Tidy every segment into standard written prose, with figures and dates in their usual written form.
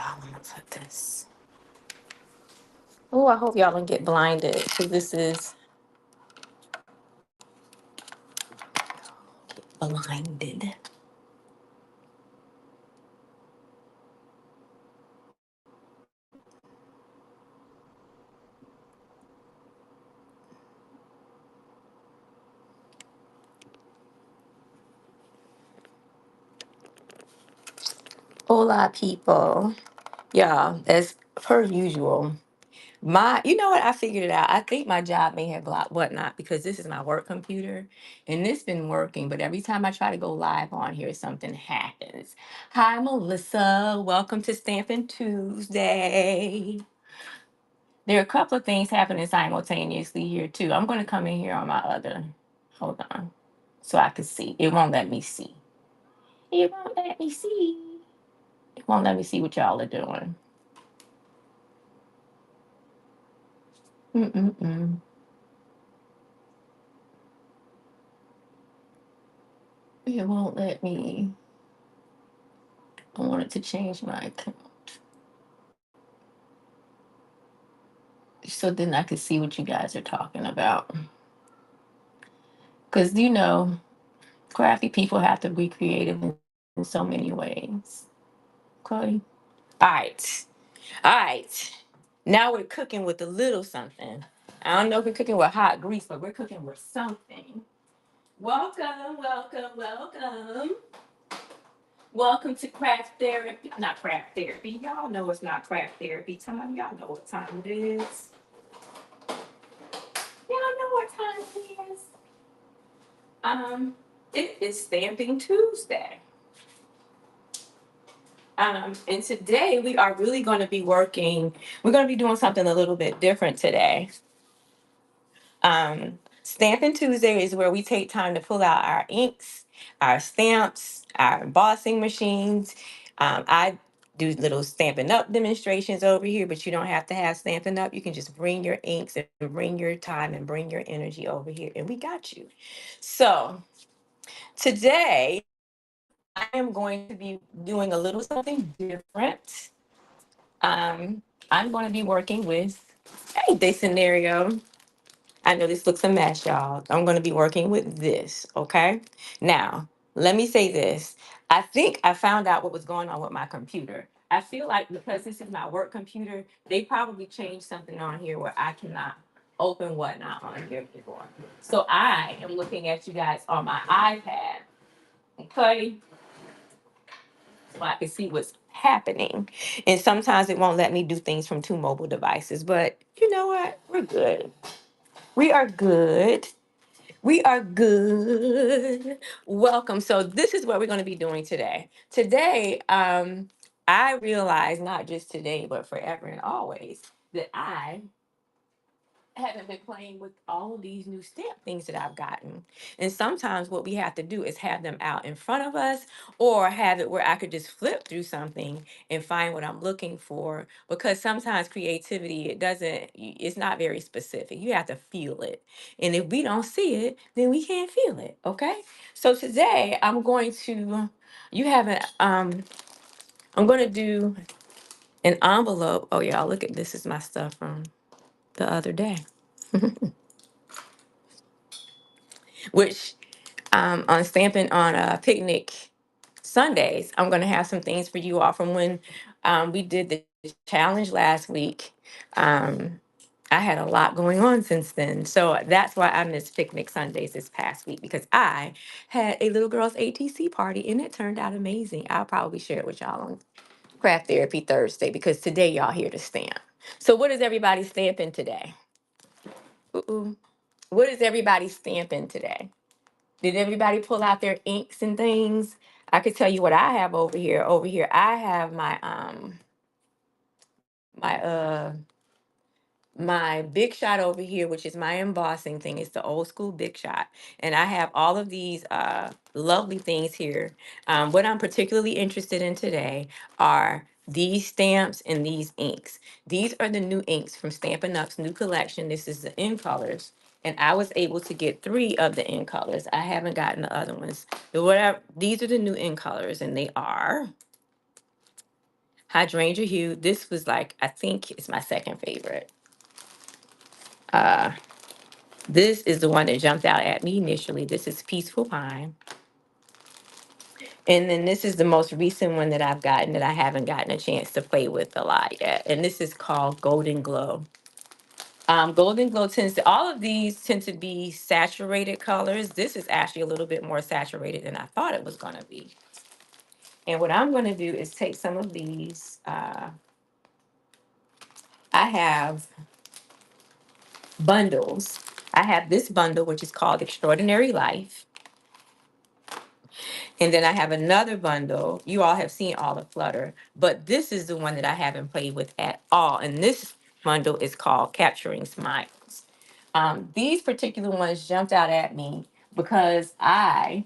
y'all. I'm gonna put this. Oh, I hope y'all don't get blinded because this is blinded. Hola, people. Y'all, as per usual, you know what? I figured it out. I think my job may have blocked whatnot because this is my work computer and it's been working. But every time I try to go live on here, something happens. Hi, Melissa. Welcome to Stampin' Tuesday. There are a couple of things happening simultaneously here, too. I'm going to come in here on my other. Hold on. So I can see. It won't let me see. It won't let me see. It won't let me see what y'all are doing. Mm-mm-mm. It won't let me. I wanted to change my account so then I could see what you guys are talking about. Because, crafty people have to be creative in so many ways. Okay. All right. All right. Now we're cooking with a little something. I don't know if we're cooking with hot grease, but we're cooking with something. Welcome, welcome, welcome. Welcome to craft therapy. Not craft therapy. Y'all know it's not craft therapy time. Y'all know what time it is. Y'all know what time it is. It is Stamping Tuesday. And today we are really going to be working. We're going to be doing something a little bit different today. Stampin' Tuesday is where we take time to pull out our inks, our stamps, our embossing machines. I do little Stampin' Up demonstrations over here, but you don't have to have Stampin' Up. You can just bring your inks and bring your time and bring your energy over here, and we got you. So today I am going to be doing a little something different. I'm going to be working with, hey, day scenario. I know this looks a mess, y'all. I'm going to be working with this, okay? Now, let me say this. I think I found out what was going on with my computer. I feel like because this is my work computer, they probably changed something on here where I cannot open whatnot on here anymore. So I am looking at you guys on my iPad, okay? So I can see what's happening. And sometimes it won't let me do things from two mobile devices, but you know what? We're good. We are good. We are good. Welcome. So this is what we're going to be doing today. Today, I realize not just today, but forever and always that I haven't been playing with all of these new stamp things that I've gotten. And sometimes what we have to do is have them out in front of us or have it where I could just flip through something and find what I'm looking for. Because sometimes creativity, it's not very specific. You have to feel it. And if we don't see it, then we can't feel it. Okay. So today I'm going to do an envelope. Oh, y'all, look at this is my stuff from the other day, which on Stamping on Picnic Sundays, I'm going to have some things for you all from when we did the challenge last week. Um, I had a lot going on since then. So that's why I missed Picnic Sundays this past week because I had a little girl's ATC party and it turned out amazing. I'll probably share it with y'all on Craft Therapy Thursday because today y'all here to stamp. So what is everybody stamping today? Ooh. What is everybody stamping today? Did everybody pull out their inks and things? I could tell you what I have over here. Over here, I have my my big shot over here, which is my embossing thing. It's the old school big shot. And I have all of these lovely things here. What I'm particularly interested in today are these stamps and these inks. These are the new inks from Stampin' Up's new collection. This is the in colors. And I was able to get 3 of the in colors. I haven't gotten the other ones. These are the new in colors, and they are Hydrangea hue. This was like, I think it's my second favorite. Uh, this is the one that jumped out at me initially. This is Peaceful Pine. And then this is the most recent one that I've gotten that I haven't gotten a chance to play with a lot yet. And this is called Golden Glow. Golden Glow tends to, all of these tend to be saturated colors. This is actually a little bit more saturated than I thought it was going to be. And what I'm going to do is take some of these. I have bundles. I have this bundle, which is called Extraordinary Life. And then I have another bundle. You all have seen all of Flutter, but this is the one that I haven't played with at all. And this bundle is called Capturing Smiles. These particular ones jumped out at me because I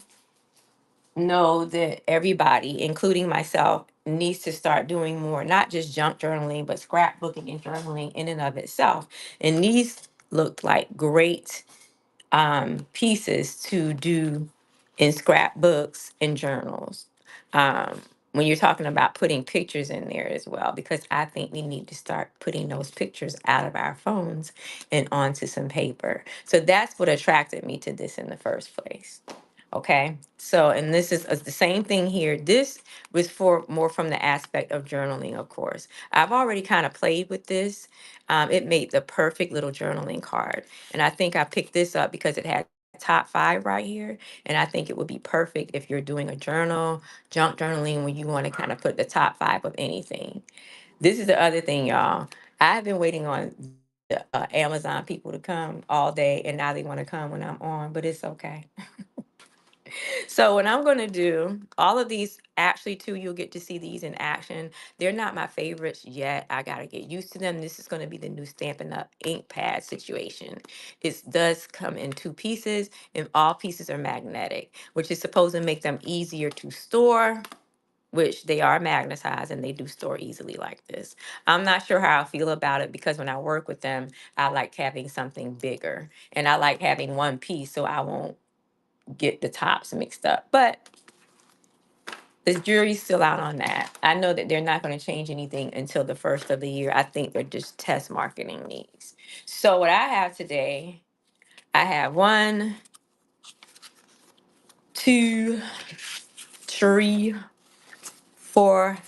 know that everybody, including myself, needs to start doing more, not just junk journaling, but scrapbooking and journaling in and of itself. And these looked like great pieces to do in scrapbooks and journals. When you're talking about putting pictures in there as well, because I think we need to start putting those pictures out of our phones and onto some paper. So that's what attracted me to this in the first place. Okay, so and this is the same thing here. This was for more from the aspect of journaling, of course. I've already kind of played with this. It made the perfect little journaling card. And I think I picked this up because it had top five right here. And I think it would be perfect if you're doing a journal, junk journaling, when you want to kind of put the top five of anything. This is the other thing, y'all. I've been waiting on the Amazon people to come all day, and now they want to come when I'm on, but it's okay. So what I'm going to do, all of these, actually too, you'll get to see these in action. They're not my favorites yet. I got to get used to them. This is going to be the new Stampin' Up! Ink pad situation. It does come in two pieces, and all pieces are magnetic, which is supposed to make them easier to store, which they are magnetized and they do store easily like this. I'm not sure how I feel about it because when I work with them, I like having something bigger, and I like having one piece so I won't get the tops mixed up. But the jury's still out on that. I know that they're not going to change anything until the first of the year. I think they're just test marketing these. So what I have today, I have one, two, three, four,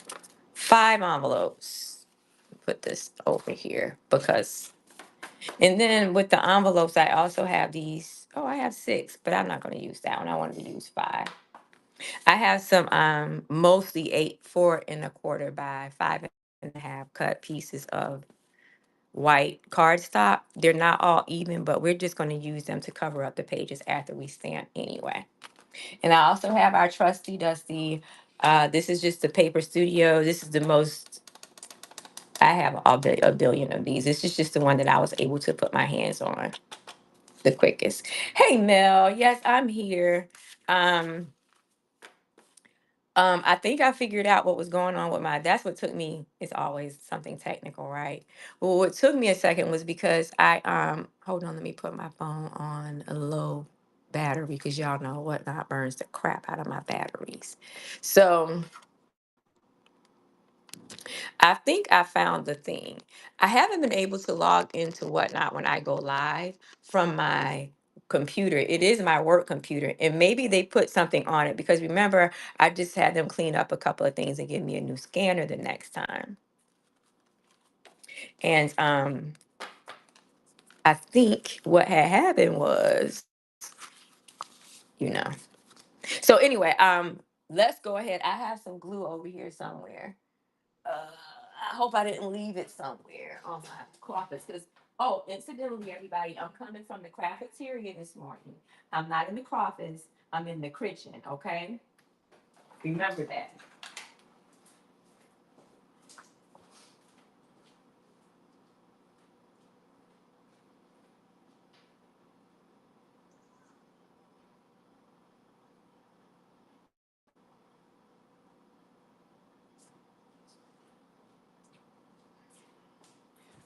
five envelopes. Put this over here because, and then with the envelopes, I also have these. Oh, I have six, but I'm not going to use that one. I wanted to use five. I have some mostly 8 4 1/4 by 5 1/2 cut pieces of white cardstock. They're not all even, but we're just going to use them to cover up the pages after we stamp anyway. And I also have our trusty dusty. This is just the Paper Studio. This is the most. I have a billion of these. This is just the one that I was able to put my hands on the quickest. Hey Mel, yes, I'm here. Um, I think I figured out what was going on with my, that's what took me, it's always something technical, right? Well, what took me a second was because hold on, let me put my phone on a low battery because y'all know whatnot burns the crap out of my batteries. So I think I found the thing. I haven't been able to log into whatnot when I go live from my computer. It is my work computer, and maybe they put something on it because remember, I just had them clean up a couple of things and give me a new scanner the next time. And I think what had happened was, you know. So anyway, let's go ahead. I have some glue over here somewhere. I hope I didn't leave it somewhere on my closet. Because, oh, incidentally, everybody, I'm coming from the cafeteria this morning. I'm not in the office. I'm in the kitchen. Okay, remember that.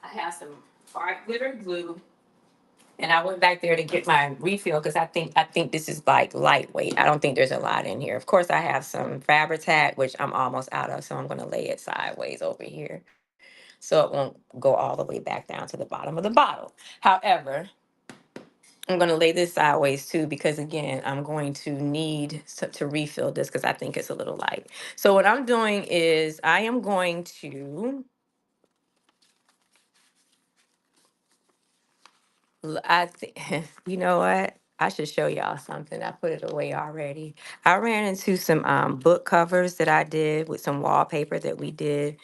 I have some art glitter glue, And I went back there to get my refill because I think this is like lightweight. I don't think there's a lot in here. Of course, I have some Fabri-Tac, which I'm almost out of, so I'm gonna lay it sideways over here so it won't go all the way back down to the bottom of the bottle. However, I'm gonna lay this sideways too because again, I'm going to need to refill this because I think it's a little light. So what I'm doing is I am going to you know what? I should show y'all something. I put it away already. I ran into some book covers that I did with some wallpaper that we did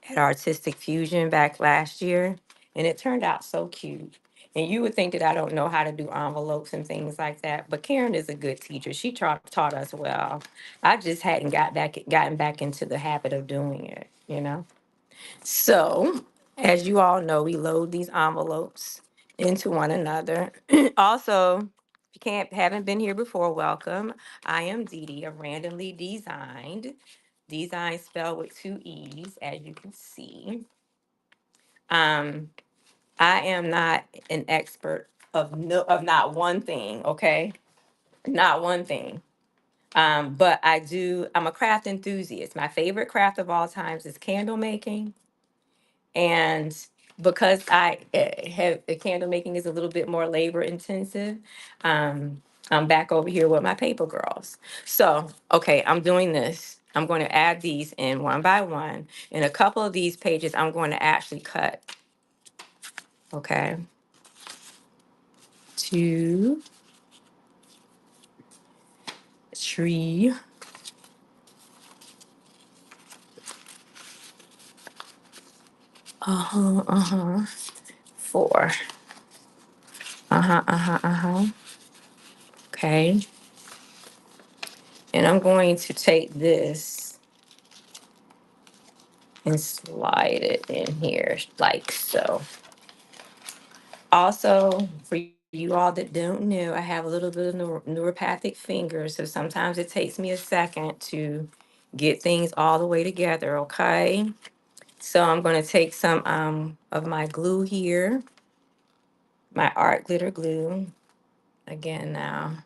at Artistic Fusion back last year, and it turned out so cute. And you would think that I don't know how to do envelopes and things like that, but Karen is a good teacher. She taught us well. I just hadn't gotten back into the habit of doing it, you know. So, as you all know, we load these envelopes into one another. Also, if you haven't been here before, welcome. I am Dee Dee of Randomly Designed. Design spelled with two E's, as you can see. Um, I am not an expert of not one thing, okay? Not one thing. But I'm a craft enthusiast. My favorite craft of all times is candle making. And because I have the candle making is a little bit more labor intensive, I'm back over here with my paper girls. So, okay, I'm doing this. I'm going to add these in one by one. In a couple of these pages, I'm going to actually cut, okay, two, three, four, okay. And I'm going to take this and slide it in here like so. Also, for you all that don't know, I have a little bit of neuropathic fingers, so sometimes it takes me a second to get things all the way together, okay? So I'm going to take some of my glue here, my art glitter glue, again now,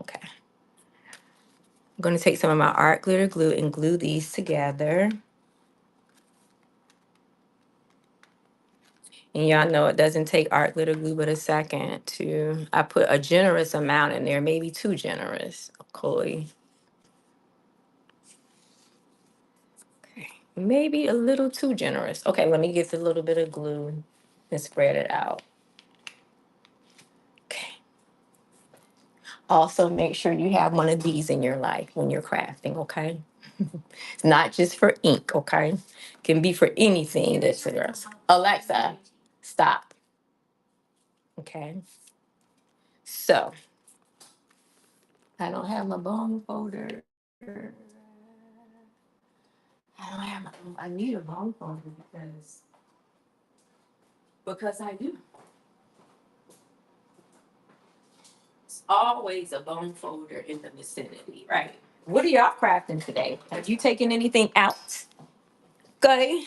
okay. I'm going to take some of my art glitter glue and glue these together. And y'all know it doesn't take art glitter glue but a second to, I put a generous amount in there, maybe too generous, okay. Okay, maybe a little too generous. Okay, let me get a little bit of glue and spread it out. Okay. Also, make sure you have one of these in your life when you're crafting, okay? It's not just for ink, okay? Can be for anything that's there. Alexa, stop. Okay. So, I don't have my bone folder. I don't have my, I need a bone folder because I do. Always a bone folder in the vicinity, right? What are y'all crafting today? Have you taken anything out? Okay.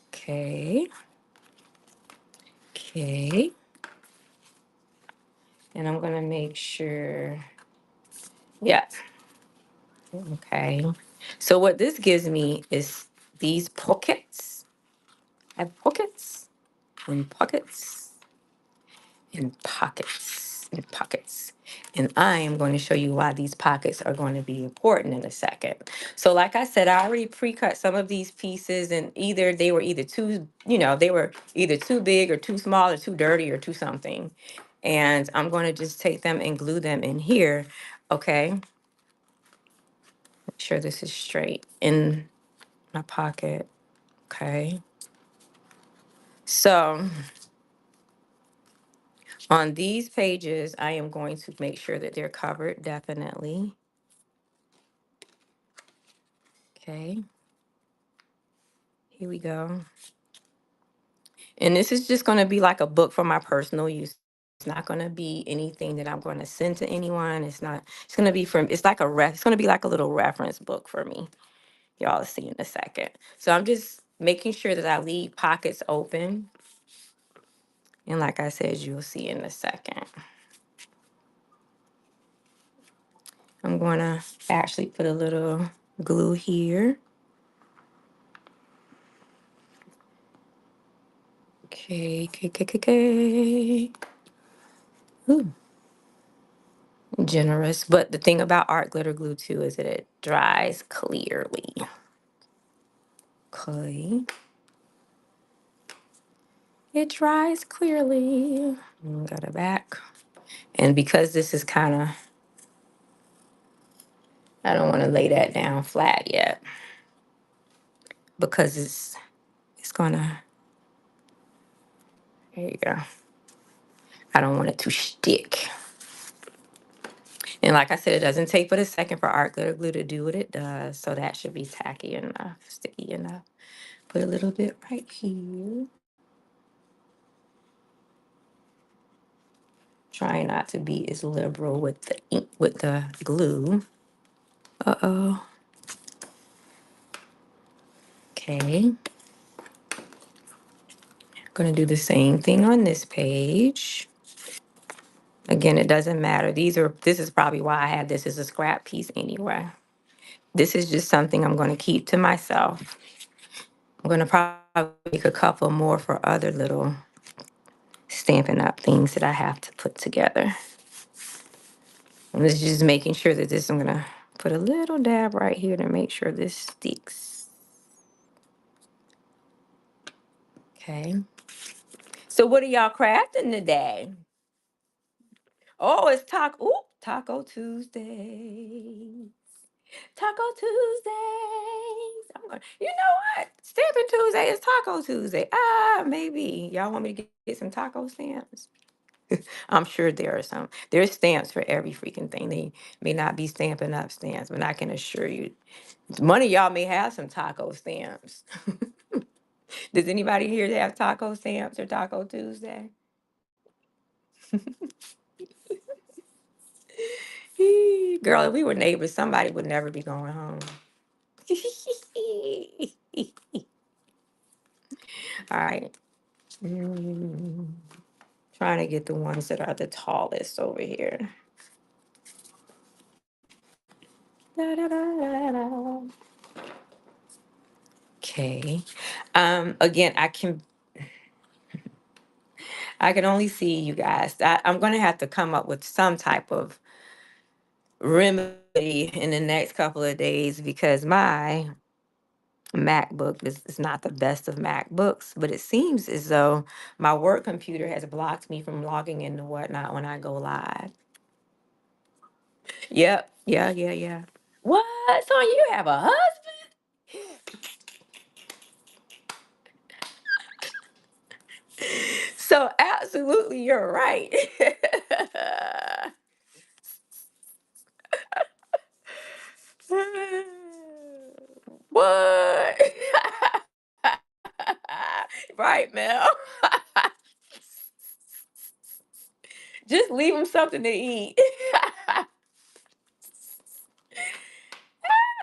Okay. Okay. And I'm gonna make sure. Yeah. Okay. So what this gives me is these pockets. I have pockets and pockets and pockets and pockets. And I am going to show you why these pockets are going to be important in a second. So like I said, I already pre-cut some of these pieces and either they were either too, they were either too big or too small or too dirty or too something. And I'm going to just take them and glue them in here. Okay. Make sure this is straight in my pocket. Okay. So on these pages, I am going to make sure that they're covered definitely. Okay, here we go. And this is just going to be like a book for my personal use. It's not going to be anything that I'm going to send to anyone. It's not, it's going to be from, it's like it's going to be like a little reference book for me. Y'all see in a second. So I'm just making sure that I leave pockets open And like I said, you'll see in a second. I'm going to actually put a little glue here. Okay, okay, okay, okay, okay. Ooh, generous. But the thing about art glitter glue too is that it dries clearly. Okay. It dries clearly. Got it back. And because this is kind of, I don't want to lay that down flat yet because it's gonna, there you go. I don't want it to stick. And like I said, it doesn't take but a second for art glitter glue to do what it does. So that should be tacky enough, sticky enough. Put a little bit right here. Trying not to be as liberal with the ink, with the glue. Uh-oh. Okay. Gonna do the same thing on this page. Again, it doesn't matter. This is probably why I have this as a scrap piece anyway. This is just something I'm gonna keep to myself. I'm gonna probably make a couple more for other little Stampin' Up things that I have to put together. And this is just making sure that this, I'm gonna put a little dab right here to make sure this sticks. Okay. So what are y'all crafting today? Oh, it's Taco Tuesday. Taco Tuesdays. You know what? Stampin' Tuesday is Taco Tuesday. Maybe. Y'all want me to get some taco stamps? I'm sure there are some. There's stamps for every freaking thing. They may not be Stampin' Up stamps, but I can assure you, one of y'all may have some taco stamps. Does anybody here have taco stamps or Taco Tuesday? Girl, if we were neighbors, somebody would never be going home. All right. Mm, Trying to get the ones that are the tallest over here. Da, da, da, da, da. Okay. Again, I can only see you guys. I'm gonna have to come up with some type of remedy in the next couple of days because my MacBook is not the best of MacBooks, but it seems as though my work computer has blocked me from logging into whatnot when I go live. Yep. Yeah, yeah, yeah. What? So you have a husband? So absolutely you're right. What? Right, Mel. Just leave him something to eat.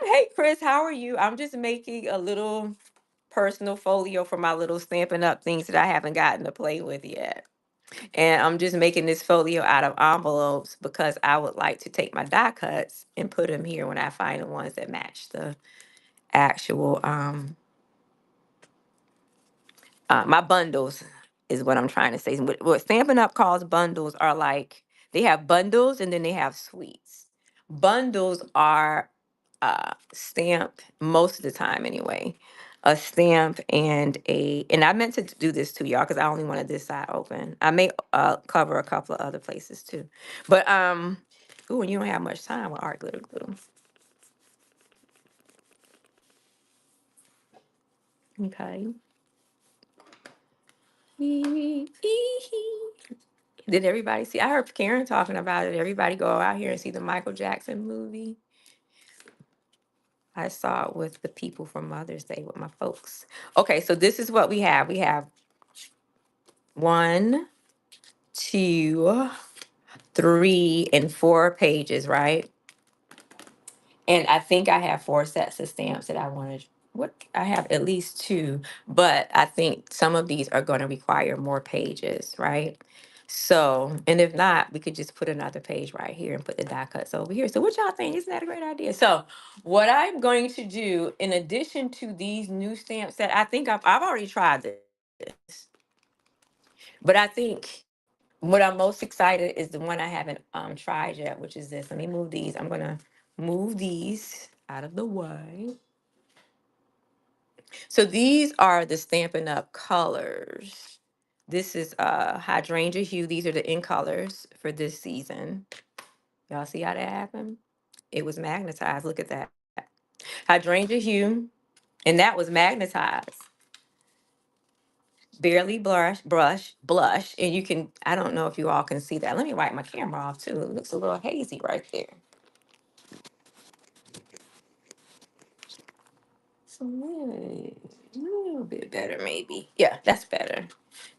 Hey, Chris, how are you? I'm just making a little personal folio for my little Stampin' Up things that I haven't gotten to play with yet. And I'm just making this folio out of envelopes because I would like to take my die cuts and put them here when I find the ones that match the actual my bundles is what I'm trying to say. What Stampin' Up calls bundles are like they have bundles and then they have suites. Bundles are stamp most of the time anyway. A stamp and I meant to do this too, y'all, because I only wanted this side open. I may cover a couple of other places too. But ooh, and you don't have much time with art glitter glue. Okay. Did everybody see? I heard Karen talking about it. Everybody go out here and see the Michael Jackson movie. I saw it with the people from Mother's Day with my folks. Okay, so this is what we have. We have 1, 2, 3, and 4 pages, right? And I think I have 4 sets of stamps that I wanted. what I have at least two, but I think some of these are going to require more pages, right? So, and if not, we could just put another page right here and put the die cuts over here. So, what y'all think? Isn't that a great idea? So, what I'm going to do, in addition to these new stamps that I think I've already tried this, but I think what I'm most excited is the one I haven't tried yet, which is this. Let me move these. I'm gonna move these out of the way. So these are the Stampin' Up! Colors. This is hydrangea hue. These are the in colors for this season. Y'all see how that happened? It was magnetized. Look at that. Hydrangea hue, and that was magnetized. Barely blush, and you can. I don't know if you all can see that. Let me wipe my camera off too. It looks a little hazy right there. So a little bit better, maybe. Yeah, that's better.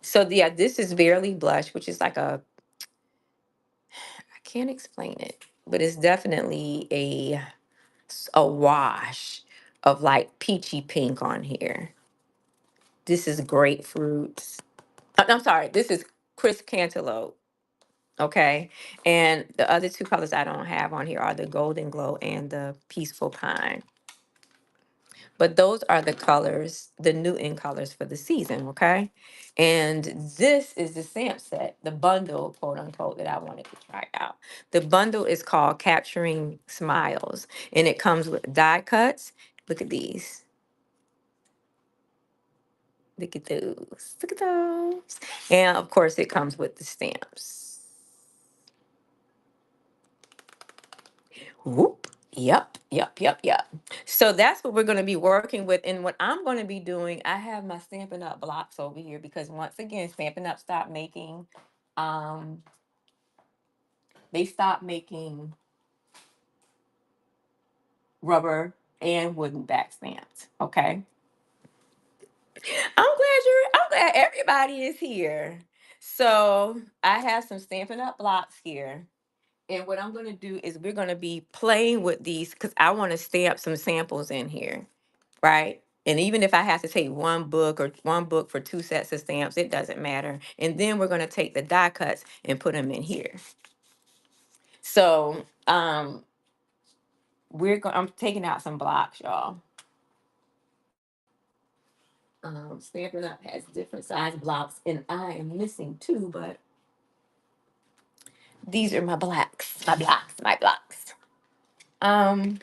So yeah, this is barely blush, which is like I can't explain it, but it's definitely a wash of like peachy pink on here. This is grapefruit. I'm sorry, this is crisp cantaloupe. Okay. And the other two colors I don't have on here are the golden glow and the peaceful pine. But those are the colors, the new in colors for the season, okay? And this is the stamp set, the bundle, quote unquote, that I wanted to try out. The bundle is called Capturing Smiles, and it comes with die cuts. Look at these. Look at those. Look at those. And of course, it comes with the stamps. Whoop. Yep. So that's what we're going to be working with. And what I'm going to be doing, I have my Stampin' Up! Blocks over here because once again, Stampin' Up! Stopped making, um, they stopped making rubber and wooden back stamps. Okay. I'm glad everybody is here. So I have some Stampin' Up! Blocks here. And what I'm going to do is we're going to be playing with these because I want to stamp some samples in here. Right? And even if I have to take one book for two sets of stamps, it doesn't matter. And then we're going to take the die cuts and put them in here. So I'm taking out some blocks, y'all. Stampin' Up! Has different size blocks, and I am missing two, but these are my blocks, my blocks. Um,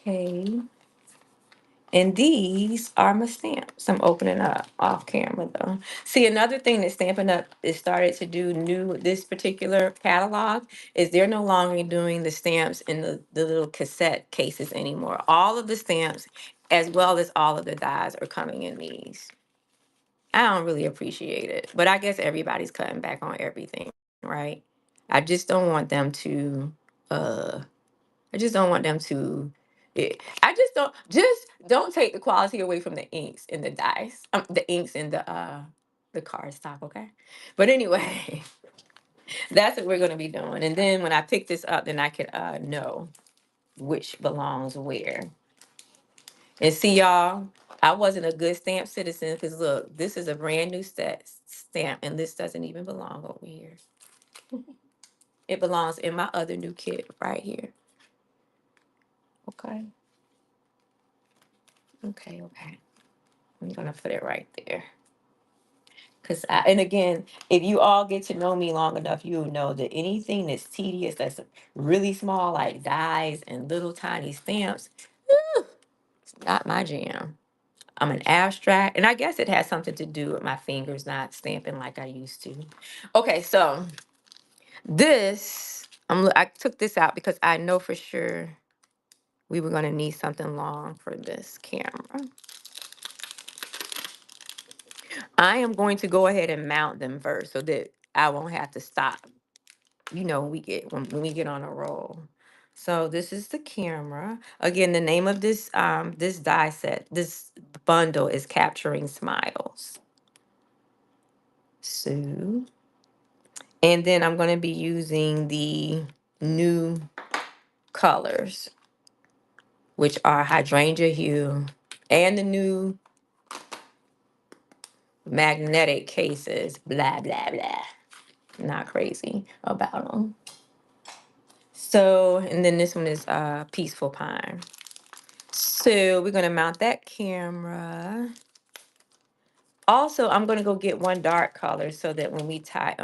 okay. And these are my stamps. I'm opening up off camera though. See, another thing that Stampin' Up! Is started to do new with this particular catalog is they're no longer doing the stamps in the little cassette cases anymore. All of the stamps, as well as all of the dies, are coming in these. I don't really appreciate it, but I guess everybody's cutting back on everything, right? I just don't want them to uh I just don't want them to. I just don't take the quality away from the inks and the dice, the inks and the cardstock. Okay, but anyway, that's what we're gonna be doing. And then when I pick this up, then I can know which belongs where. And see, y'all, I wasn't a good stamp citizen because look, this is a brand new stamp, and this doesn't even belong over here. It belongs in my other new kit right here. Okay. Okay. I'm gonna put it right there. And again, if you all get to know me long enough, you'll know that anything that's tedious, that's really small, like dies and little tiny stamps, it's not my jam. I'm an abstract, and I guess it has something to do with my fingers not stamping like I used to. Okay, so I took this out because I know for sure we were gonna need something long for this camera. I am going to go ahead and mount them first so that I won't have to stop. When we get on a roll. So this is the camera. Again, the name of this die set, this bundle is Capturing Smiles. So, and then I'm going to be using the new colors. which are hydrangea hue, and the new magnetic cases. Blah, blah, blah. Not crazy about them. So, and then this one is Peaceful Pine. So we're gonna mount that camera. Also, I'm gonna go get one dark color so that when we tie,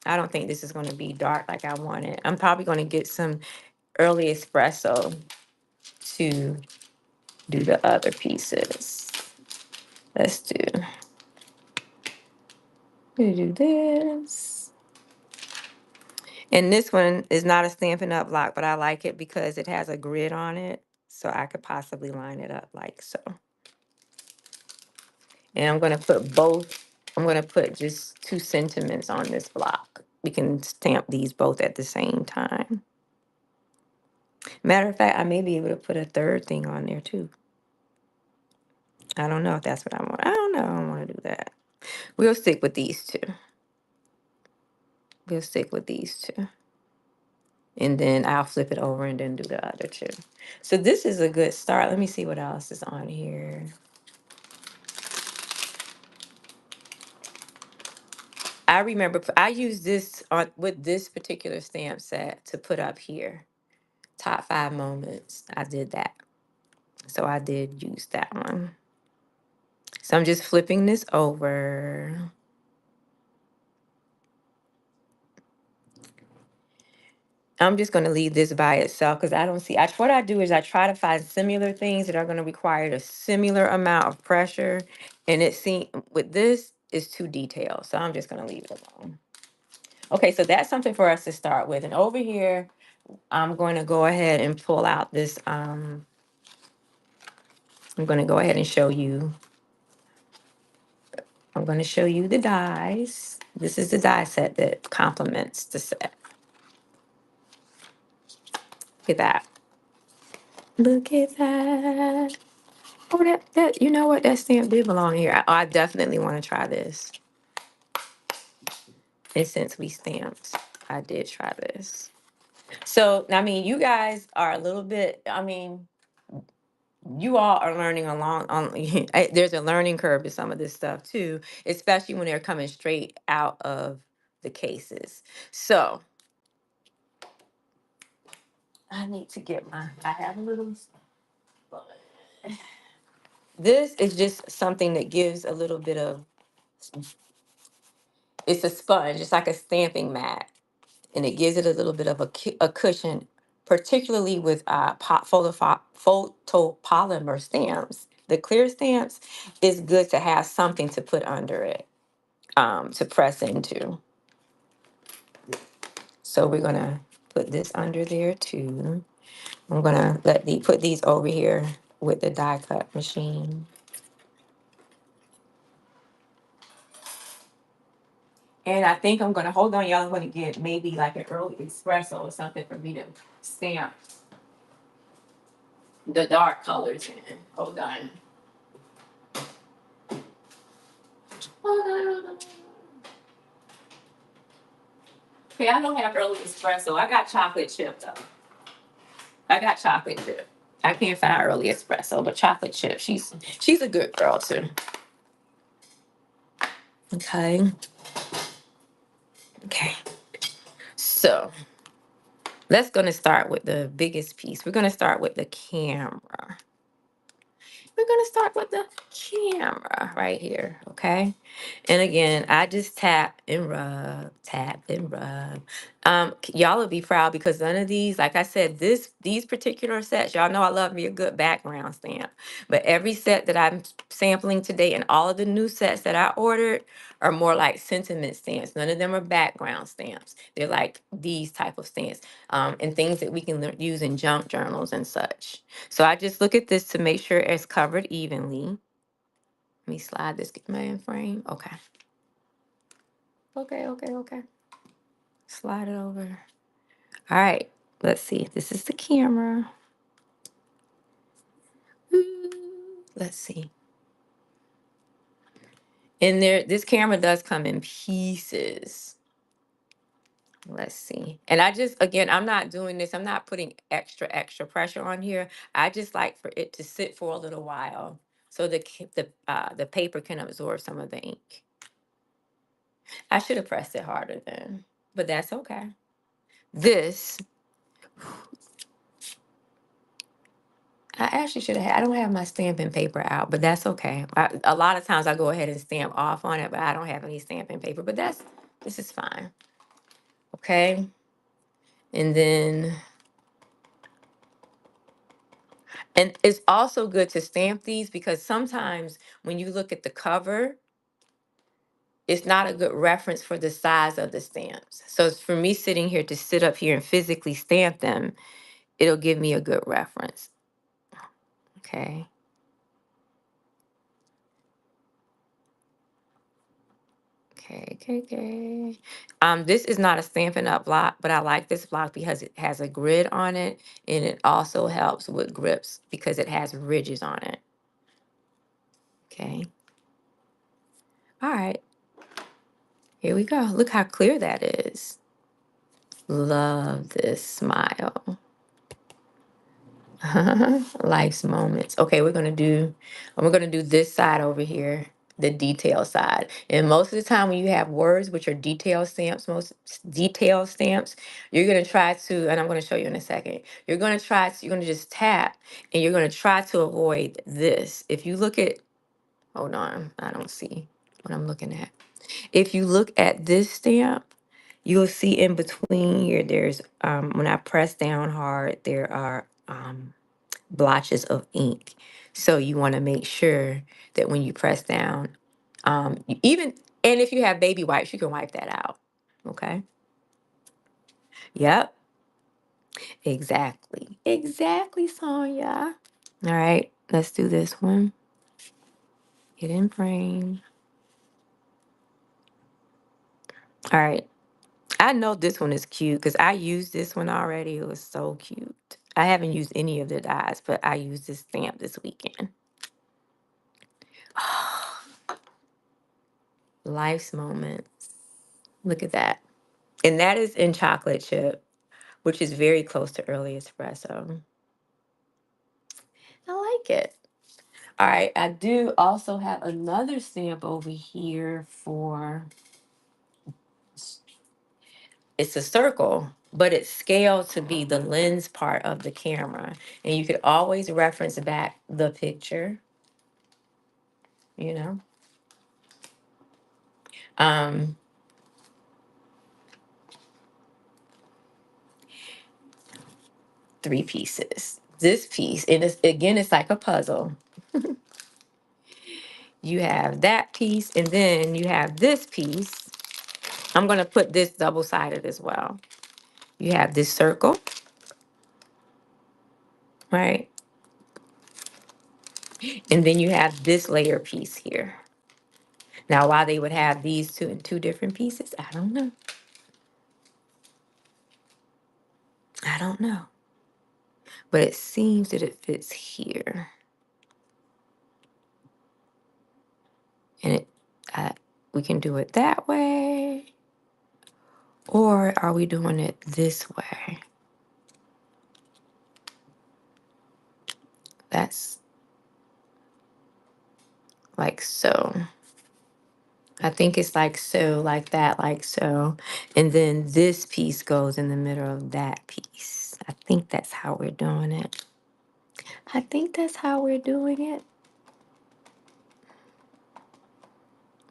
I don't think this is gonna be dark like I want it. I'm probably gonna get some early espresso to do the other pieces. Let's do this. And this one is not a Stampin' Up! Block, but I like it because it has a grid on it. So I could possibly line it up like so. And I'm gonna put both, I'm gonna put just 2 sentiments on this block. We can stamp these both at the same time. Matter of fact, I may be able to put a third thing on there too. I don't know if that's what I want. I don't know. I don't want to do that. We'll stick with these two. We'll stick with these two. And then I'll flip it over and then do the other two. So this is a good start. Let me see what else is on here. I remember I used this on with this particular stamp set to put up here. Top 5 moments. I did that. So I did use that one. So I'm just flipping this over. I'm just going to leave this by itself because I don't see. What I do is I try to find similar things that are going to require a similar amount of pressure. And it seems with this, it's too detailed. So I'm just going to leave it alone. Okay, so that's something for us to start with. And over here, I'm going to go ahead and pull out this. I'm going to go ahead and show you. I'm going to show you the dies. This is the die set that complements the set. Look at that. Look at that. Oh, that you know what? That stamp did belong here. I definitely want to try this. And since we stamped, I did try this. So, I mean, you guys are a little bit, I mean, you all are learning along on there's a learning curve to some of this stuff too, especially when they're coming straight out of the cases. So I need to get I have a little, this is just something that gives a little bit of, it's a sponge, it's like a stamping mat, and it gives it a little bit of a cushion, particularly with photopolymer stamps. The clear stamps is good to have something to put under it, to press into. So we're gonna put this under there too. I'm gonna put these over here with the die cut machine. And I think I'm gonna hold on, y'all. I'm gonna get maybe like an early espresso or something for me to stamp the dark colors in. Hold on. Hold on. Okay, I don't have early espresso. I got chocolate chip though. I got chocolate chip. I can't find early espresso, but chocolate chip. She's a good girl too. Okay. Okay. So let's gonna start with the biggest piece. We're gonna start with the camera. We're gonna start with the camera right here, okay? And again, I just tap and rub, tap and rub. Y'all will be proud because none of these, like I said, these particular sets, y'all know I love me a good background stamp. But every set that I'm sampling today and all of the new sets that I ordered are more like sentiment stamps. None of them are background stamps. They're like these type of stamps, and things that we can use in junk journals and such. So I just look at this to make sure it's covered evenly. Let me slide this, get my in frame. Okay. Okay. Slide it over. All right, let's see. This is the camera. Ooh, let's see. And this camera does come in pieces. Let's see. And I just, again, I'm not doing this. I'm not putting extra pressure on here. I just like for it to sit for a little while so the paper can absorb some of the ink. I should have pressed it harder then, but that's okay. This, I actually should have had, I don't have my stamping paper out, but that's okay. A lot of times I go ahead and stamp off on it, but I don't have any stamping paper, but this is fine. Okay. And then, and it's also good to stamp these because sometimes when you look at the cover, it's not a good reference for the size of the stamps. So it's for me sitting here to sit up here and physically stamp them, it'll give me a good reference. Okay. Okay. This is not a Stampin' Up block, but I like this block because it has a grid on it, and it also helps with grips because it has ridges on it. Okay. All right. Here we go. Look how clear that is. Love this smile. Life's moments. Okay, we're gonna do this side over here, the detail side. And most of the time when you have words which are detail stamps, most detail stamps, you're gonna try to, and I'm gonna show you in a second, you're gonna just tap and you're gonna try to avoid this. If you look at, hold on, I don't see what I'm looking at. If you look at this stamp, you'll see in between here, there's when I press down hard, there are blotches of ink. So you want to make sure that when you press down, even, and if you have baby wipes, you can wipe that out. Okay. Yep. Exactly, Sonya. All right. Let's do this one. Get in frame. All right. I know this one is cute because I used this one already. It was so cute. I haven't used any of the dies, but I used this stamp this weekend. Life's moments. Look at that. And that is in chocolate chip, which is very close to early espresso. I like it. All right, I do also have another stamp over here for, it's a circle, but it's scaled to be the lens part of the camera. And you could always reference back the picture, you know. Um, 3 pieces. This piece, and it's, again, it's like a puzzle. You have that piece, and then you have this piece. I'm going to put this double-sided as well. You have this circle, right? And then you have this layer piece here. Now, why they would have these two in two different pieces, I don't know. I don't know. But it seems that it fits here. And we can do it that way. Or are we doing it this way? That's like so. I think it's like so, like that, like so. And then this piece goes in the middle of that piece. I think that's how we're doing it. I think that's how we're doing it.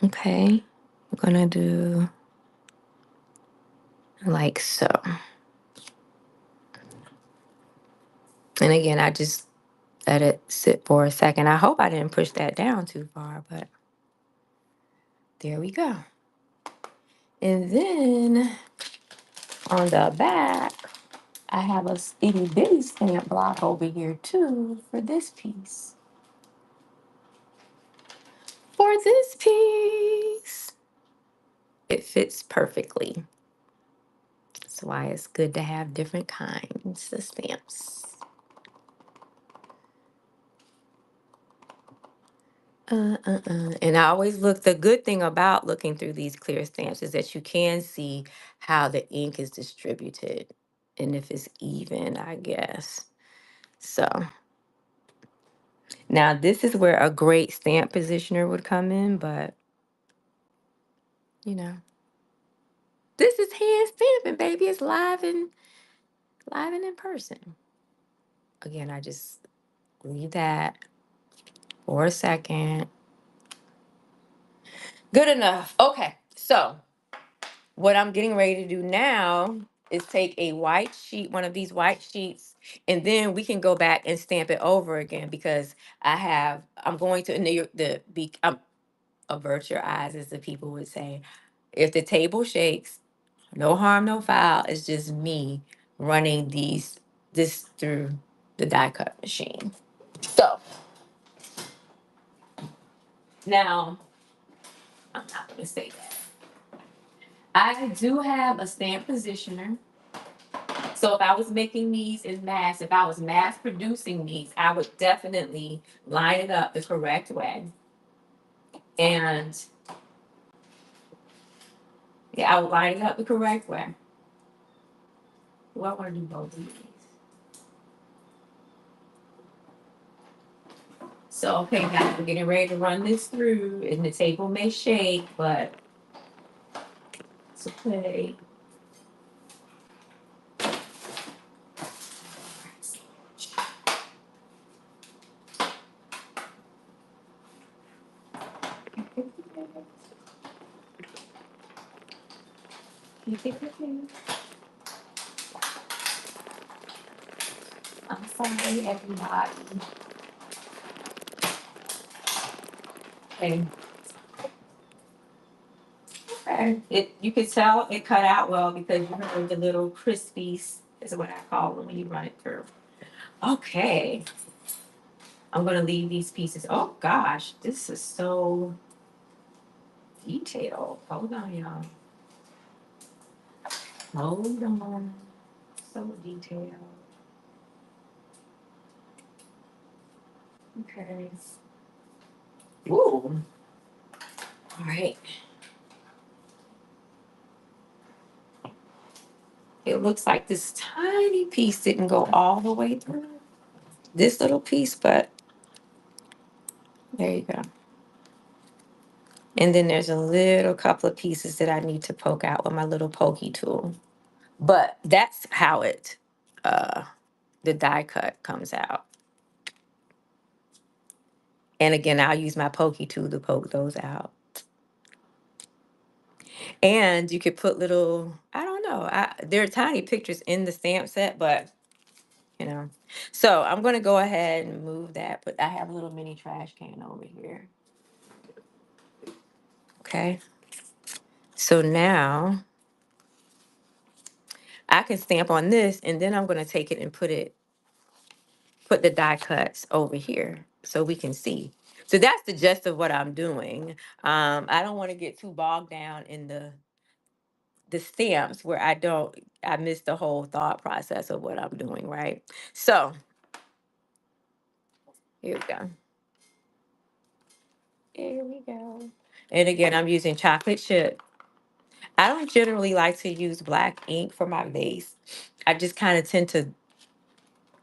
Okay. We're gonna do like so. And again, I just let it sit for a second. I hope I didn't push that down too far, but there we go. And then on the back, I have a itty bitty stamp block over here too for this piece. For this piece, it fits perfectly. That's why it's good to have different kinds of stamps. And I always look, the good thing about looking through these clear stamps is that you can see how the ink is distributed and if it's even, I guess. So now this is where a great stamp positioner would come in, but you know, this is hand stamping, baby. It's live and in person. Again, I just leave that for a second. Good enough. Okay, so what I'm getting ready to do now is take a white sheet, one of these white sheets, and then we can go back and stamp it over again because I'm going to, avert your eyes, as the people would say. If the table shakes, no harm, no foul. It's just me running this through the die cut machine. So now, I'm not going to say that. I do have a stamp positioner. So if I was making these in mass, if I was mass producing these, I would definitely line it up the correct way. And yeah, I would line it up the correct way. Do I want to do both of these? So, okay, guys, we're getting ready to run this through, and the table may shake, but it's okay. I'm sorry, everybody. Okay. Okay. You could tell it cut out well because you heard the little crispies, is what I call them when you run it through. Okay. I'm gonna leave these pieces. Oh gosh, this is so detailed. Hold on, y'all. Hold on. So detailed. Okay. Ooh. All right. It looks like this tiny piece didn't go all the way through. This little piece, but there you go. And then there's a little couple of pieces that I need to poke out with my little pokey tool. But that's how uh, the die cut comes out. And again, I'll use my pokey tool to poke those out. And you could put little, I don't know, there are tiny pictures in the stamp set, but you know. So I'm going to go ahead and move that, but I have a little mini trash can over here. Okay. So now I can stamp on this, and then I'm going to take it and put the die cuts over here so we can see. So that's the gist of what I'm doing. I don't want to get too bogged down in the stamps where I miss the whole thought process of what I'm doing, right? So here we go. Here we go. And again, I'm using chocolate chip. I don't generally like to use black ink for my base. I just kind of tend to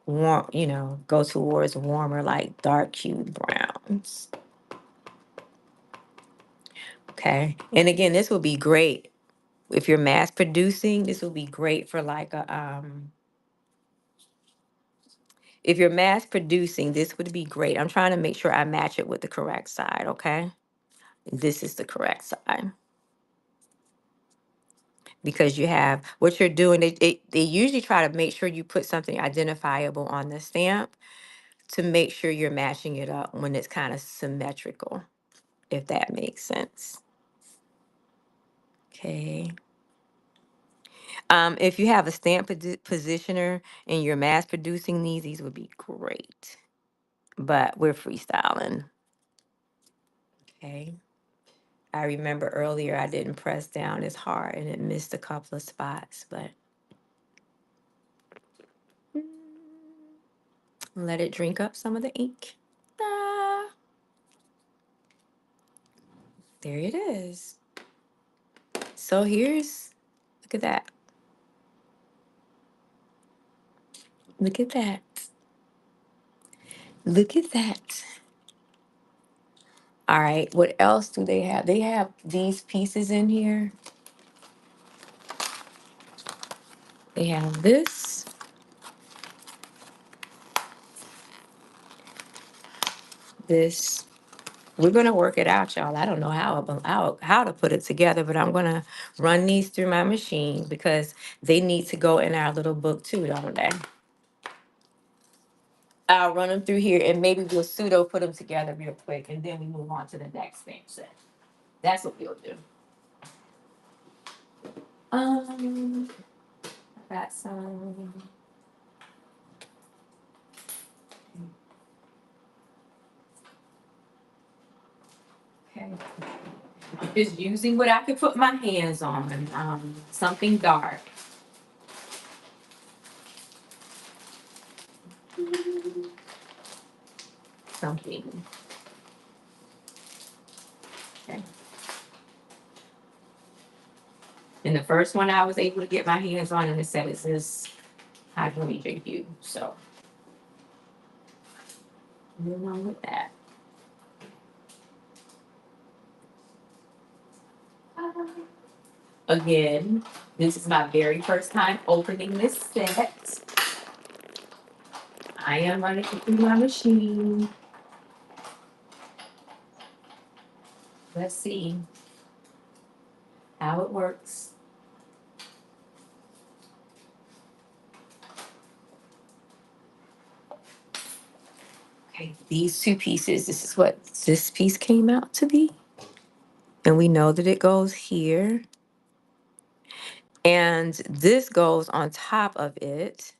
go towards warmer, like dark hued browns. Okay. And again, this will be great if you're mass producing. This will be great for like if you're mass producing, this would be great. I'm trying to make sure I match it with the correct side, okay? This is the correct side. Because you have what you're doing, they usually try to make sure you put something identifiable on the stamp to make sure you're matching it up when it's kind of symmetrical, if that makes sense. Okay. If you have a stamp positioner and you're mass producing these would be great. But we're freestyling. Okay. I remember earlier I didn't press down as hard and it missed a couple of spots, but let it drink up some of the ink. Ah. There it is. So here's, look at that. Look at that. Look at that. All right, what else do they have? They have these pieces in here. They have this. We're gonna work it out, y'all. I don't know how to put it together, but I'm gonna run these through my machine because they need to go in our little book too, don't they? I'll run them through here and maybe we'll pseudo put them together real quick and then we move on to the next thing set. That's what we'll do. Um, I got some. Okay. Just using what I could put my hands on. Something dark. Something. Okay. And the first one I was able to get my hands on in the set is this hydrangea hue. So move on with that. Again, this is my very first time opening this set. I am running it through my machine. Let's see how it works. Okay, these two pieces, this is what this piece came out to be. And we know that it goes here. And this goes on top of it.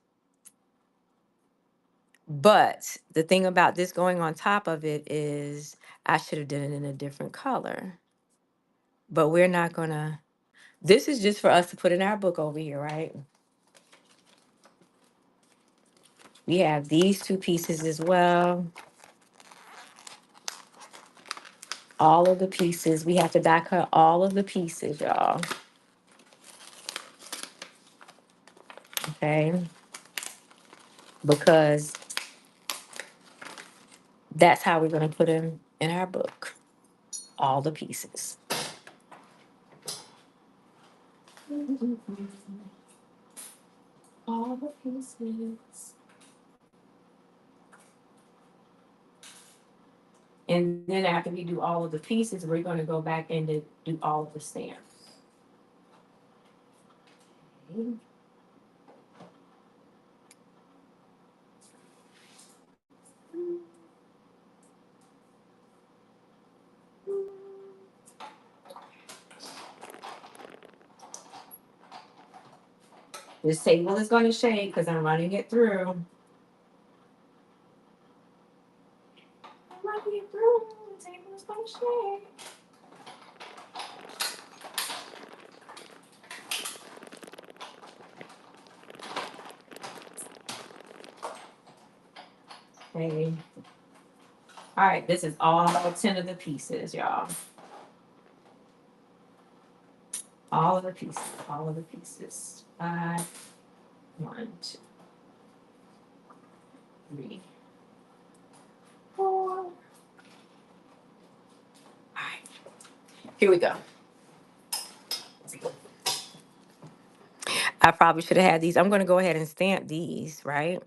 But the thing about this going on top of it is I should have done it in a different color. But we're not gonna, this is just for us to put in our book over here, right? We have these two pieces as well. All of the pieces. We have to die cut all of the pieces, y'all. Okay? Because that's how we're gonna put them in our book. All the pieces. All the pieces. And then after we do all of the pieces, we're going to go back and do all of the stamps. Okay. This table is going to shake because I'm running it through. I'm running it through. The table is going to shake. Okay. All right, this is all 10 of the pieces, y'all. All of the pieces, all of the pieces. 5, 1, 2, 3, 4. All right, here we go. I probably should have had these. I'm going to go ahead and stamp these, right?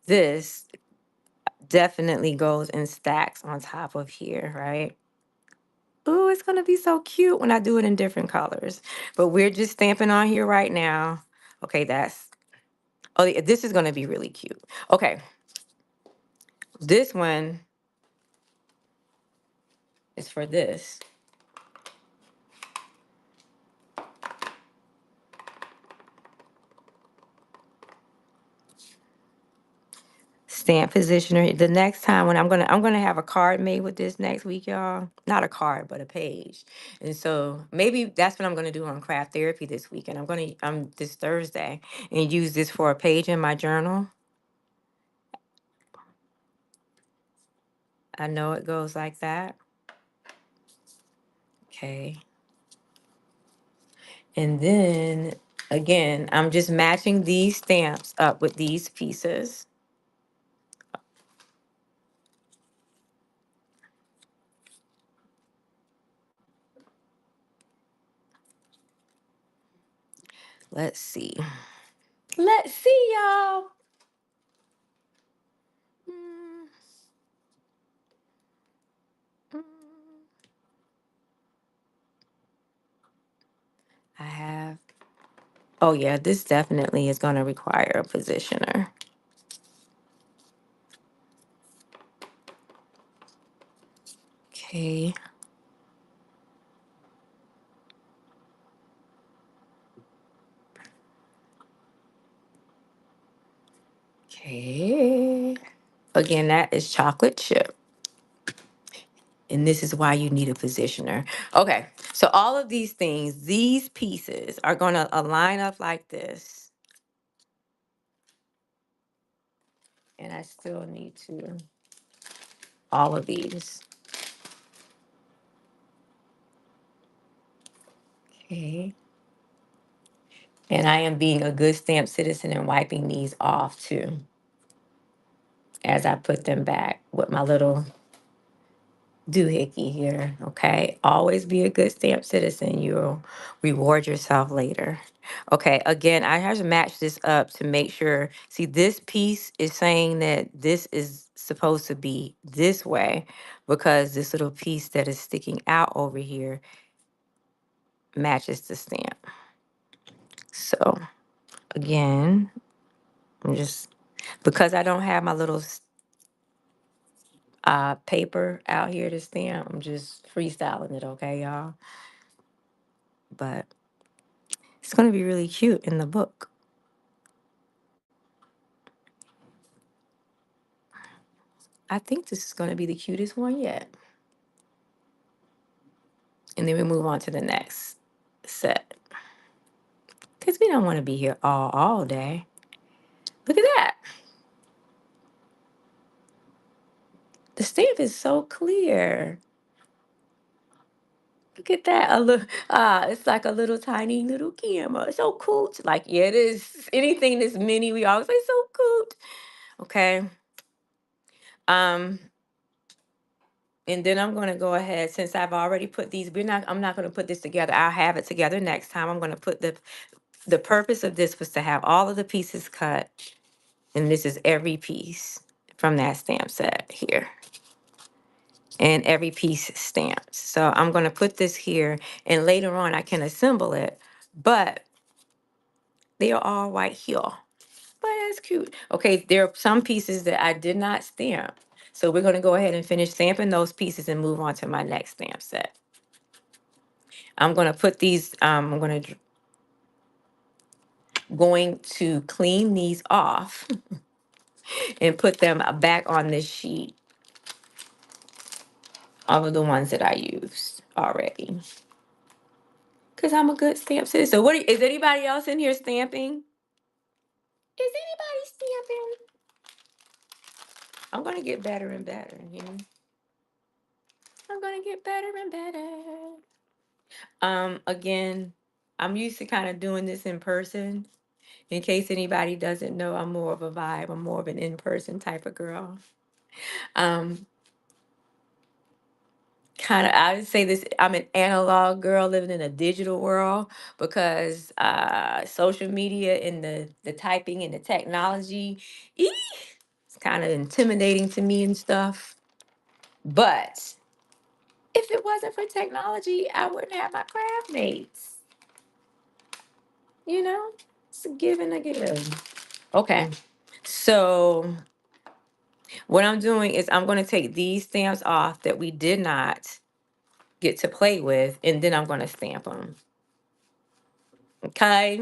This definitely goes in stacks on top of here, right? Ooh, it's gonna be so cute when I do it in different colors. But we're just stamping on here right now. Okay, oh, yeah, this is gonna be really cute. Okay, this one is for this. Stamp positioner. The next time when I'm gonna have a card made with this next week, y'all. Not a card, but a page. And so maybe that's what I'm gonna do on craft therapy this weekend. I'm this Thursday and use this for a page in my journal. I know it goes like that. Okay. And then again, I'm just matching these stamps up with these pieces. Let's see. Let's see, y'all. Mm, mm. I have, oh yeah, this definitely is going to require a positioner. Okay. Okay. Again, that is chocolate chip. And this is why you need a positioner. Okay. So all of these things, these pieces are going to align up like this. And I still need to, all of these. Okay. And I am being a good stamp citizen and wiping these off too as I put them back with my little doohickey here. Okay. Always be a good stamp citizen. You'll reward yourself later. Okay. Again, I have to match this up to make sure. See, this piece is saying that this is supposed to be this way because this little piece that is sticking out over here matches the stamp. So again, I'm just, because I don't have my little paper out here to stamp, I'm just freestyling it, okay, y'all? But it's going to be really cute in the book. I think this is going to be the cutest one yet. And then we move on to the next set. Because we don't want to be here all day. Look at that. The stamp is so clear. Look at that. It's like a little tiny little camera. It's so cute. Like, yeah, it is. Anything that's mini, we always say so cute. Okay. Um, and then I'm going to go ahead, since I've already put these, I'm not going to put this together. I'll have it together next time. I'm going to put the purpose of this was to have all of the pieces cut. And this is every piece from that stamp set here. And every piece stamped. So I'm going to put this here and later on I can assemble it, but they are all right here. But that's cute. Okay, there are some pieces that I did not stamp. So we're going to go ahead and finish stamping those pieces and move on to my next stamp set. I'm going to put these, going to clean these off and put them back on this sheet. All of the ones that I used already. Because I'm a good stamp citizen. So is anybody else in here stamping? Is anybody stamping? I'm going to get better and better. You know? I'm going to get better and better. Again, I'm used to kind of doing this in person. In case anybody doesn't know, I'm more of a vibe. I'm more of an in-person type of girl. Um, kind of, I would say this, I'm an analog girl living in a digital world because social media and the typing and the technology, it's kind of intimidating to me and stuff. But if it wasn't for technology, I wouldn't have my craft mates. You know, it's a give and a give. Okay, so what I'm doing is I'm going to take these stamps off that we did not get to play with, and then I'm going to stamp them. Okay,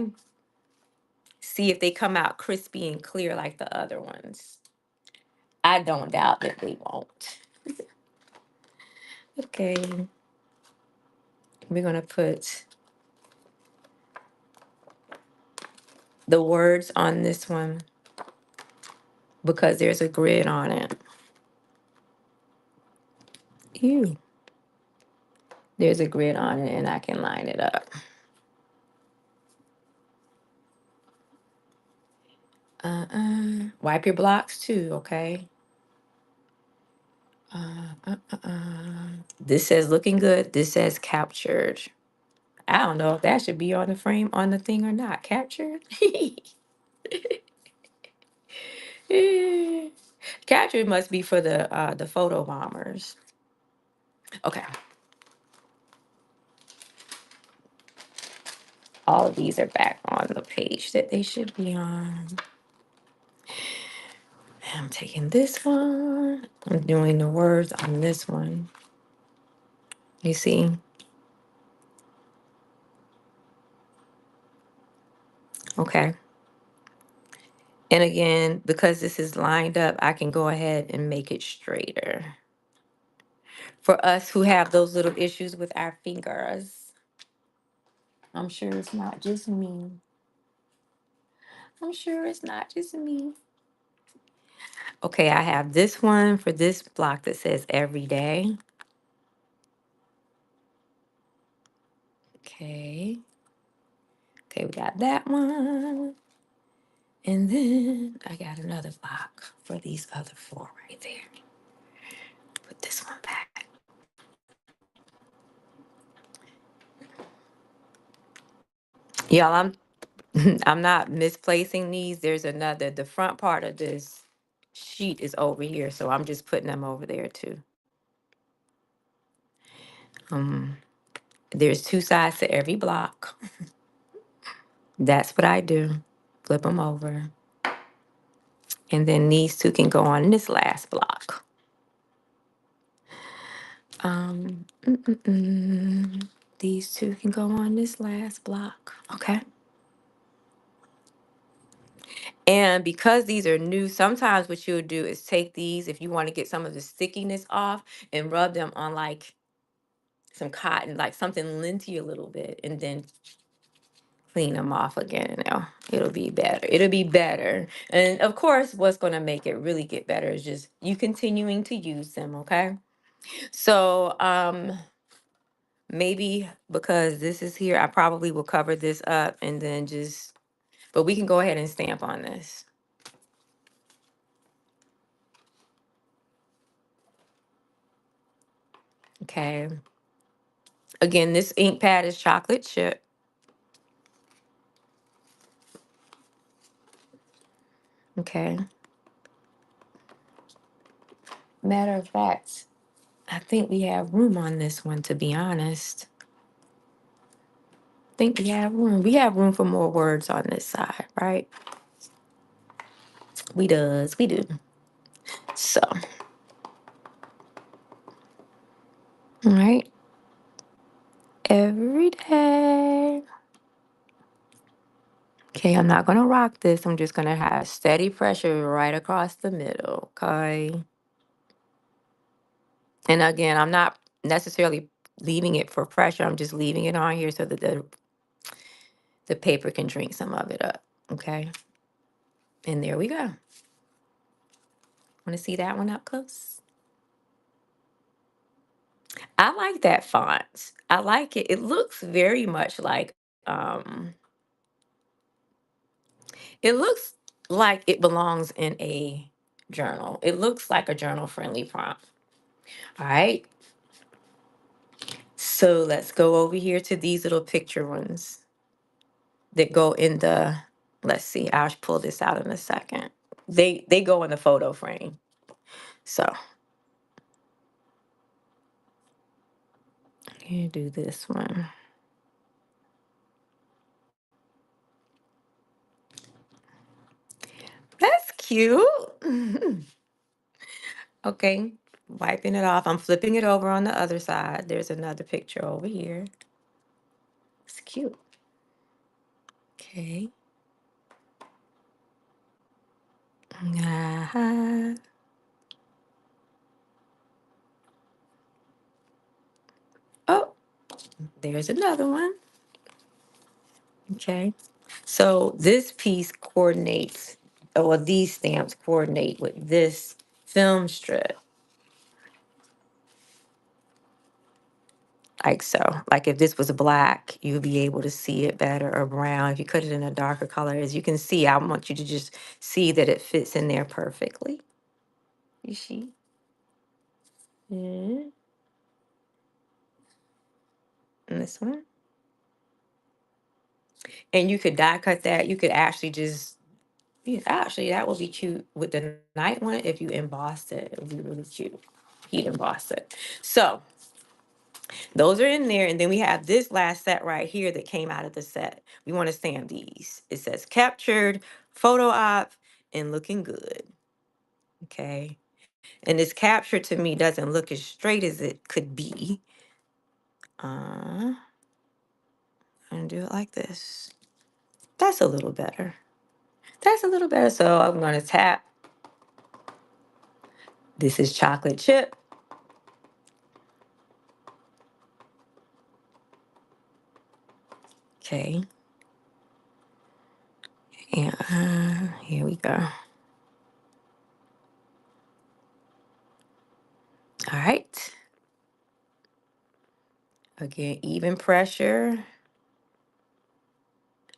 see if they come out crispy and clear like the other ones. I don't doubt that they won't. Okay, we're going to put the words on this one because there's a grid on it. Ew. There's a grid on it and I can line it up. Wipe your blocks too, okay? This says looking good. This says captured. I don't know if that should be on the frame on the thing or not. Captured? Captured must be for the photo bombers. Okay. All of these are back on the page that they should be on. I'm taking this one. I'm doing the words on this one. You see? Okay. And again, because this is lined up, I can go ahead and make it straighter. For us who have those little issues with our fingers, I'm sure it's not just me. I'm sure it's not just me. Okay, I have this one for this block that says every day. Okay. Okay, we got that one. And then I got another block for these other four right there. Put this one back. Y'all, I'm not misplacing these. There's another, the front part of this sheet is over here, so I'm just putting them over there too. Um, there's two sides to every block. That's what I do. Flip them over. And then these two can go on this last block. Um, mm, mm, mm. These two can go on this last block. Okay. And because these are new, sometimes what you'll do is take these, if you want to get some of the stickiness off, and rub them on like some cotton, like something linty a little bit, and then clean them off again. Now it'll be better. It'll be better. And of course, what's going to make it really get better is just you continuing to use them. Okay. So, maybe because this is here, I probably will cover this up and then just, but we can go ahead and stamp on this. Okay. Again, this ink pad is chocolate chip. Okay. Matter of fact, I think we have room on this one, to be honest. I think we have room. We have room for more words on this side, right? We does. We do. So, all right. Every day. Okay, I'm not going to rock this. I'm just going to have steady pressure right across the middle, okay? And again, I'm not necessarily leaving it for pressure. I'm just leaving it on here so that the paper can drink some of it up, okay? And there we go. Want to see that one up close? I like that font. I like it. It looks very much like, it looks like it belongs in a journal. It looks like a journal friendly prompt. All right. So let's go over here to these little picture ones that go in the, let's see, I'll pull this out in a second. They go in the photo frame. So you do this one. That's cute. Okay, wiping it off. I'm flipping it over on the other side. There's another picture over here. It's cute. Okay. Uh-huh. Oh, there's another one. Okay. So this piece coordinates, or these stamps coordinate with this film strip. like so. Like if this was black, you'll be able to see it better, or brown. If you cut it in a darker color, as you can see, I want you to just see that it fits in there perfectly. You see? Mm. And this one. And you could die cut that. You could actually just, yeah, actually, that would be cute with the night one. If you embossed it, it would be really cute. Heat emboss it. So those are in there. And then we have this last set right here that came out of the set. We want to stamp these. It says captured, photo op, and looking good. Okay. And this capture to me doesn't look as straight as it could be. I'm gonna do it like this. That's a little better. That's a little better. So I'm gonna tap. This is chocolate chip. Okay. And here we go. All right. Again, even pressure.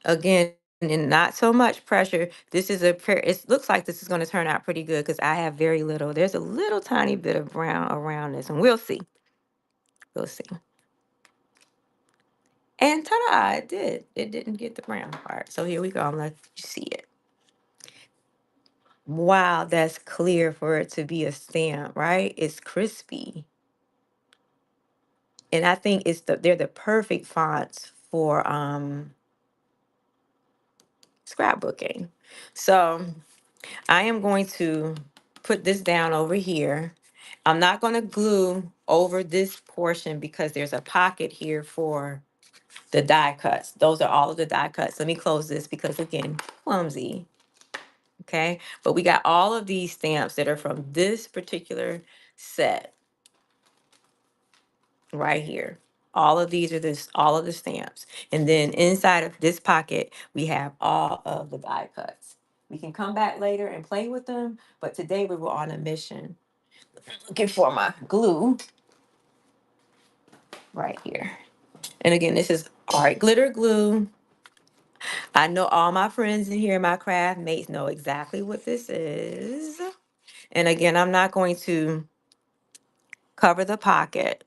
Again, and not so much pressure. This is it looks like this is going to turn out pretty good because I have very little. There's a little tiny bit of brown around this, and we'll see. We'll see. And ta-da, it did. It didn't get the brown part. So here we go. I'm let you see it. Wow, that's clear for it to be a stamp, right? It's crispy. And I think they're the perfect fonts for scrapbooking. So I am going to put this down over here. I'm not going to glue over this portion because there's a pocket here for the die cuts. Those are all of the die cuts. Let me close this because again, clumsy. Okay, but we got all of these stamps that are from this particular set right here. All of these are all of the stamps. And then inside of this pocket, we have all of the die cuts. We can come back later and play with them, but today we were on a mission looking for my glue right here. And again, this is Art Glitter Glue. I know all my friends in here, my craft mates, know exactly what this is. And again, I'm not going to cover the pocket.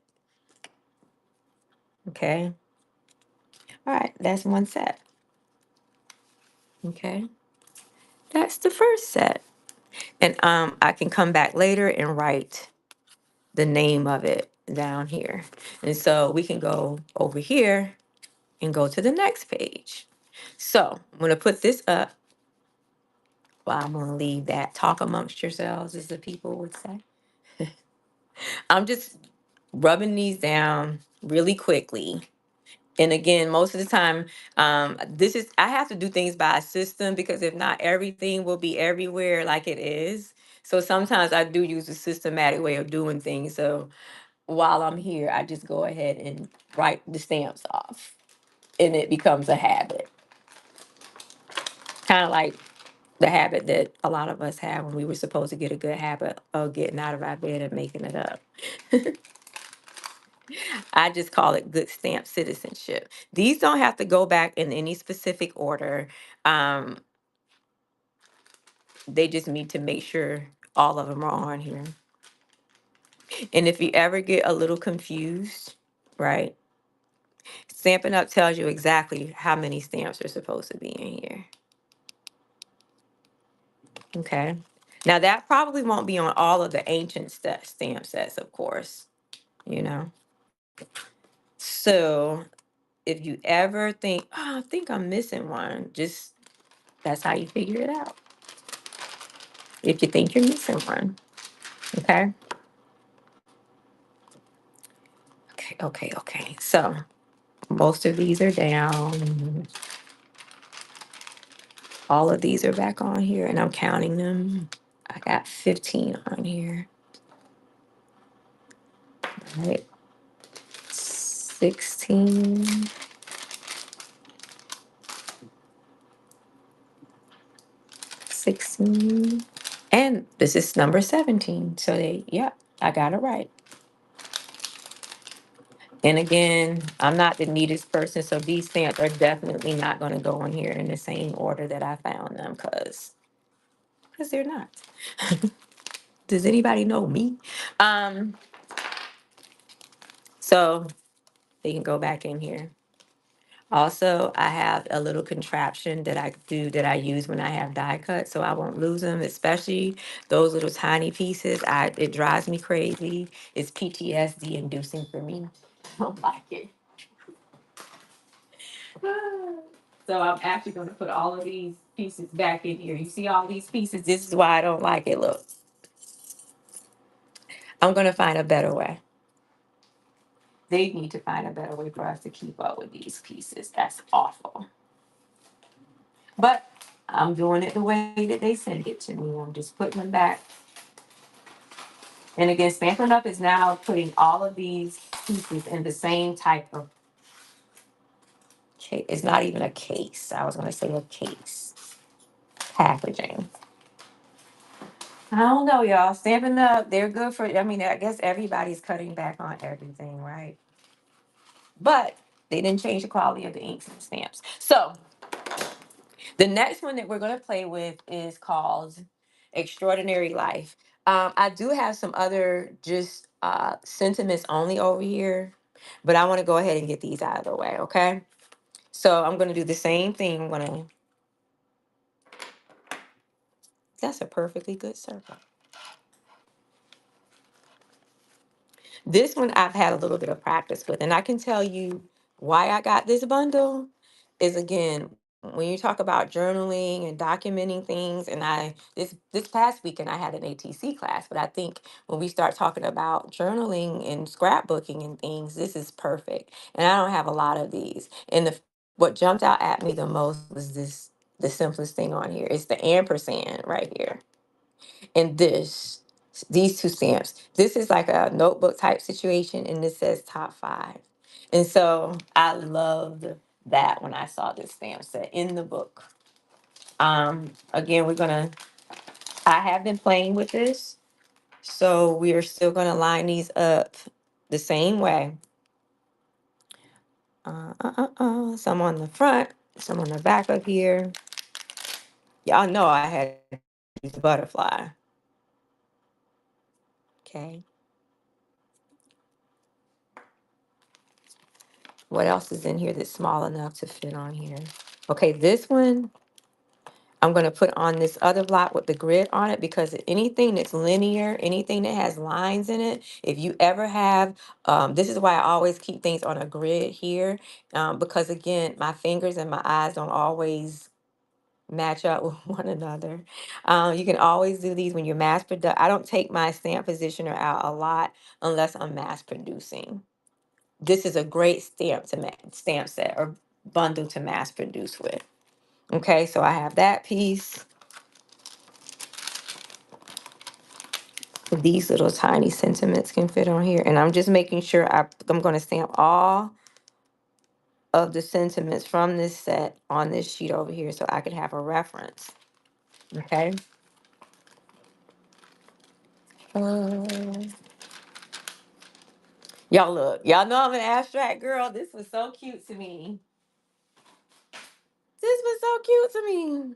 Okay. All right, that's one set. Okay. That's the first set. And I can come back later and write the name of it down here. And so we can go over here and go to the next page. So I'm gonna put this up. Well, I'm gonna leave that. Talk amongst yourselves, as the people would say. I'm just rubbing these down really quickly. And again, most of the time, I have to do things by a system because if not, everything will be everywhere like it is. So sometimes I do use a systematic way of doing things. So while I'm here, I just go ahead and write the stamps off, and it becomes a habit. Kind of like the habit that a lot of us have when we were supposed to get a good habit of getting out of our bed and making it up. I just call it good stamp citizenship. These don't have to go back in any specific order. Um, they just need to make sure all of them are on here. And if you ever get a little confused, right? Stampin' Up tells you exactly how many stamps are supposed to be in here. Okay. Now that probably won't be on all of the ancient stamp sets, of course, you know. So if you ever think, oh, I think I'm missing one, just that's how you figure it out. If you think you're missing one. Okay. Okay. So most of these are down. All of these are back on here, and I'm counting them. I got 15 on here. All right. 16. 16. And this is number 17. So I got it right. And again, I'm not the neatest person, so these stamps are definitely not going to go in here in the same order that I found them, because they're not. Does anybody know me? Um, so they can go back in here. Also, I have a little contraption that I do that I use when I have die cuts, so I won't lose them, especially those little tiny pieces. It drives me crazy. It's PTSD inducing for me. I don't like it. So I'm actually going to put all of these pieces back in here. You see all these pieces? This is why I don't like it. Look, I'm going to find a better way. They need to find a better way for us to keep up with these pieces. That's awful. But I'm doing it the way that they send it to me. I'm just putting them back. And again, Stampin' Up! Is now putting all of these pieces in the same type of case. It's not even a case. I was going to say a case. Packaging. I don't know, y'all. Stampin' Up! They're good for, I mean, I guess everybody's cutting back on everything, right? But they didn't change the quality of the inks and stamps. So the next one that we're going to play with is called Extraordinary Life. I do have some other just sentiments only over here, but I want to go ahead and get these out of the way, okay? So I'm going to do the same thing. That's a perfectly good circle. This one I've had a little bit of practice with, and I can tell you why I got this bundle is again, when you talk about journaling and documenting things, and this past weekend I had an ATC class, but I think when we start talking about journaling and scrapbooking and things, this is perfect. And I don't have a lot of these. And what jumped out at me the most was the simplest thing on here. It's the ampersand right here. And these two stamps. This is like a notebook type situation, and this says top five. And so I loved that when I saw this stamp set in the book. Again, I have been playing with this, so we are still gonna line these up the same way. Some on the front, some on the back of here. Y'all know I had to use the butterfly. Okay. What else is in here that's small enough to fit on here? Okay, this one I'm going to put on this other block with the grid on it because anything that's linear, anything that has lines in it, if you ever have, this is why I always keep things on a grid here, because again, my fingers and my eyes don't always match up with one another. You can always do these when you're mass produ. I don't take my stamp positioner out a lot unless I'm mass producing. This is a great stamp set or bundle to mass produce with. Okay, so I have that piece. These little tiny sentiments can fit on here. And I'm just making sure I'm going to stamp all of the sentiments from this set on this sheet over here so I could have a reference. Okay. Uh, y'all look. Y'all know I'm an abstract girl. This was so cute to me. This was so cute to me.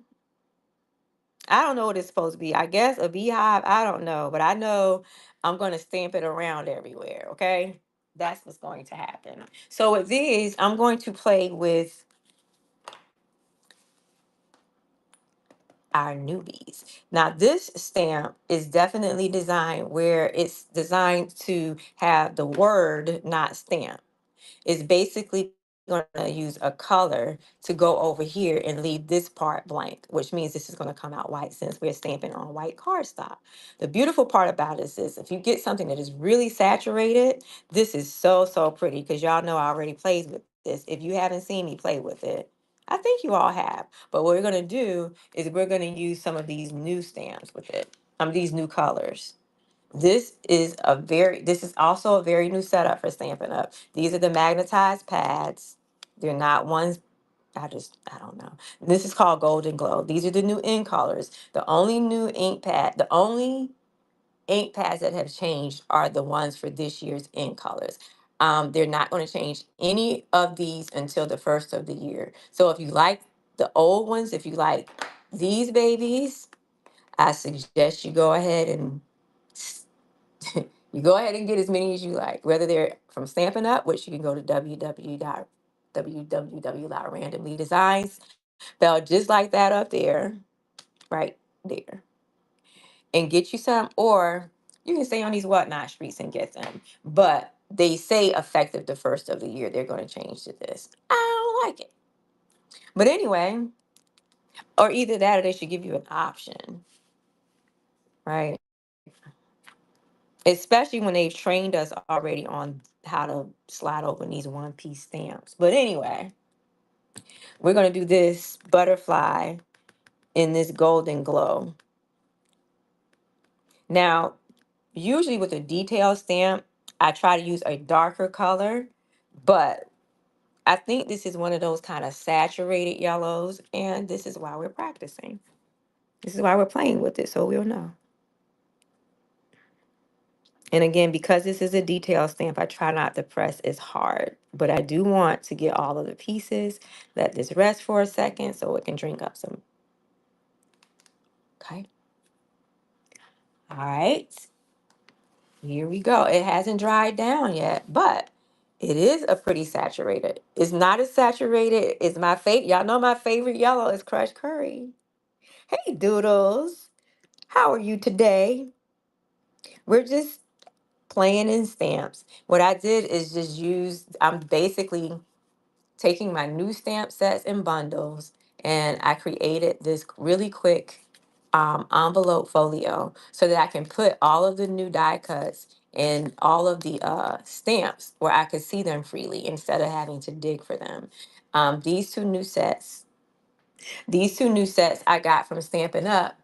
I don't know what it's supposed to be. I guess a beehive. I don't know. But I know I'm going to stamp it around everywhere. Okay. That's what's going to happen. So with these, I'm going to play with our newbies. Now, this stamp is definitely designed where it's designed to have the word, not stamp. It's basically going to use a color to go over here and leave this part blank, which means this is going to come out white since we're stamping on white cardstock. The beautiful part about it is this: if you get something that is really saturated, this is so, so pretty because y'all know I already played with this. If you haven't seen me play with it, I think you all have. But what we're going to do is we're going to use some of these new stamps with it, these new colors. This is also a very new setup for Stampin' Up. These are the magnetized pads. They're not ones, I don't know. This is called Golden Glow. These are the new ink colors. The only ink pads that have changed are the ones for this year's ink colors. They're not going to change any of these until the first of the year. So if you like the old ones, if you like these babies, I suggest you go ahead and you go ahead and get as many as you like, whether they're from Stampin' Up, which you can go to www.randomlydesigns, spell just like that up there, right there, and get you some, or you can stay on these whatnot streets and get them. But they say effective the first of the year, they're going to change to this. I don't like it. But anyway, or either that or they should give you an option, right? Especially when they've trained us already on how to slide open these one piece stamps. But anyway, we're going to do this butterfly in this golden glow. Now, usually with a detail stamp, I try to use a darker color, but I think this is one of those kind of saturated yellows, and this is why we're practicing. This is why we're playing with it, so we'll know. And again, because this is a detail stamp, I try not to press as hard, but I do want to get all of the pieces. Let this rest for a second so it can drink up some. Okay. All right. Here we go. It hasn't dried down yet, but it is a pretty saturated. It's not as saturated as my favorite. Y'all know my favorite yellow is crushed curry. Hey, Doodles. How are you today? We're just playing in stamps. What I did is just use, I'm basically taking my new stamp sets and bundles, and I created this really quick envelope folio so that I can put all of the new die cuts and all of the stamps where I could see them freely instead of having to dig for them. These two new sets I got from Stampin' Up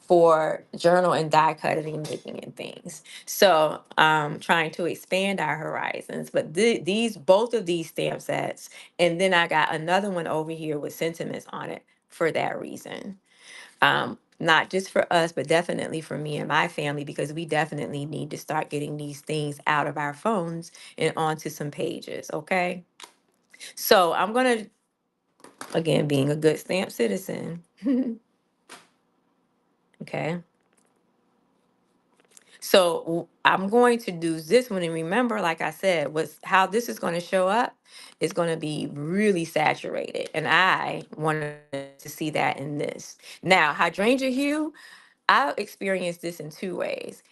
for journal and die cutting and making and things. So trying to expand our horizons. But these both of these stamp sets, and then I got another one over here with sentiments on it for that reason. Not just for us, but definitely for me and my family, because we definitely need to start getting these things out of our phones and onto some pages. Okay. So I'm gonna, again, being a good stamp citizen. Okay. So I'm going to do this one, and remember, like I said, what's how this is going to show up is going to be really saturated, and I wanted to see that in this. Now, hydrangea hue, I experienced this in two ways.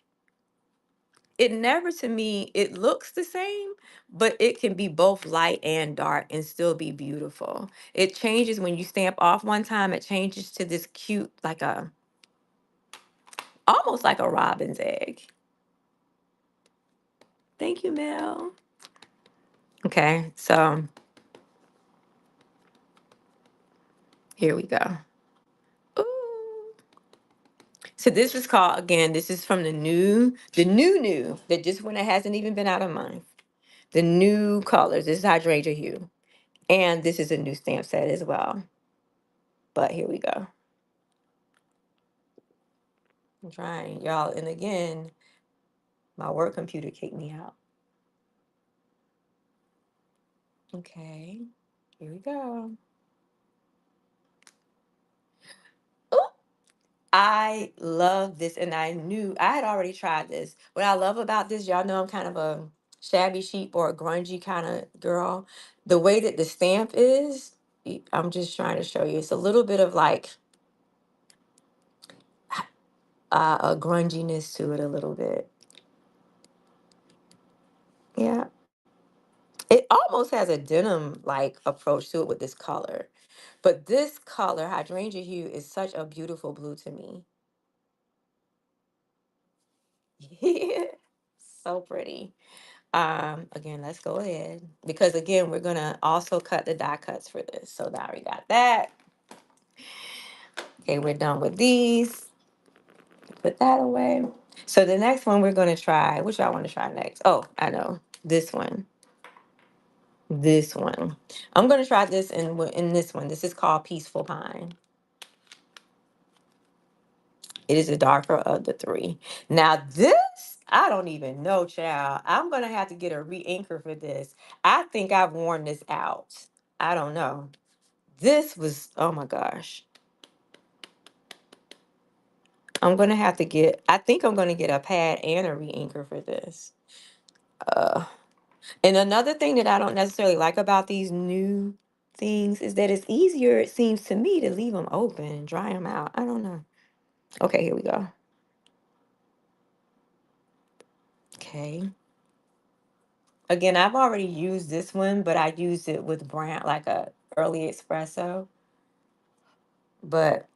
It never, to me, it looks the same, but it can be both light and dark and still be beautiful. It changes when you stamp off one time. It changes to this cute, like a almost like a robin's egg. Thank you, Mel. Okay, so here we go. Ooh. So this is called, again, this is from the new, that just when it hasn't even been out a month. The new colors. This is hydrangea hue. And this is a new stamp set as well. But here we go. I'm trying, y'all. And again, my work computer kicked me out. Okay, here we go. Ooh. I love this, and I knew I had already tried this. What I love about this, y'all know I'm kind of a shabby chic or a grungy kind of girl. The way that the stamp is, I'm just trying to show you. It's a little bit of like a grunginess to it, a little bit. Yeah, it almost has a denim like approach to it with this color. But this color, hydrangea hue, is such a beautiful blue to me. So pretty. Again, let's go ahead because again, we're gonna also cut the die cuts for this. So now we got that. Okay, we're done with these. Put that away. So the next one we're gonna try, which I want to try next. Oh, I know. This one. This one. I'm gonna try this in this one. This is called Peaceful Pine. It is the darker of the three. Now this I don't even know, child. I'm gonna have to get a re-anchor for this. I think I've worn this out. I don't know. This was, oh my gosh. I'm gonna have to get, I think I'm gonna get a pad and a re-anchor for this. Uh, and another thing that I don't necessarily like about these new things is that it's easier, it seems to me, to leave them open and dry them out. I don't know. Okay, here we go. Okay. Again, I've already used this one, but I used it with brown, like a early espresso. But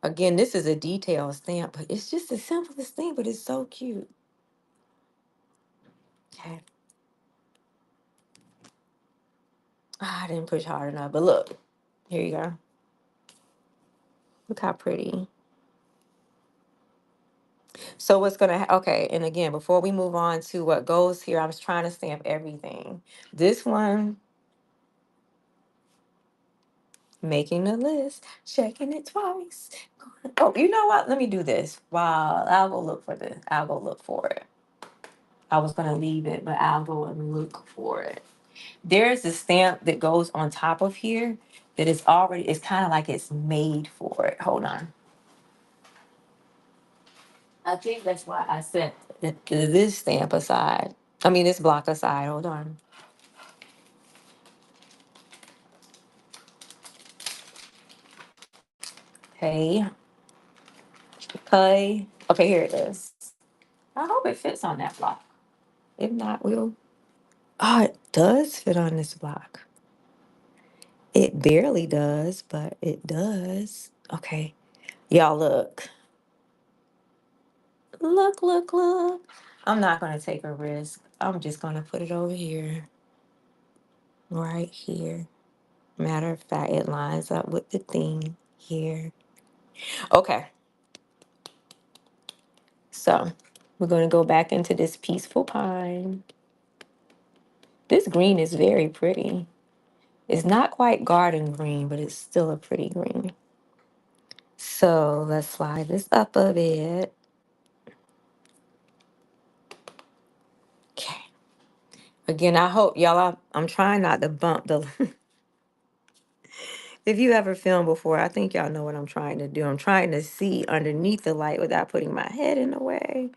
again, this is a detailed stamp, but it's just the simplest thing, but it's so cute. Okay. Ah, I didn't push hard enough, but look, here you go. Look how pretty. So what's gonna okay, and again, before we move on to what goes here, I was trying to stamp everything. This one, making the list, checking it twice. Oh, you know what? Let me do this. Wow, I'll go look for this. I'll go look for it. I was gonna leave it, but I'll go and look for it. There's a stamp that goes on top of here that is already, it's kind of like it's made for it. Hold on. I think that's why I set this stamp aside. I mean, this block aside. Hold on. Okay. Okay. Okay, here it is. I hope it fits on that block. If not, we'll. Oh, it does fit on this block. It barely does, but it does. Okay. Y'all look. Look, look, look. I'm not going to take a risk. I'm just going to put it over here. Right here. Matter of fact, it lines up with the thing here. Okay. So we're going to go back into this peaceful pine. This green is very pretty. It's not quite garden green, but it's still a pretty green. So let's slide this up a bit. Okay. Again, I hope y'all, I'm trying not to bump the. If you ever filmed before, I think y'all know what I'm trying to do. I'm trying to see underneath the light without putting my head in the way.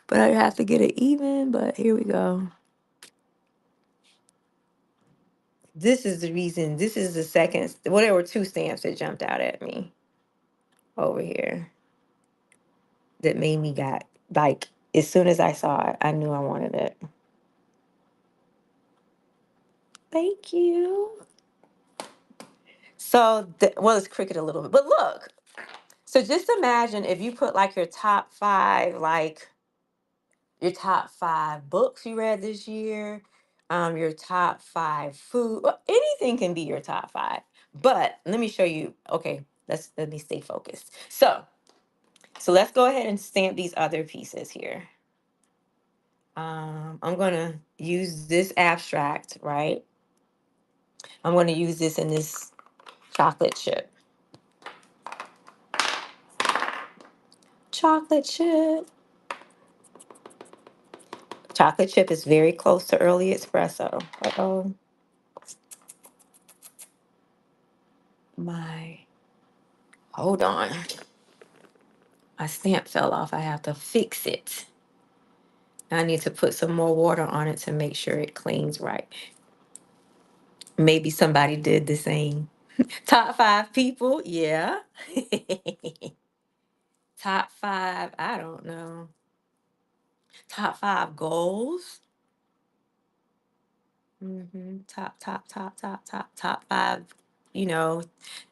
But I have to get it even, but here we go. This is the reason, this is the second, well, there were two stamps that jumped out at me over here that made me got, like, as soon as I saw it, I knew I wanted it. Thank you. So, well, it's crooked a little bit, but look. So just imagine if you put like your top five, like your top five books you read this year, your top five food, well, anything can be your top five. But let me show you. Okay, let me stay focused. So let's go ahead and stamp these other pieces here. I'm gonna use this abstract, right? I'm gonna use this in this chocolate chip. Chocolate chip. Chocolate chip is very close to early espresso. Uh-oh. My, hold on. My stamp fell off. I have to fix it. I need to put some more water on it to make sure it cleans right. Maybe somebody did the same. Top five people, yeah. Top five, I don't know. Top five goals. Top five, you know,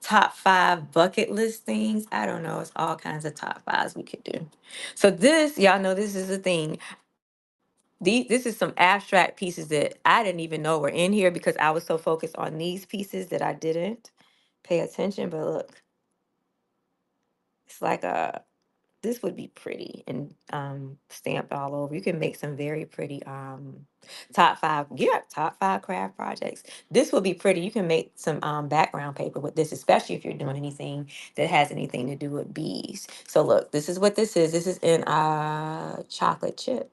top five bucket list things. I don't know. It's all kinds of top fives we could do. So this, y'all know this is the thing. This is some abstract pieces that I didn't even know were in here because I was so focused on these pieces that I didn't pay attention. But look, it's like a this would be pretty and stamped all over. You can make some very pretty top five, yeah, top five craft projects. This will be pretty. You can make some background paper with this, especially if you're doing anything that has anything to do with bees. So look, this is what this is. This is in chocolate chip.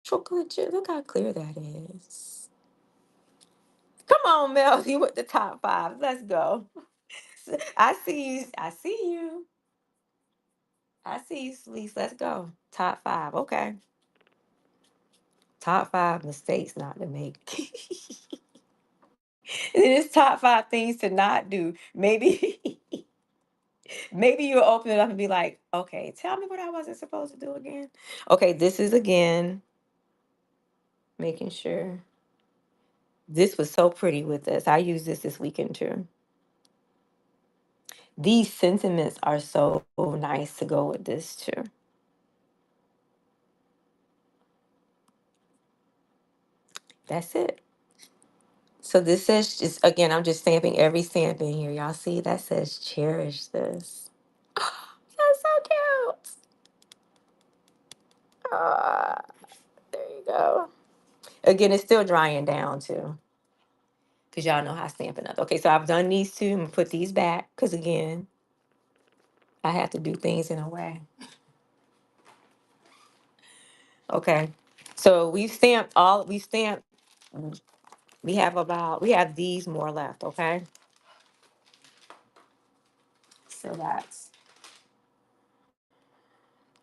Chocolate chip. Look how clear that is. Come on, Mel. You with the top five. Let's go. I see you. I see you. I see you, Sleece. Let's go. Top five. Okay. Top five mistakes not to make. And then it's top five things to not do. Maybe maybe you'll open it up and be like, okay, tell me what I wasn't supposed to do again. Okay, this is again making sure. This was so pretty with this. I used this weekend too. These sentiments are so nice to go with this too. That's it. So this says just again, I'm just stamping every stamp in here. Y'all see that says cherish this. That's so cute. Ah, there you go. Again, it's still drying down too. Because y'all know how stamping up. Okay, so I've done these two. I'm gonna put these back because again, I have to do things in a way. Okay. So we stamped, we have these more left, okay? So that's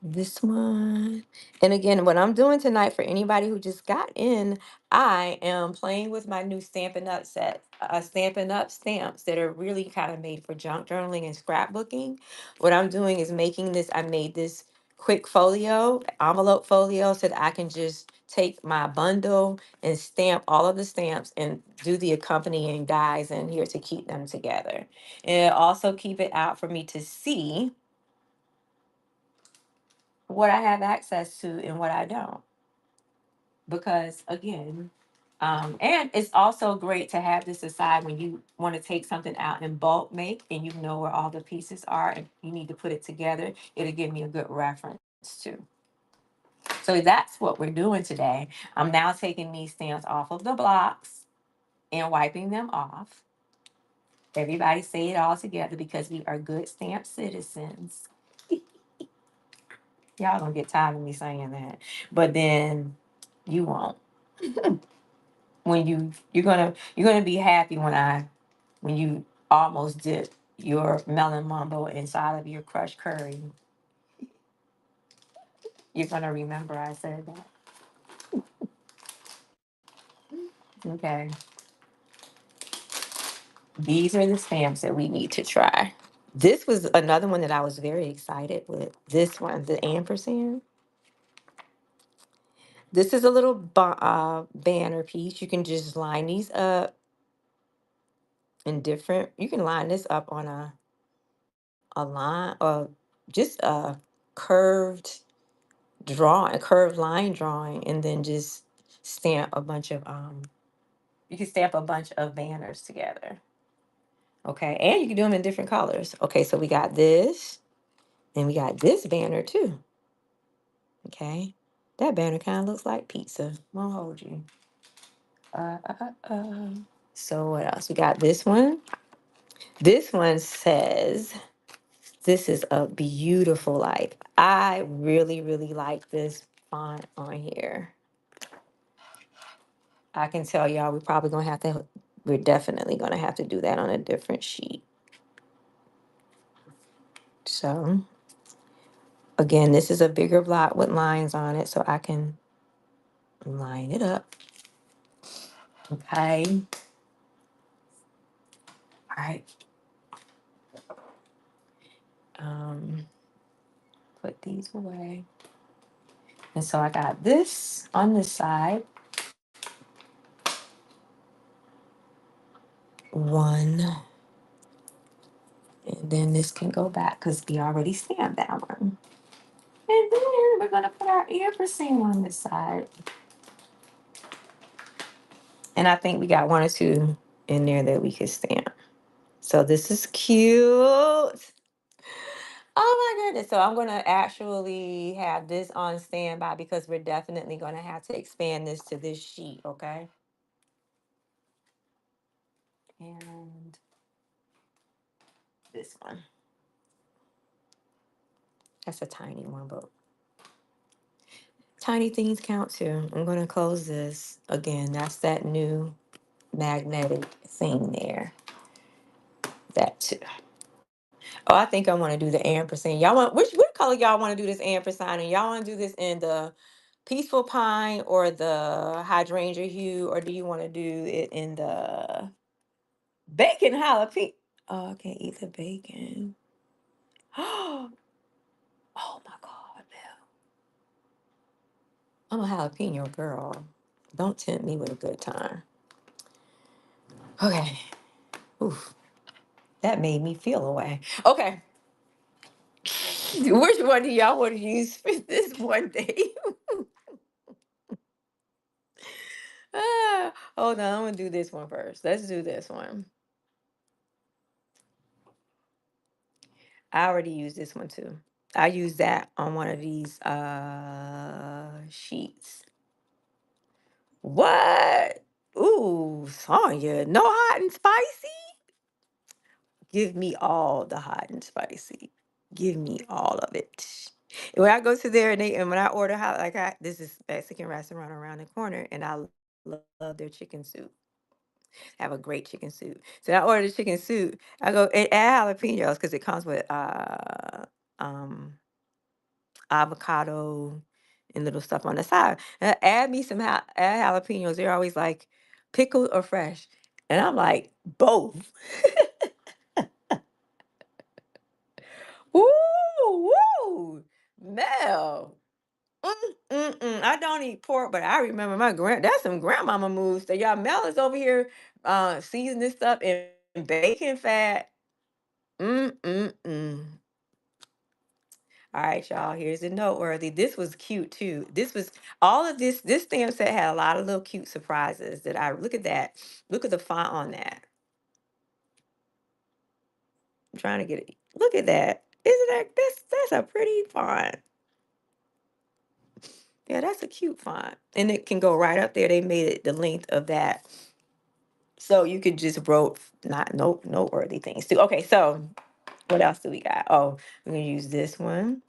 this one. And again, what I'm doing tonight for anybody who just got in, I am playing with my new Stampin' Up set, Stampin' Up stamps that are really kind of made for junk journaling and scrapbooking. What I'm doing is making this, I made this quick folio, envelope folio, so that I can just take my bundle and stamp all of the stamps and do the accompanying dies in here to keep them together. And it'll also keep it out for me to see what I have access to and what I don't. Because again, and it's also great to have this aside when you want to take something out in bulk make and you know where all the pieces are and you need to put it together. It'll give me a good reference too. So that's what we're doing today. I'm now taking these stamps off of the blocks and wiping them off. Everybody say it all together because we are good stamp citizens. Y'all gonna get tired of me saying that. But then you won't. When you're gonna be happy when you almost dip your melon mumbo inside of your crushed curry. You're gonna remember I said that. Okay. These are the stamps that we need to try. This was another one that I was very excited with. This one, the ampersand. This is a little banner piece. You can just line these up in different. You can line this up on a line or just a curved a curved line drawing, and then just stamp a bunch of you can stamp a bunch of banners together. Okay, and you can do them in different colors. Okay, so we got this, and we got this banner too. Okay, that banner kind of looks like pizza. Won't hold you. Uh, uh, uh, uh. So what else? We got this one. This one says, "This is a beautiful life." I really, really like this font on here. I can tell y'all we're definitely gonna have to do that on a different sheet. So again, this is a bigger block with lines on it, so I can line it up. Okay. All right. Um, put these away. And so I got this on this side. One. And then this can go back because we already stamped that one. And then we're gonna put our ampersand on this side. And I think we got one or two in there that we could stamp. So this is cute. Oh my goodness. So I'm going to actually have this on standby because we're definitely going to have to expand this to this sheet, okay? And this one. That's a tiny one, but tiny things count too. I'm going to close this. Again, that's that new magnetic thing there. That too. Oh, I think I want to do the ampersand. Y'all want what color y'all want to do this ampersand? And y'all want to do this in the peaceful pine or the hydrangea hue, or do you want to do it in the bacon jalapeno? Oh, I can't eat the bacon. Oh my God, Mel. I'm a jalapeno girl. Don't tempt me with a good time. Okay. Oof. That made me feel away. Okay. Which one do y'all want to use for this one day? Hold on, I'm gonna do this one first. Let's do this one. I already used this one too. I used that on one of these sheets. What? Ooh, Sonya, no hot and spicy? Give me all the hot and spicy. Give me all of it. When I go to there and when I order hot, like this is Mexican restaurant around the corner, and I love their chicken soup. Have a great chicken soup. So I ordered the chicken soup. I go and add jalapenos because it comes with um avocado and little stuff on the side. And add me some add jalapenos. They're always like pickled or fresh. And I'm like, both. Woo, woo, Mel. I don't eat pork, but I remember that's some grandmama moves. So y'all Mel is over here seasoning stuff in bacon fat. Mm-mm-mm. All right, y'all. Here's the noteworthy. This was cute too. This was all of this. This stamp set had a lot of little cute surprises that I look at that. Look at the font on that. I'm trying to get it. Look at that. Isn't that's a pretty font? Yeah, that's a cute font. And it can go right up there. They made it the length of that. So you could just wrote not noteworthy things too. Okay, so what else do we got? Oh, we're gonna use this one.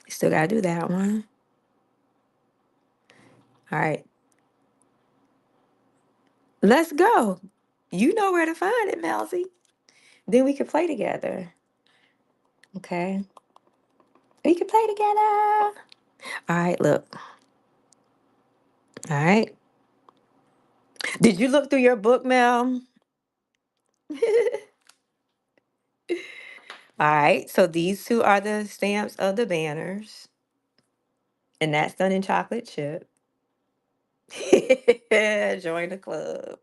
Still gotta do that one. All right. Let's go. You know where to find it, Melzy. Then we can play together. Okay. We can play together. All right, look. All right. Did you look through your book, Mel? All right. So these two are the stamps of the banners. And that's done in chocolate chip. Join the club.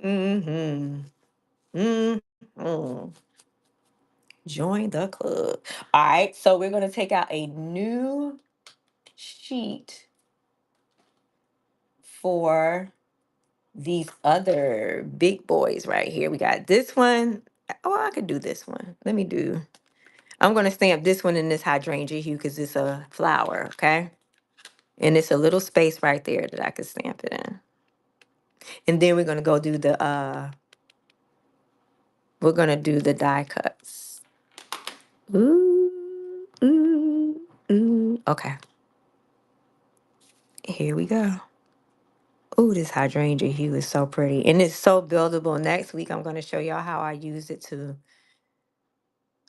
Mm-hmm. Mm-hmm. Join the club. All right. So we're going to take out a new sheet for these other big boys right here. We got this one. Oh, I could do this one. I'm going to stamp this one in this hydrangea hue because it's a flower, okay? And it's a little space right there that I could stamp it in. And then we're going to do the die cuts. Ooh, ooh, ooh. Okay. Here we go. Ooh, this hydrangea hue is so pretty. And it's so buildable. Next week, I'm going to show y'all how I use it to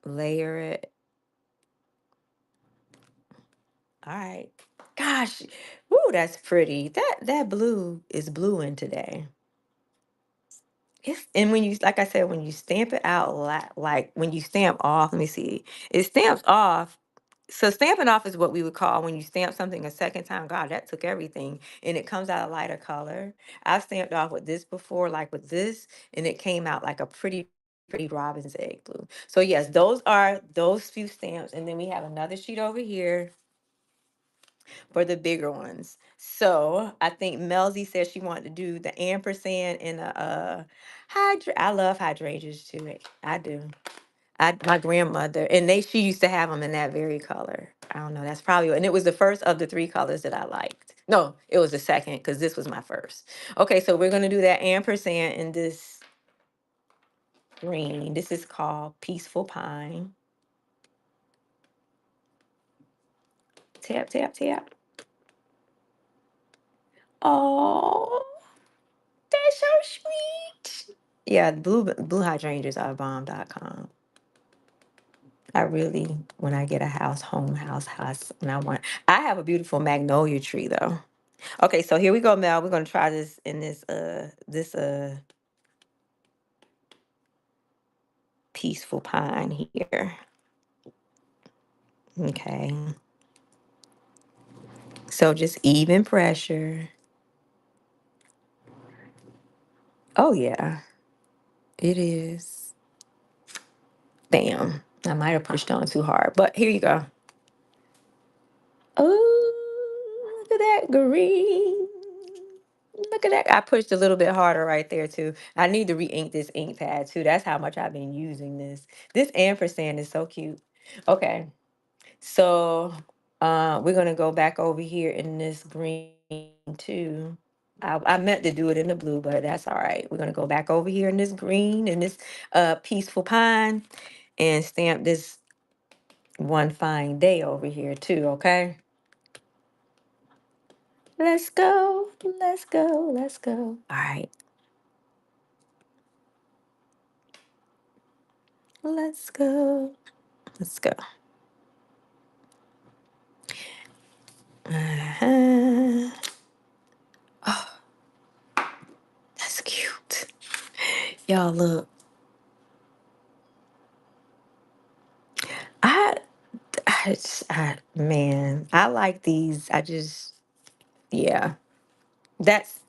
layer it. All right. Gosh. Ooh, that's pretty. That blue is blueing today. And when you, like I said, when you stamp it out, like when you stamp off, let me see, it stamps off. So stamping off is what we would call when you stamp something a second time. God, that took everything, and it comes out a lighter color. I've stamped off with this before, like with this, and it came out like a pretty robin's egg blue. So yes, those are those few stamps, and then we have another sheet over here for the bigger ones. So I think Melzy said she wanted to do the ampersand and the I love hydrangeas too. I do. My grandmother, and she used to have them in that very color. I don't know. That's probably, and it was the first of the three colors that I liked. No, it was the second because this was my first. Okay, so we're gonna do that ampersand in this green. This is called Peaceful Pine. Tap, tap, tap. Oh, that's so sweet. Yeah, blue hydrangeas are bomb.com. I really, when I get a house, and I have a beautiful magnolia tree though. Okay, so here we go, Mel. We're gonna try this in this peaceful pine here. Okay, so just even pressure. Oh yeah, it is. Damn, I might have pushed on too hard, but here you go. Oh, look at that green. Look at that. I pushed a little bit harder right there too. I need to re-ink this ink pad too. That's how much I've been using this. This ampersand is so cute. Okay. So we're gonna go back over here in this green too. I meant to do it in the blue, but that's all right. We're gonna go back over here in this green and this peaceful pine and stamp this one fine day over here too, okay? Let's go, let's go, let's go. All right, let's go, let's go. Uh-huh. Oh, that's cute. Y'all look. I man, I like these. Yeah, that's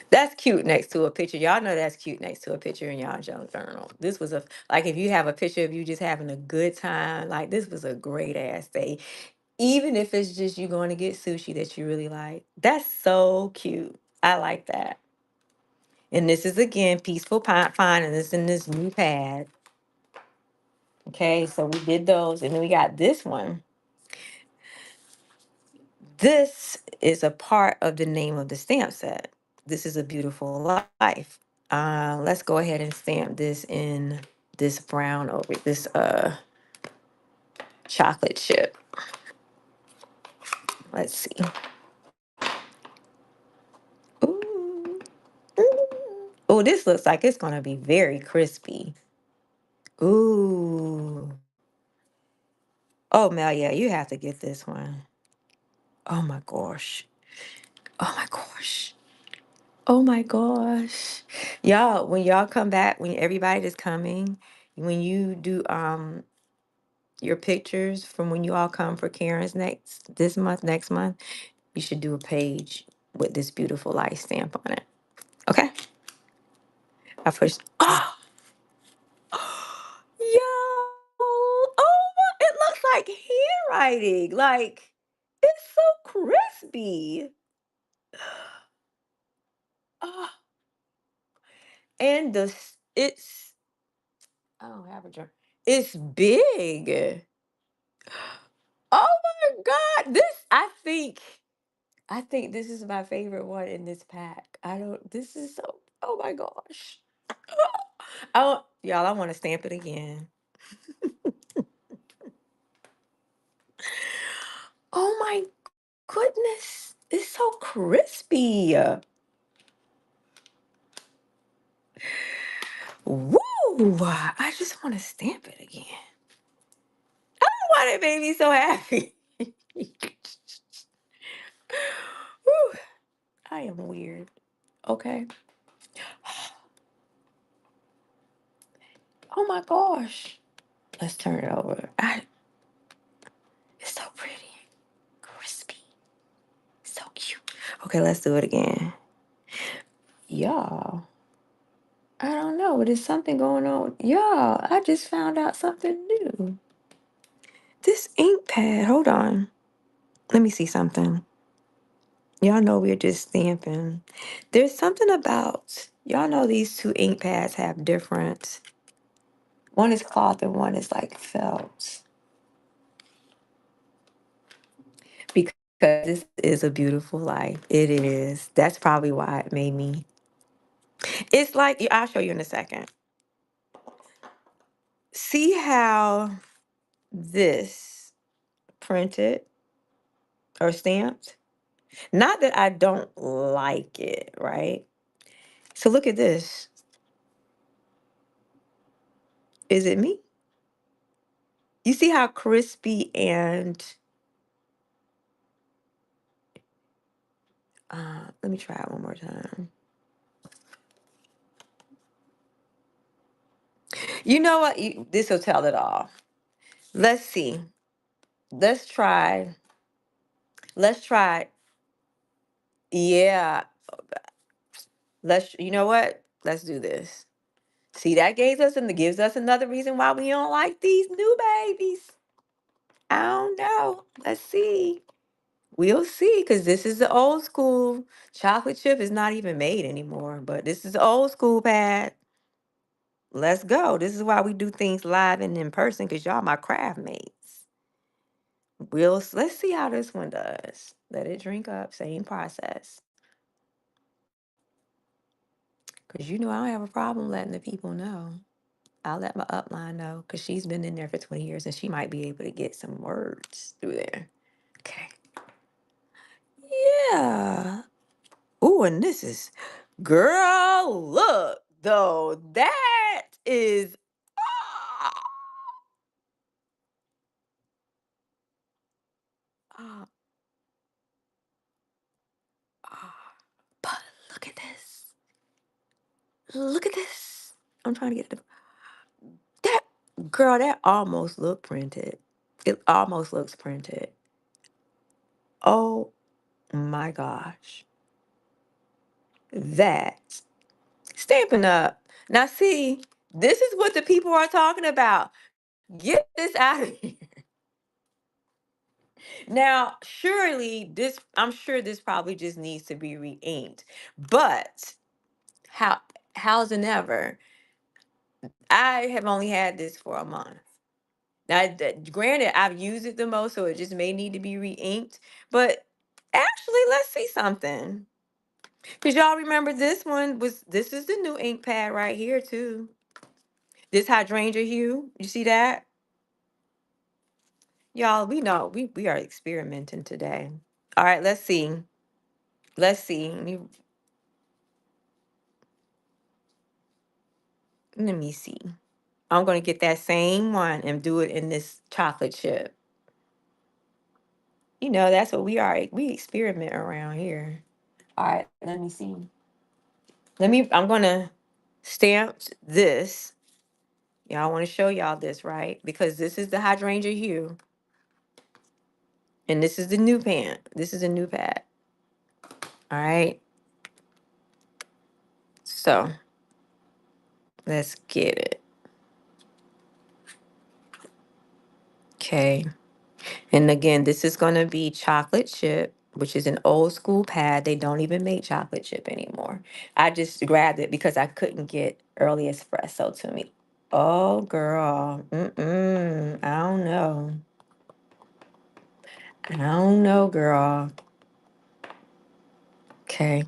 that's cute next to a picture. Y'all know that's cute next to a picture in y'all junk journal. This was like if you have a picture of you just having a good time, like this was a great ass day. Even if it's just you going to get sushi that you really like. That's so cute. I like that. And this is again peaceful fine, and this in this new pad. Okay, so we did those, and then we got this one. This is a part of the name of the stamp set. This is a beautiful life. Let's go ahead and stamp this in this brown over this chocolate chip. Let's see. Ooh. Ooh. Oh, this looks like it's gonna be very crispy. Ooh. Oh, Mel, yeah, you have to get this one. Oh my gosh. Oh my gosh. Oh my gosh. Y'all, when y'all come back, when everybody is coming, when you do your pictures from when you all come for Karen's next month, you should do a page with this beautiful light stamp on it. Okay? I first Yo, it looks like handwriting. Like it's so crispy. Oh, and it's I don't have a drum. It's big. Oh my God. I think this is my favorite one in this pack. I don't this is so oh my gosh. Oh y'all, I want to stamp it again. Oh my goodness. It's so crispy. Woo! I just want to stamp it again. Why that made me so happy. Woo, I am weird. Okay. Oh my gosh. Let's turn it over. It's so pretty. Crispy. So cute. Okay, let's do it again. Y'all. I don't know. There's something going on. Y'all, I just found out something new. This ink pad, hold on. Let me see something. Y'all know we're just stamping. There's something about, y'all know these two ink pads have different. One is cloth and one is like felt. Because this is a beautiful life. It is. That's probably why it made me. It's like, I'll show you in a second. See how this printed or stamped? Not that I don't like it, right? So look at this. Is it me? You see how crispy and let me try it one more time. You know what? This will tell it all. Let's see. Let's try. Let's try. Yeah. You know what? Let's do this. See, that gives us another reason why we don't like these new babies. I don't know. Let's see. We'll see, because this is the old school. Chocolate chip is not even made anymore, but this is the old school pad. Let's go. This is why we do things live and in person, because y'all my craft mates. Let's see how this one does. Let it drink up. Same process. Because you know I don't have a problem letting the people know. I'll let my upline know, because she's been in there for 20 years and she might be able to get some words through there. Okay. Yeah. Ooh, and this is, girl, look, though. That is, ah, ah, ah. But look at this. Look at this. I'm trying to get it. That, girl, that almost looked printed. It almost looks printed. Oh my gosh. That Stampin' Up. Now, see, this is what the people are talking about. Get this out of here. Now, surely I'm sure this probably just needs to be re-inked. But how how's it ever? I have only had this for a month. Now, granted, I've used it the most, so it just may need to be re-inked. But actually, let's see something. Because y'all remember this is the new ink pad right here, too. This hydrangea hue. You see that? Y'all, we know we are experimenting today. All right, let's see. Let's see. Let me see. I'm gonna get that same one and do it in this chocolate chip. You know, that's what we are. We experiment around here. All right, let me see. I'm gonna stamp this. Y'all want to show y'all this, right? Because this is the hydrangea hue. And this is the new pan. This is a new pad. All right. So let's get it. Okay. And again, this is going to be chocolate chip, which is an old school pad. They don't even make chocolate chip anymore. I just grabbed it because I couldn't get early espresso to me. Oh, girl. Mm-mm. I don't know. I don't know, girl. Okay.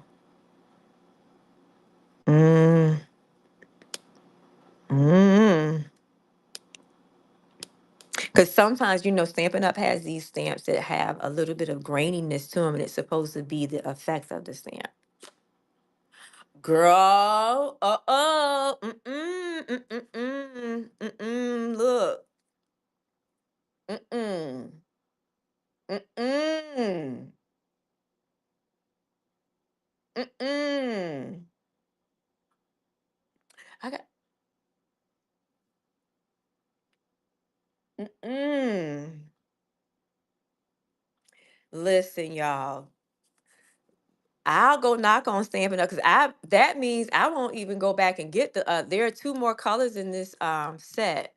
Mm. Mm. Because sometimes, Stampin' Up has these stamps that have a little bit of graininess to them, and it's supposed to be the effect of the stamp. Girl, mm-mm, mm-mm, mm-mm, look, mm-mm, mm-mm, mm-mm. I got, mm-mm. Listen, y'all, I'll go knock on Stampin' Up because that means I won't even go back and get there are two more colors in this set.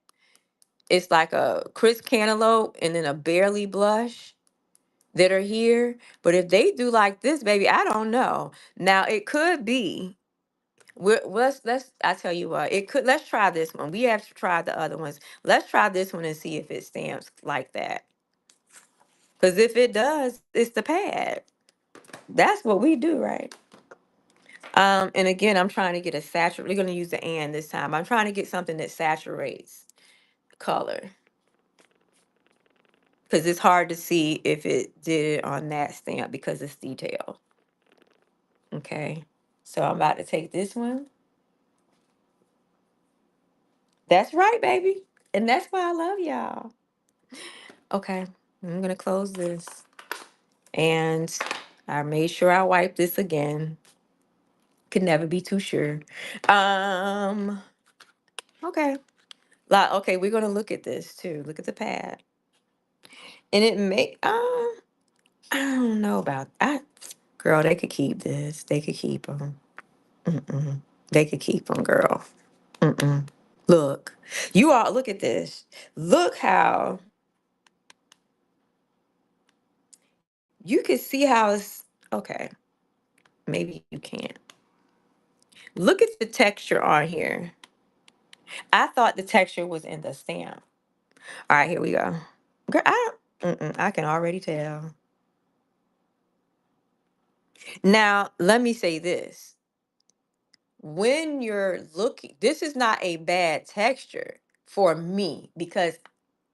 It's like a crisp cantaloupe and then a barely blush that are here. But if they do like this, baby, I don't know. Now it could be Let's I tell you what, it could let's try this one. We have tried the other ones. Let's try this one and see if it stamps like that. Because if it does, it's the pad. That's what we do, right? And again, I'm trying to get a saturate. We're gonna use the and this time. I'm trying to get something that saturates color. Because it's hard to see if it did it on that stamp because it's detail. Okay. So I'm about to take this one. That's right, baby. And that's why I love y'all. Okay. I'm gonna close this. And I made sure I wiped this again. Could never be too sure. Um, okay. Like, okay, we're gonna look at this too. Look at the pad. And it may I don't know about I girl, they could keep this. They could keep them. Mm-mm. They could keep them, girl. Mm-mm. Look. You all look at this. Look how you can see how it's okay. Maybe you can't. Look at the texture on here. I thought the texture was in the stamp. All right, here we go. Girl, I can already tell. Now, let me say this. When you're looking, this is not a bad texture for me because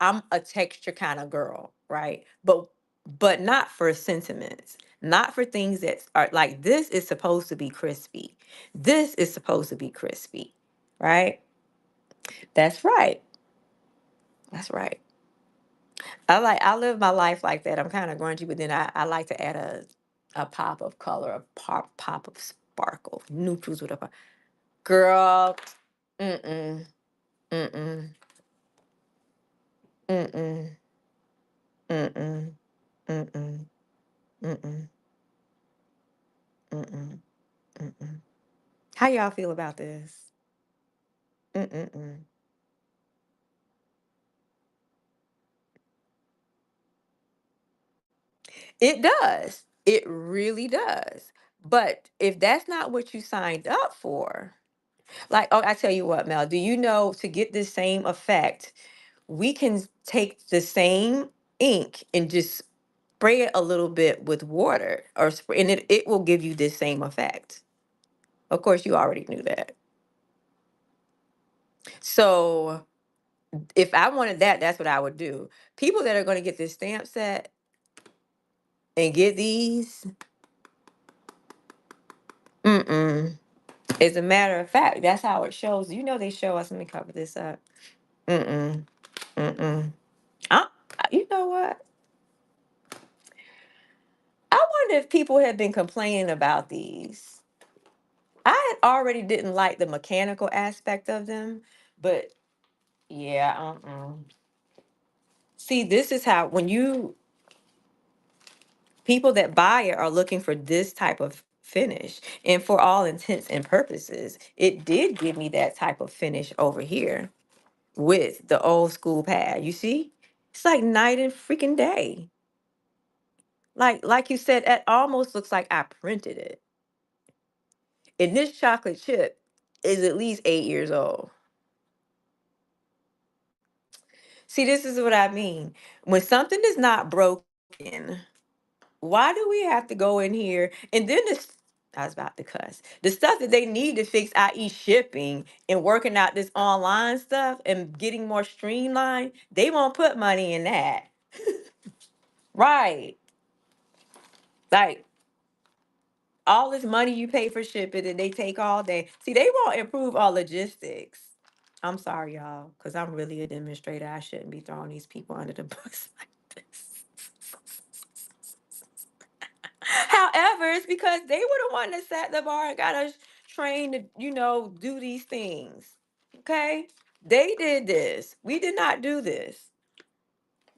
I'm a texture kind of girl, right? But not for sentiments, not for things that are like this is supposed to be crispy. This is supposed to be crispy, right? That's right. That's right. I live my life like that. I'm kind of grungy, but then I like to add a pop of color, a pop of sparkle, neutrals with a girl. Mm-mm. Mm-mm. Mm-mm. Mm-mm. Mm-mm. Mm-mm. Mm-mm. Mm-mm. How y'all feel about this? Mm-mm-mm. It does. It really does. But if that's not what you signed up for, like, oh, I tell you what, Mel, do you know to get the same effect, we can take the same ink and just spray it a little bit with water or spray, and it will give you the same effect. Of course, you already knew that. So if I wanted that, that's what I would do. People that are going to get this stamp set and get these, mm-mm. As a matter of fact, that's how it shows. You know they show us. Let me cover this up. Mm-mm. Mm-mm. I, you know what? I wonder if people have been complaining about these. I had already didn't like the mechanical aspect of them, but yeah, see, this is how when you people that buy it are looking for this type of finish. And for all intents and purposes, it did give me that type of finish over here with the old school pad. You see? It's like night and freaking day. Like you said, it almost looks like I printed it. And this chocolate chip is at least 8 years old. See, this is what I mean. When something is not broken, why do we have to go in here and then this I was about to cuss. The stuff that they need to fix, i.e. shipping and working out this online stuff and getting more streamlined, they won't put money in that. Right. Like all this money you pay for shipping and they take all day. See, they won't improve our logistics. I'm sorry, y'all, because I'm really a demonstrator. I shouldn't be throwing these people under the bus like this. However, it's because they were the one that set the bar and got us trained to, do these things. Okay? They did this. We did not do this.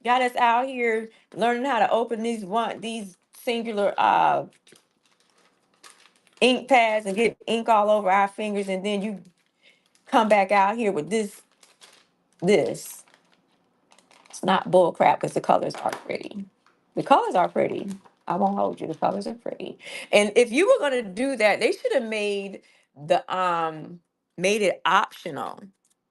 Got us out here learning how to open these singular ink pads and get ink all over our fingers, and then you come back out here with this. It's not bull crap because the colors are pretty. The colors are pretty. I won't hold you. The colors are pretty. And if you were going to do that, they should have made the made it optional.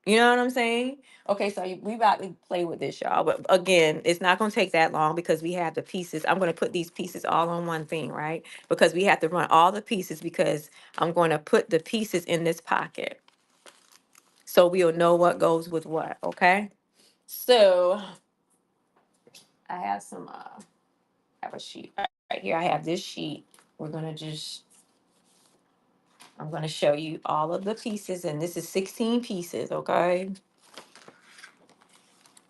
You know what I'm saying? Okay, so we about to play with this, y'all. But again, it's not gonna take that long because we have the pieces. I'm gonna put these pieces all on one thing, right? Because we have to run all the pieces because I'm going to put the pieces in this pocket. So we'll know what goes with what, okay? So I have some I have a sheet right here. I have this sheet. We're gonna just I'm gonna show you all of the pieces, and this is 16 pieces, okay?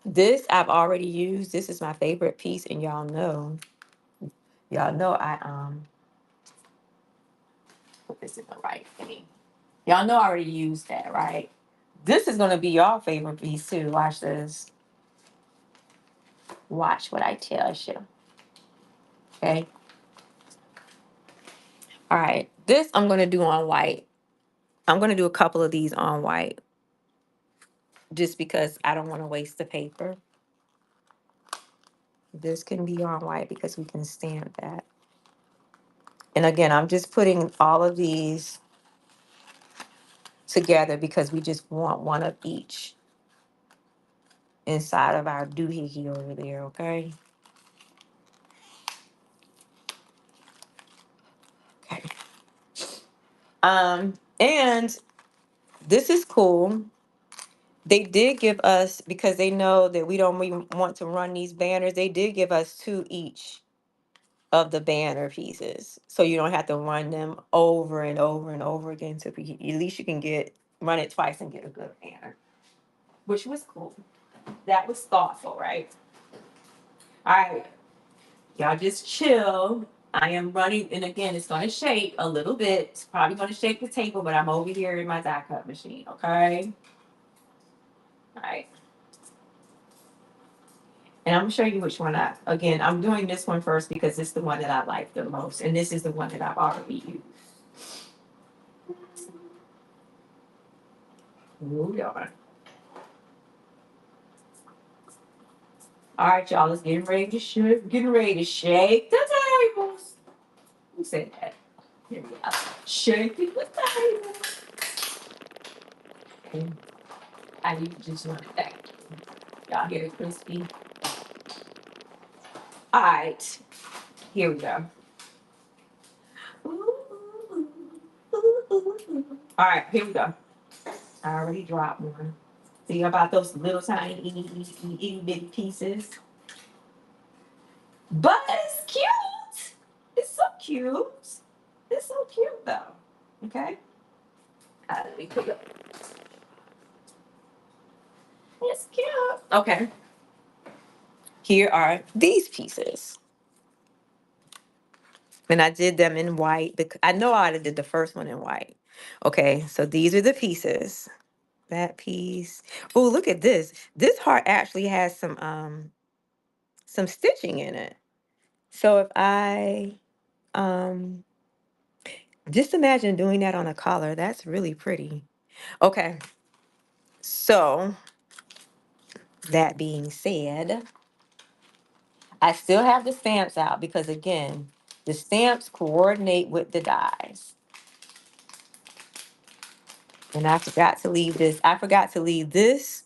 This I've already used. This is my favorite piece, and y'all know I put this in the right thing. Y'all know I already used that, right? This is gonna be your favorite piece too. Watch this. Watch what I tell you. Okay. All right. This I'm gonna do on white. I'm gonna do a couple of these on white, just because I don't want to waste the paper. This can be on white because we can stamp that. And again, I'm just putting all of these together because we just want one of each inside of our doohickey over there, okay? Okay. And this is cool. They did give us, because they know that we don't even want to run these banners, they did give us two each of the banner pieces. So you don't have to run them over and over and over again. So at least you can run it twice and get a good banner, which was cool. That was thoughtful, right? All right, y'all just chill. I am running, and again, it's gonna shake a little bit. It's probably gonna shake the table, but I'm over here in my die cut machine, okay? All right. And I'm gonna show you which one again, I'm doing this one first because it's the one that I like the most, and this is the one that I've already used. Moved on. All right, y'all, let's getting ready to shake the tables. Who said that? Here we go. Shaking the tables. And I just want it back. Y'all hear it crispy? All right, here we go. All right, here we go. I already dropped one. See about those little tiny itty bitty pieces? But it's cute. It's so cute. It's so cute though. Okay. Let me put it. It's cute. Okay. Here are these pieces. And I did them in white because I know I already did the first one in white. Okay, so these are the pieces. That piece. Oh, look at this. This heart actually has some stitching in it. So if I um just imagine doing that on a collar, that's really pretty. Okay, so that being said, I still have the stamps out because again, the stamps coordinate with the dies. And I forgot to leave this. I forgot to leave this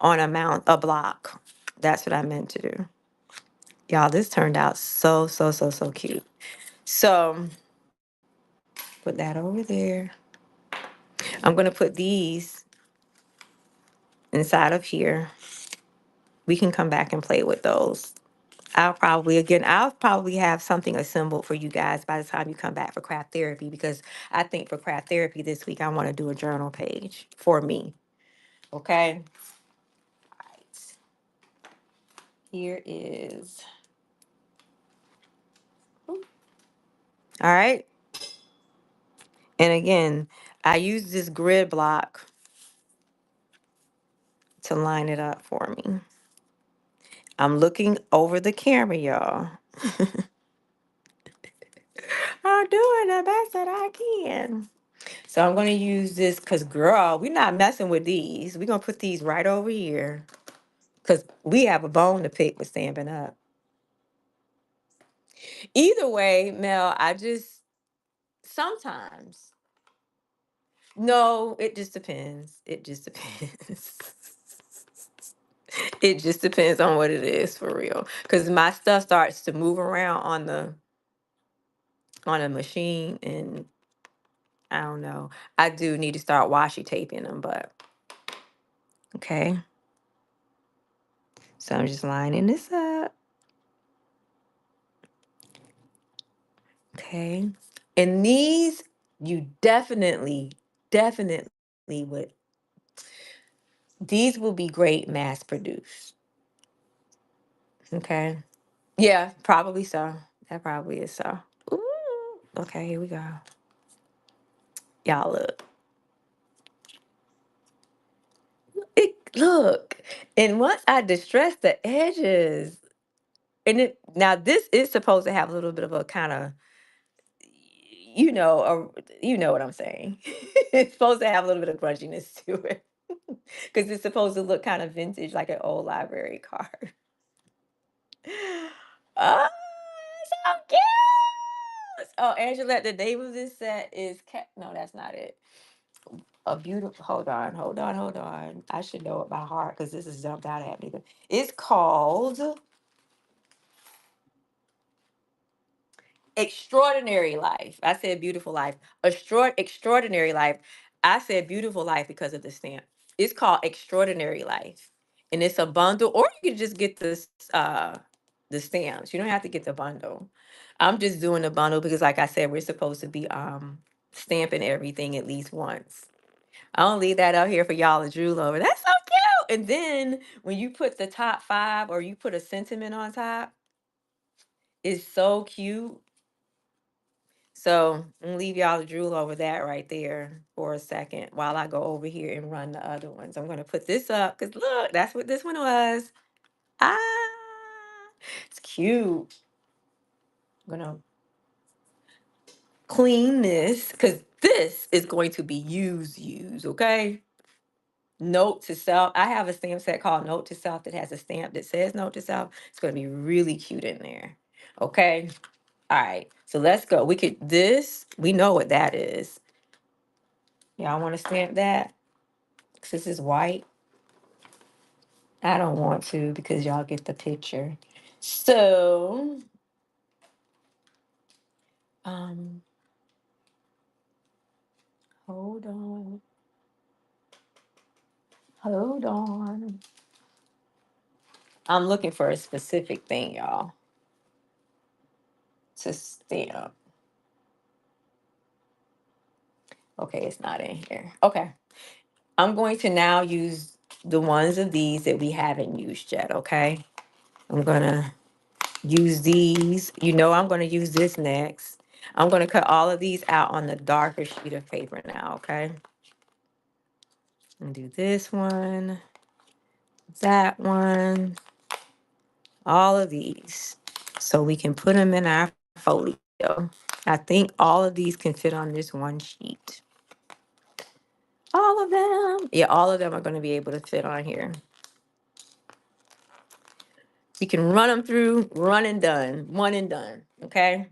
on a block. That's what I meant to do. Y'all, this turned out so, so, so, so cute. So put that over there. I'm gonna put these inside of here. We can come back and play with those. I'll probably have something assembled for you guys by the time you come back for craft therapy because I think for craft therapy this week I want to do a journal page for me. Okay. All right. Here is. All right. And again, I use this grid block to line it up for me. I'm looking over the camera, y'all. I'm doing the best that I can. So I'm going to use this because, girl, we're not messing with these. We're going to put these right over here because we have a bone to pick with Stampin' Up. Either way, Mel, sometimes No, it just depends. It just depends. It just depends on what it is for real. Because my stuff starts to move around on a machine, and I don't know. I do need to start washi taping them, but okay. So I'm just lining this up. Okay. And these, you definitely would, these will be great mass produced. Okay. Yeah, probably so. That probably is so. Ooh. Okay, here we go. Y'all look. Look. And once I distress the edges, and it now this is supposed to have a little bit of a kind of, you know what I'm saying. It's supposed to have a little bit of grunginess to it. Because it's supposed to look kind of vintage, like an old library card. Oh, so cute. Oh, Angela, the name of this set is no, that's not it. A beautiful. Hold on. I should know it by heart because this is jumped out at me. It's called Extraordinary Life. I said Beautiful Life. Extraordinary Life. I said Beautiful Life because of the stamp. It's called Extraordinary Life, and it's a bundle, or you can just get this the stamps. You don't have to get the bundle. I'm just doing the bundle because, like I said, we're supposed to be stamping everything at least once. I'll leave that up here for y'all to drool over. That's so cute. And then when you put the top five or you put a sentiment on top, it's so cute. So I'm gonna leave y'all to drool over that right there for a second while I go over here and run the other ones. I'm gonna put this up because look, that's what this one was. Ah, it's cute. I'm gonna clean this because this is going to be used, okay? Note to self. I have a stamp set called Note to Self that has a stamp that says Note to Self. It's gonna be really cute in there. Okay. All right. So let's go. We know what that is. Y'all want to stamp that? 'Cause this is white. I don't want to because y'all get the picture. So, um, hold on. Hold on. I'm looking for a specific thing, y'all, to stamp. Okay, it's not in here. Okay. I'm going to now use the ones of these that we haven't used yet, okay? I'm gonna use these. I'm gonna use this next. I'm gonna cut all of these out on the darker sheet of paper now, okay? And do this one, that one, all of these, so we can put them in our folio. I think all of these can fit on this one sheet. All of them. Yeah, all of them are gonna be able to fit on here. You can run them through, run and done, one and done. Okay.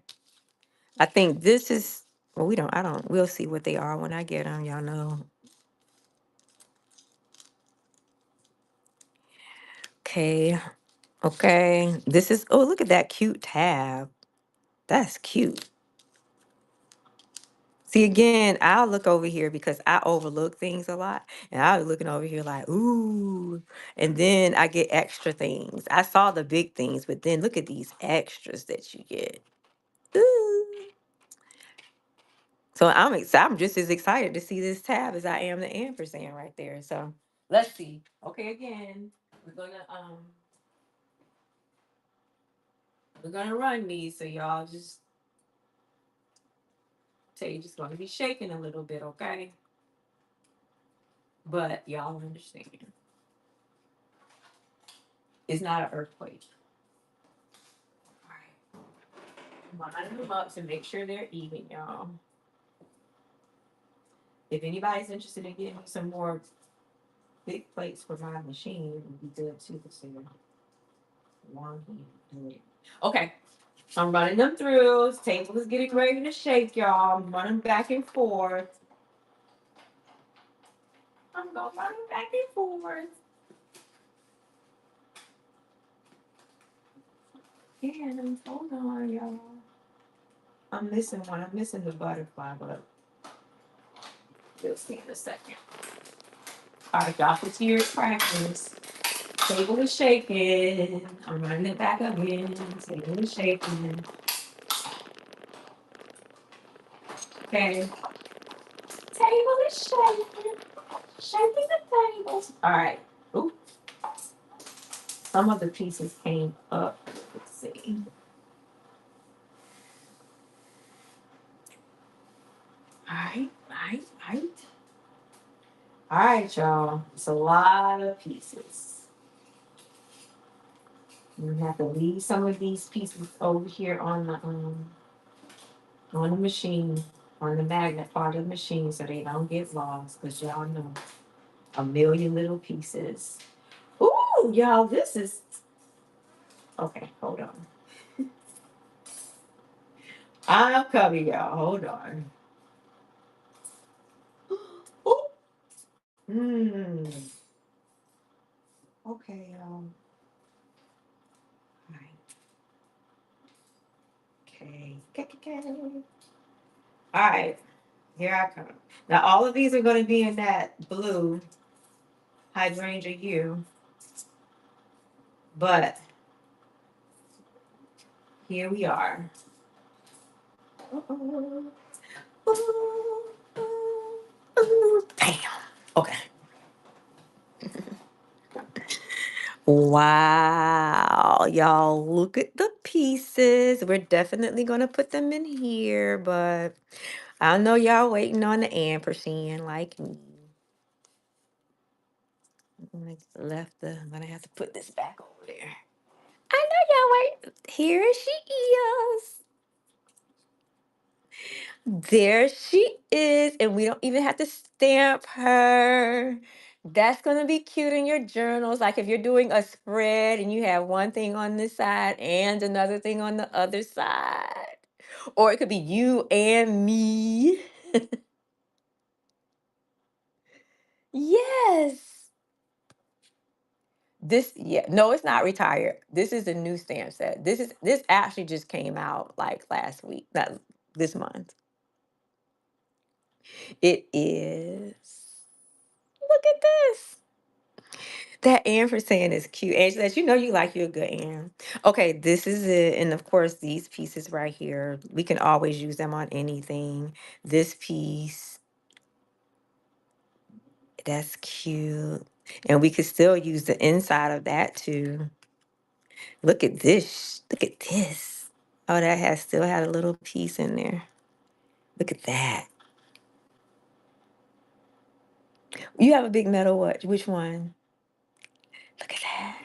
I think this is, well, we'll see what they are when I get them. Y'all know. Okay. Okay. Oh, look at that cute tab. That's cute. See, again, I'll look over here because I overlook things a lot. And I'll be looking over here like, ooh. And then I get extra things. I saw the big things, but then look at these extras that you get. Ooh. So I'm just as excited to see this tab as I am the ampersand right there. So let's see. Okay, again, we're gonna um we're gonna run these. So y'all just just gonna be shaking a little bit, okay? But y'all understand. It's not an earthquake. All right. Line them up to make sure they're even, y'all. If anybody's interested in getting some more big plates for my machine, it would be good too. So one here. Okay. I'm running them through. This table is getting ready to shake, y'all. I'm running back and forth. I'm going back and forth. And hold on, y'all. I'm missing one. I'm missing the butterfly, but we'll see in a second. All right, y'all, for tears practice. Table is shaking. I'm running it back again. Table is shaking. Okay. Table is shaking. Shaking the tables. All right. Ooh, some of the pieces came up. Let's see. All right, all right, all right. All right, y'all. It's a lot of pieces. You have to leave some of these pieces over here on the machine, on the magnet part of the machine, so they don't get lost. Cause y'all know a million little pieces. Ooh, y'all, this is okay. Hold on. I'm coming, y'all. Hold on. Ooh. Hmm. Okay, y'all. All right. Okay. Okay. Okay. All right. Here I come. Now all of these are going to be in that blue hydrangea hue, but here we are. Ooh, ooh, ooh. Damn. Okay. Wow, y'all, look at the pieces. We're definitely gonna put them in here, but I know y'all waiting on the ampersand like me. I'm gonna have to put this back over there. I know y'all wait. Here she is. There she is, and we don't even have to stamp her. That's going to be cute in your journals. Like if you're doing a spread and you have one thing on this side and another thing on the other side. Or it could be you and me. Yes. Yeah, no, it's not retired. This is a new stamp set. This actually just came out like last week, not this month. It is. Look at this. That ampersand is cute. Angela, you know you like your good Ann. Okay, this is it. And of course, these pieces right here, we can always use them on anything. This piece, that's cute. And we could still use the inside of that too. Look at this. Look at this. Oh, that has still had a little piece in there. Look at that. You have a big metal watch. Which one? Look at that.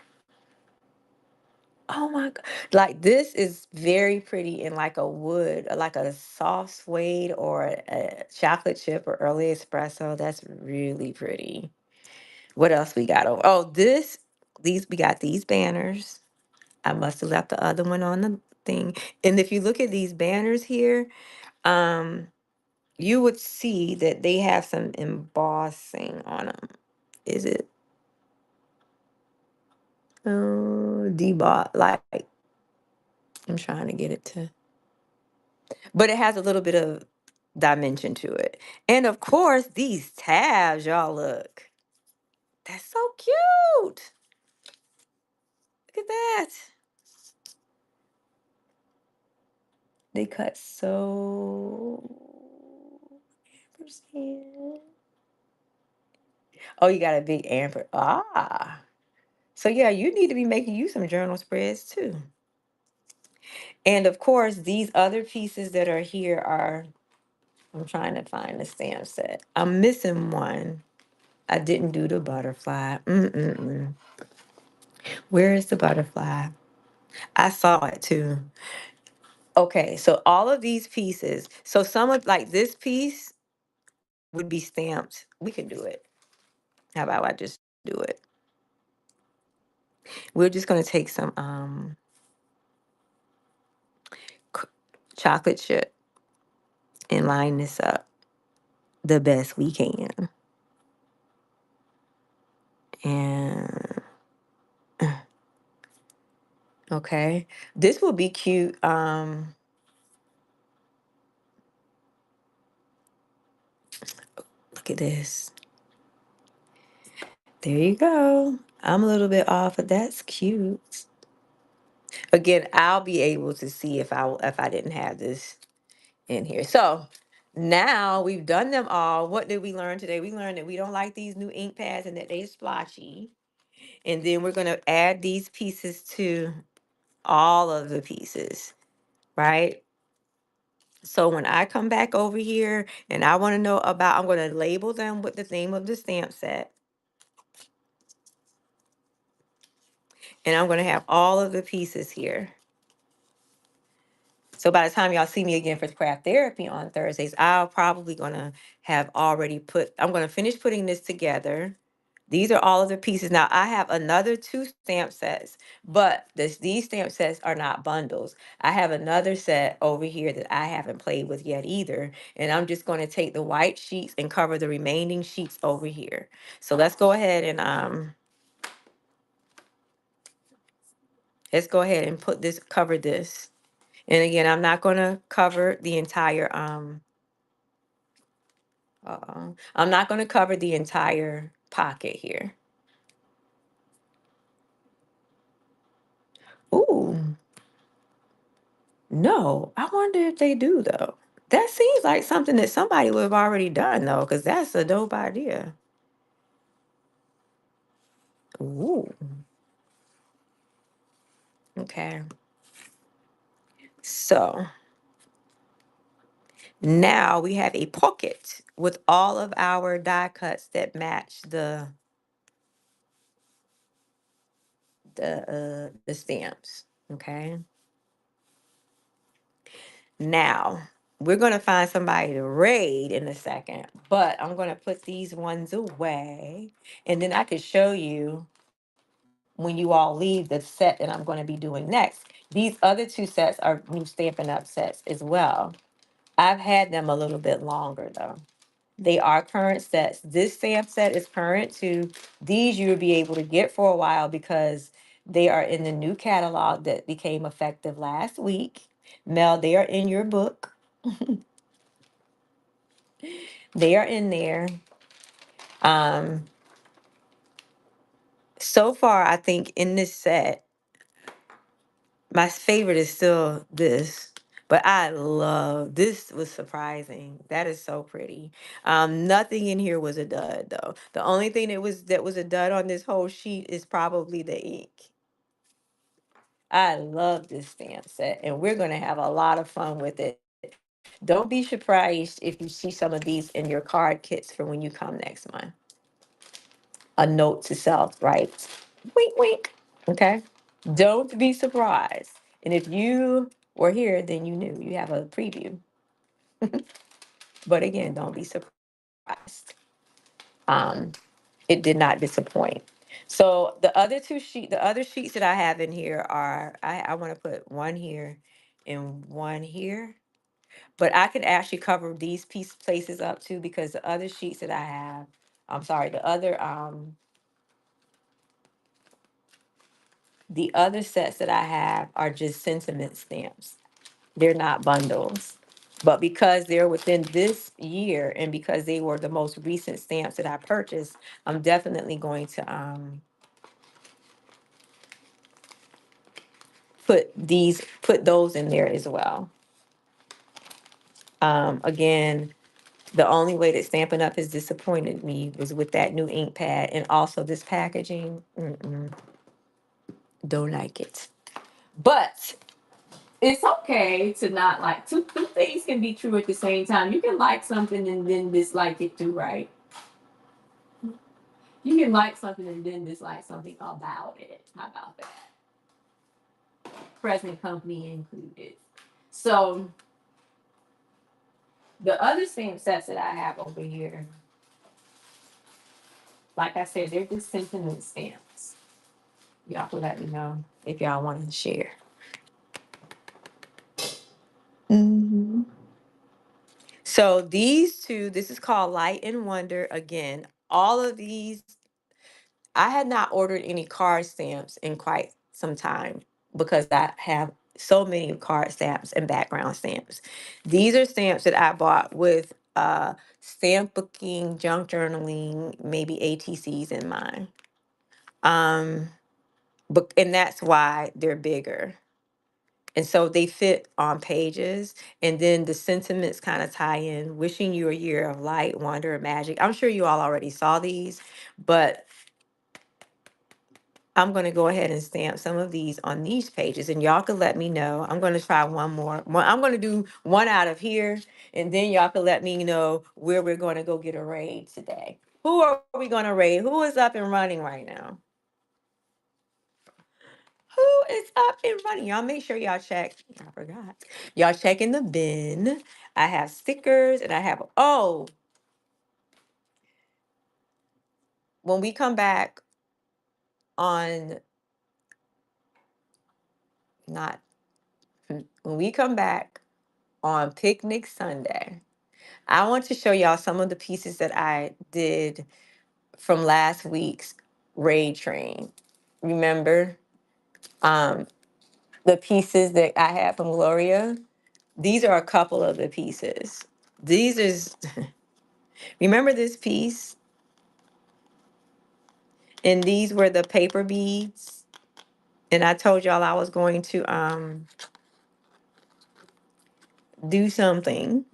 Oh my God. Like this is very pretty in like a wood, like a soft suede or a chocolate chip or early espresso. That's really pretty. What else we got over? Oh, we got these banners. I must have left the other one on the thing. And if you look at these banners here, um, you would see that they have some embossing on them. Is it debot? Like I'm trying to get it to. But it has a little bit of dimension to it. And of course, these tabs, y'all look. That's so cute. Look at that. They cut so. Ampersand. Oh, you got a big amper. Ah. So yeah, you need to be making you some journal spreads too. And of course, these other pieces that are here are, I'm trying to find the stamp set. I'm missing one. I didn't do the butterfly. Mm-mm-mm. Where is the butterfly? I saw it too. Okay, so all of these pieces, so some of like this piece would be stamped. We can do it. How about I just do it? We're just gonna take some c- chocolate chip and line this up the best we can. And okay, this will be cute. Look at this. There you go. I'm a little bit off, but that's cute. Again, I'll be able to see if I didn't have this in here. So now we've done them all. What did we learn today? We learned that we don't like these new ink pads and that they're splotchy. And then we're going to add these pieces to all of the pieces, right? So when I come back over here and I want to know about, I'm going to label them with the name of the stamp set. And I'm going to have all of the pieces here. So by the time y'all see me again for craft therapy on Thursdays, I'll probably gonna have already I'm gonna finish putting this together. These are all of the pieces. Now I have another two stamp sets, but these stamp sets are not bundles. I have another set over here that I haven't played with yet either. And I'm just gonna take the white sheets and cover the remaining sheets over here. So let's go ahead and cover this. And again, I'm not gonna cover the entire I'm not going to cover the entire pocket here. Ooh, no. I wonder if they do though. That seems like something that somebody would have already done though, because that's a dope idea. Ooh, okay. So now we have a pocket with all of our die cuts that match the stamps. Okay. Now, we're going to find somebody to raid in a second, but I'm going to put these ones away. And then I could show you when you all leave the set that I'm going to be doing next. These other two sets are new Stampin' Up sets as well. I've had them a little bit longer though. They are current sets. This stamp set is current too. These you'll be able to get for a while because they are in the new catalog that became effective last week. Mel, they are in your book. They are in there. Um, so far, I think in this set, my favorite is still this. But I love this was surprising. That is so pretty. Nothing in here was a dud though. The only thing that was a dud on this whole sheet is probably the ink. I love this stamp set, and we're gonna have a lot of fun with it. Don't be surprised if you see some of these in your card kits for when you come next month. A note to self, right? Wink, wink. Okay. Don't be surprised. And if you were here, then you knew you have a preview. But again, don't be surprised. Um, it did not disappoint. So the other sheets that I have in here are, I want to put one here and one here. But I can actually cover these places up too because the other sheets that I have, I'm sorry, the other sets that I have are just sentiment stamps. They're not bundles. But because they're within this year and because they were the most recent stamps that I purchased, I'm definitely going to put those in there as well. Again, the only way that Stampin' Up has disappointed me was with that new ink pad and also this packaging. Don't like it. But it's okay to not like two things can be true at the same time. You can like something and then dislike it too, right? You can like something and then dislike something about it. How about that? Present company included. So the other stamp sets that I have over here, like I said, they're just sentiment stamps. Y'all can let me know if y'all want to share. Mhm. So these two, this is called Light and Wonder. Again, all of these I had not ordered any card stamps in quite some time because I have so many card stamps and background stamps. These are stamps that I bought with stamp booking, junk journaling, maybe ATCs in mind. Um, but and that's why they're bigger. And so they fit on pages, and then the sentiments kind of tie in. Wishing you a year of light, wonder, and magic. I'm sure you all already saw these, but I'm going to go ahead and stamp some of these on these pages, and y'all can let me know. I'm going to try one more. I'm going to do one out of here, and then y'all can let me know where we're going to go get a raid today. Who are we going to raid? Who is up and running right now? Who is up and running? Y'all make sure y'all check. I forgot. Y'all check in the bin. I have stickers and I have, oh, when we come back on, not, when we come back on Picnic Sunday, I want to show y'all some of the pieces that I did from last week's raid train. Remember um, the pieces that I had from Gloria? These are a couple of the pieces. These is, remember this piece? And these were the paper beads. And I told y'all I was going to do something.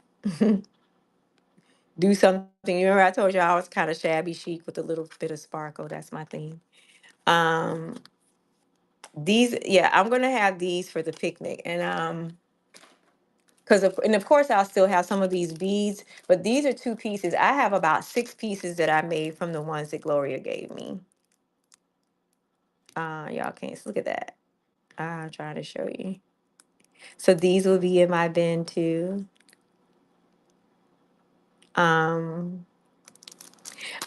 Do something. You remember I told y'all I was kind of shabby chic with a little bit of sparkle. That's my thing. Um these, yeah, I'm gonna have these for the picnic. And because of course I'll still have some of these beads, but these are two pieces. I have about 6 pieces that I made from the ones that Gloria gave me. Y'all can't look at that. I'm trying to show you. So these will be in my bin too.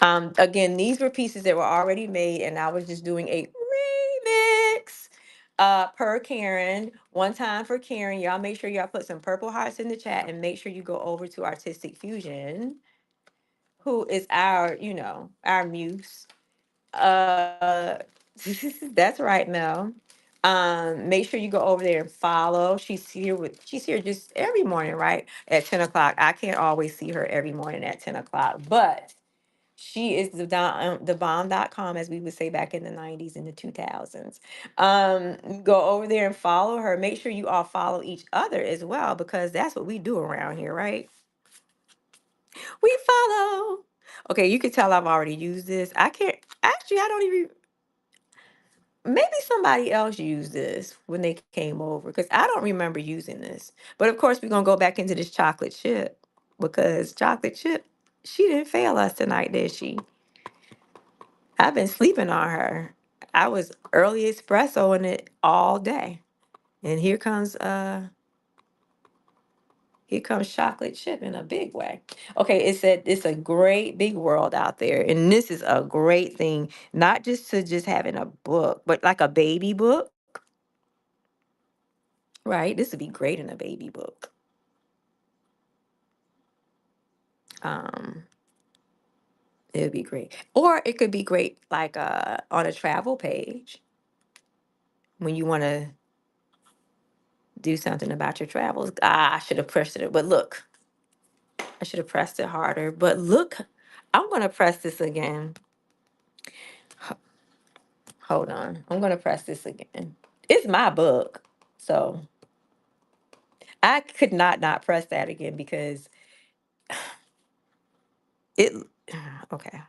Um, again, these were pieces that were already made, and I was just doing a remix per Karen. One time for Karen. Y'all make sure y'all put some purple hearts in the chat, and make sure you go over to Artistic Fusion, who is our, our muse. Uh, that's right, Mel. Make sure you go over there and follow. She's here just every morning, right? At 10 o'clock. I can't always see her every morning at 10 o'clock, but she is the bomb.com, as we would say back in the 90s and the 2000s. Go over there and follow her. Make sure you all follow each other as well, because that's what we do around here, right? We follow. Okay, you can tell I've already used this. I can't actually, I don't even, maybe somebody else used this when they came over, because I don't remember using this. But of course, we're gonna go back into this chocolate chip, because chocolate chip, she didn't fail us tonight, did she? I've been sleeping on her. I was early espresso in it all day. And here comes chocolate chip in a big way. Okay, it said it's a great big world out there. And this is a great thing, not just to just having a book, but like a baby book, right? This would be great in a baby book. Um, it would be great. Or it could be great like on a travel page when you want to do something about your travels. I should have pressed it, but look, I should have pressed it harder. But look, I'm gonna press this again. H- Hold on. I'm gonna press this again. It's my book. So I could not press that again because it okay.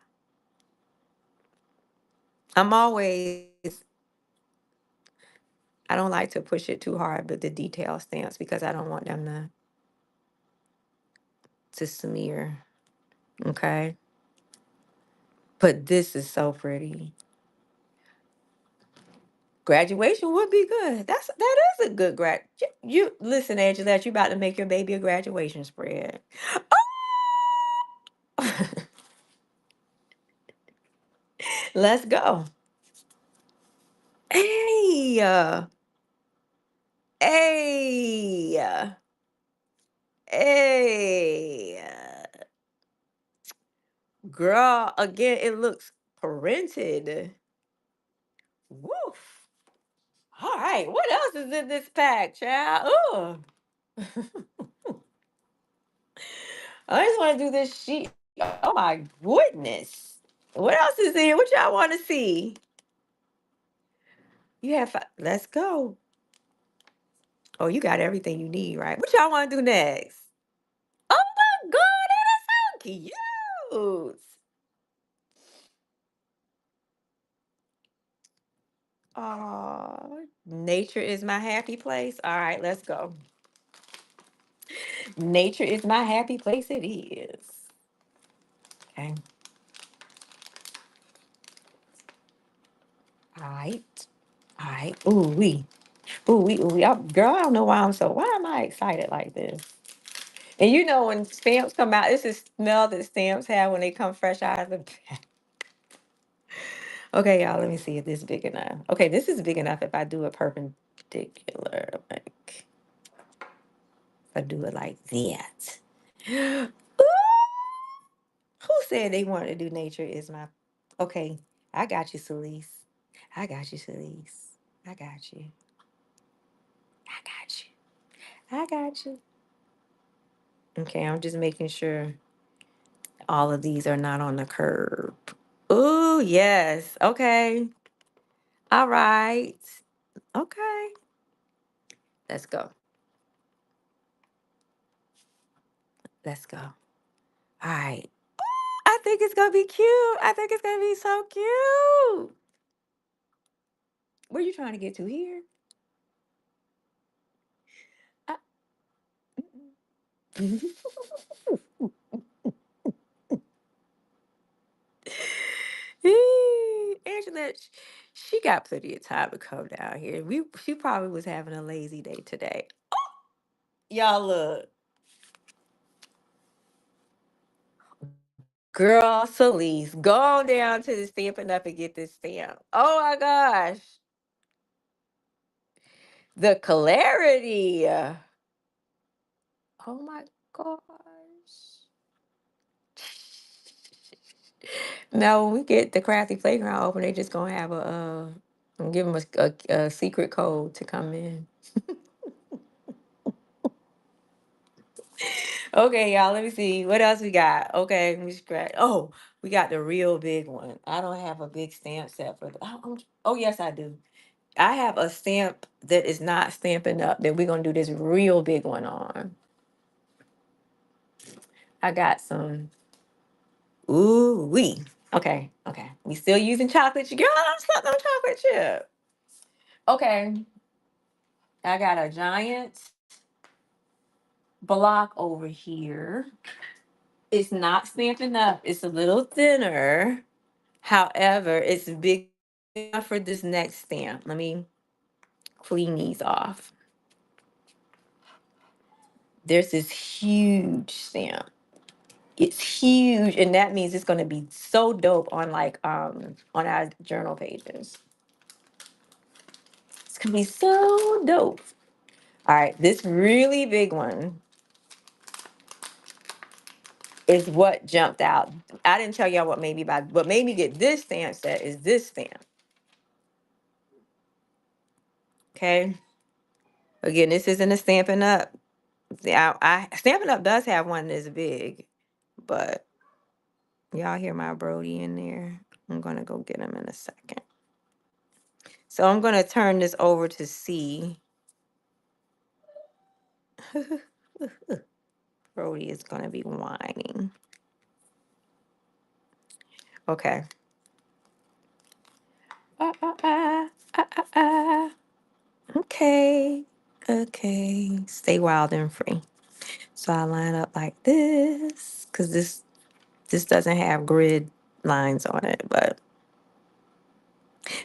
I'm always I don't like to push it too hard with the detail stamps because I don't want them to smear. Okay. But this is so pretty. Graduation would be good. That is a good You listen, Angela, you about to make your baby a graduation spread. Let's go. Hey, hey, hey, girl. Again, it looks Printed. Woof. All right. What else is in this pack, child? Oh, I just want to do this sheet. Oh my goodness. What else is in? What y'all want to see? You have let's go. Oh, you got everything you need, right? What y'all want to do next? Oh my god, that is so cute. Oh, nature is my happy place. All right, let's go. Nature is my happy place. It is. Okay. All right. All right. Ooh wee. Ooh wee. Ooh wee. Girl, I don't know why I'm so. Why am I excited like this? And you know when stamps come out, this is smell that stamps have when they come fresh out of the pack. Okay, y'all. Let me see if this is big enough. Okay, this is big enough if I do it perpendicular. Like if I do it like that. Ooh, who said they wanted to do nature is my okay. I got you, Celise. I got you, Celise. I got you. I got you. I got you. Okay, I'm just making sure all of these are not on the curb. Ooh, yes. Okay. All right. Okay. Let's go. Let's go. All right. I think it's gonna be cute. I think it's gonna be so cute. Where you trying to get to here? I- Angela, she got plenty of time to come down here. She probably was having a lazy day today. Y'all look, girl, Celeste, go on down to the Stampin' Up and get this stamp. Oh my gosh, the clarity. Oh my gosh. Now, when we get the Crafty Playground open, they just gonna have give them a secret code to come in. Okay, y'all, let me see. What else we got? Okay, let me scratch. Oh, we got the real big one. I don't have a big stamp set for oh, yes, I do. I have a stamp that is not Stampin' Up that we're gonna do this real big one on. I got some. Ooh, wee. Okay, okay. We still using chocolate chip. Girl, I'm stuck on chocolate chip. Okay, I got a giant block over here. It's not Stampin' Up. It's a little thinner. However, it's big enough for this next stamp. Let me clean these off. There's this huge stamp. It's huge, and that means it's gonna be so dope on on our journal pages. It's gonna be so dope. All right, this really big one is what jumped out. I didn't tell y'all what made me get this stamp set is this stamp. Okay. Again, this isn't a Stampin' Up. See, Stampin' Up does have one that's big, but y'all hear my Brody in there. I'm gonna go get him in a second. So I'm gonna turn this over to C. Brody is gonna be whining. Okay. Ah, ah, ah, ah, ah, ah. Okay. Okay. Stay wild and free. So I line up like this, because this doesn't have grid lines on it, but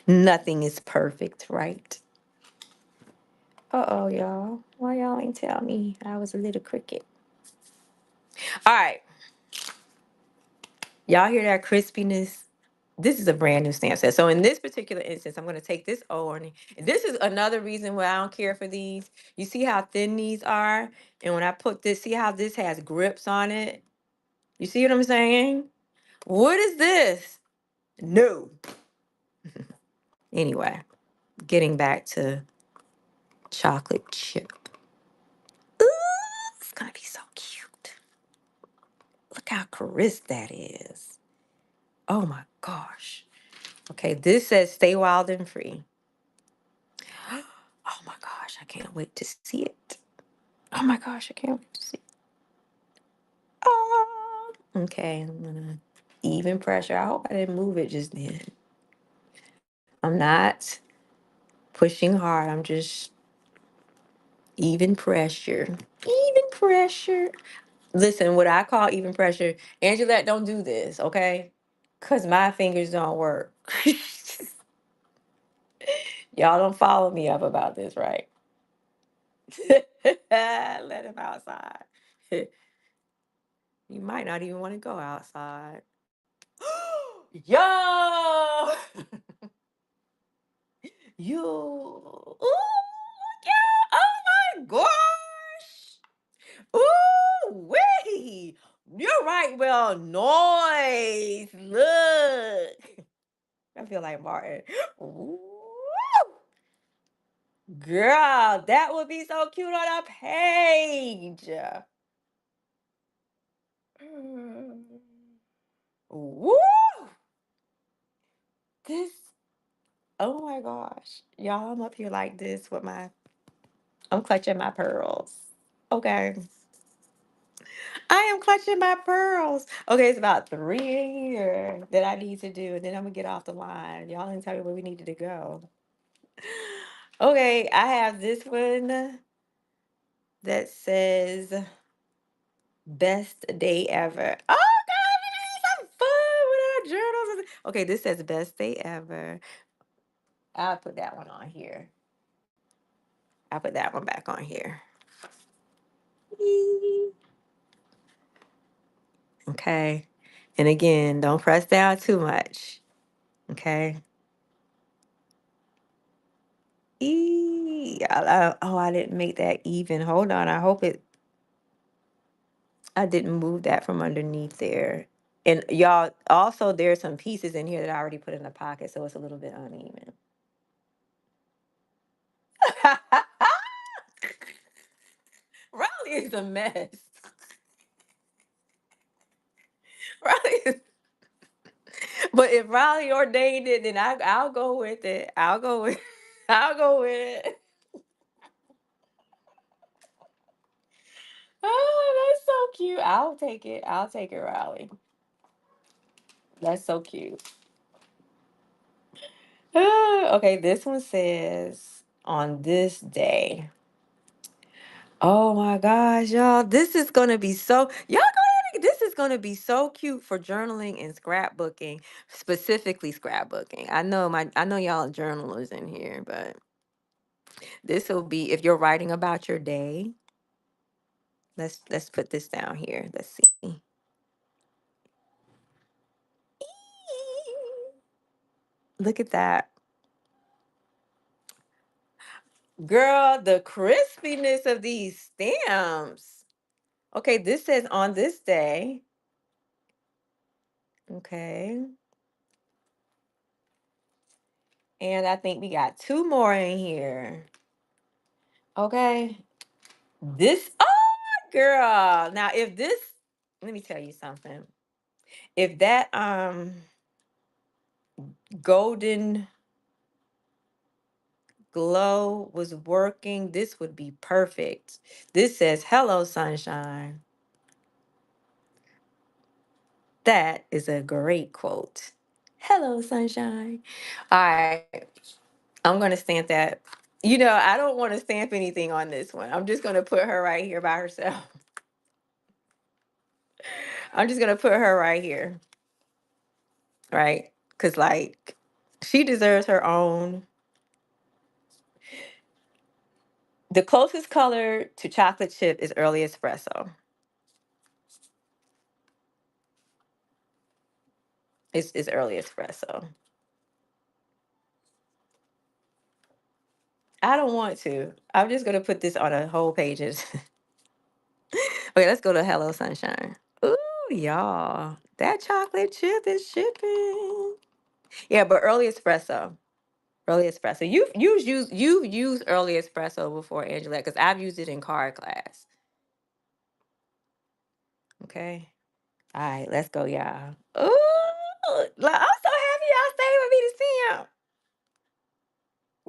nothing is perfect, right? Uh-oh, y'all. Why y'all ain't tell me I was a little cricket? All right. Y'all hear that crispiness? This is a brand new stamp set. So in this particular instance, I'm going to take this O on it. And this is another reason why I don't care for these. You see how thin these are? And when I put this, see how this has grips on it? You see what I'm saying? What is this? No. Anyway, getting back to chocolate chip. Ooh, it's gonna be so cute. Look how crisp that is. Oh my gosh. Okay, this says stay wild and free. Oh my gosh, I can't wait to see it. Oh my gosh, I can't wait to see it. Oh. Okay, I'm gonna even pressure. I hope I didn't move it just then. I'm not pushing hard. I'm just even pressure. Even pressure. Listen, what I call even pressure, Angelette, don't do this, okay? Because my fingers don't work. Y'all don't follow me up about this, right? Let him outside. You might not even want to go outside. Yo! You. Ooh, yeah. Oh my gosh. Ooh, wee. You're right. Well, noise. Look. I feel like Martin. Ooh. Girl, that would be so cute on a page. Woo! This, oh my gosh. Y'all, I'm up here like this with I'm clutching my pearls. Okay. I am clutching my pearls. Okay, it's about three here that I need to do, and then I'm gonna get off the line. Y'all didn't tell me where we needed to go. Okay, I have this one that says best day ever. Oh God, we need some fun with our journals. Okay, this says best day ever. I'll put that one on here. I'll put that one back on here. Okay. And again, don't press down too much. Okay. Oh, I didn't make that even. Hold on. I didn't move that from underneath there. And y'all, also, there's some pieces in here that I already put in the pocket, so it's a little bit uneven. Riley is a mess. Riley is, but if Riley ordained it, then I'll go with it. I'll go with I'll go with it. Oh, that's so cute. I'll take it. I'll take it, Riley. That's so cute. Okay, this one says on this day. Oh my gosh, y'all. This is gonna be so y'all go ahead and this is gonna be so cute for journaling and scrapbooking, specifically scrapbooking. I know y'all are journalers in here, but this will be if you're writing about your day. Let's put this down here. Let's see. Look at that. Girl, the crispiness of these stamps. Okay, this says on this day. Okay. And I think we got two more in here. Okay. Oh, girl. Now, if this, let me tell you something. If that golden glow was working, this would be perfect. This says, hello, sunshine. That is a great quote. Hello, sunshine. All right. I'm going to stamp that. You know, I don't want to stamp anything on this one. I'm just going to put her right here by herself. I'm just going to put her right here. Right? Because, like, she deserves her own. The closest color to chocolate chip is early espresso. It's early espresso. I don't want to. I'm just going to put this on a whole pages. Okay, let's go to Hello Sunshine. Ooh, y'all. That chocolate chip is shipping. Yeah, but early espresso. Early espresso. You've used early espresso before, Angela, because I've used it in card class. Okay. All right, let's go, y'all. Ooh, I'm so happy y'all stayed with me to see him.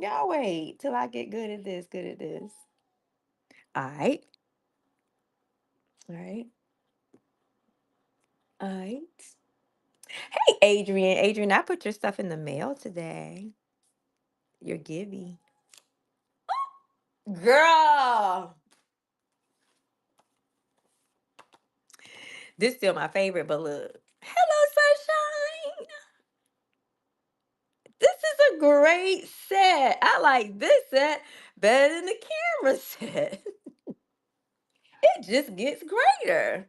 Y'all wait till I get good at this. Good at this. All right. All right. All right. Hey, Adrian. Adrian, I put your stuff in the mail today. Your Gibby. Girl. This still my favorite, but look. Hello, sunshine. This is a great set. I like this set better than the camera set. It just gets greater.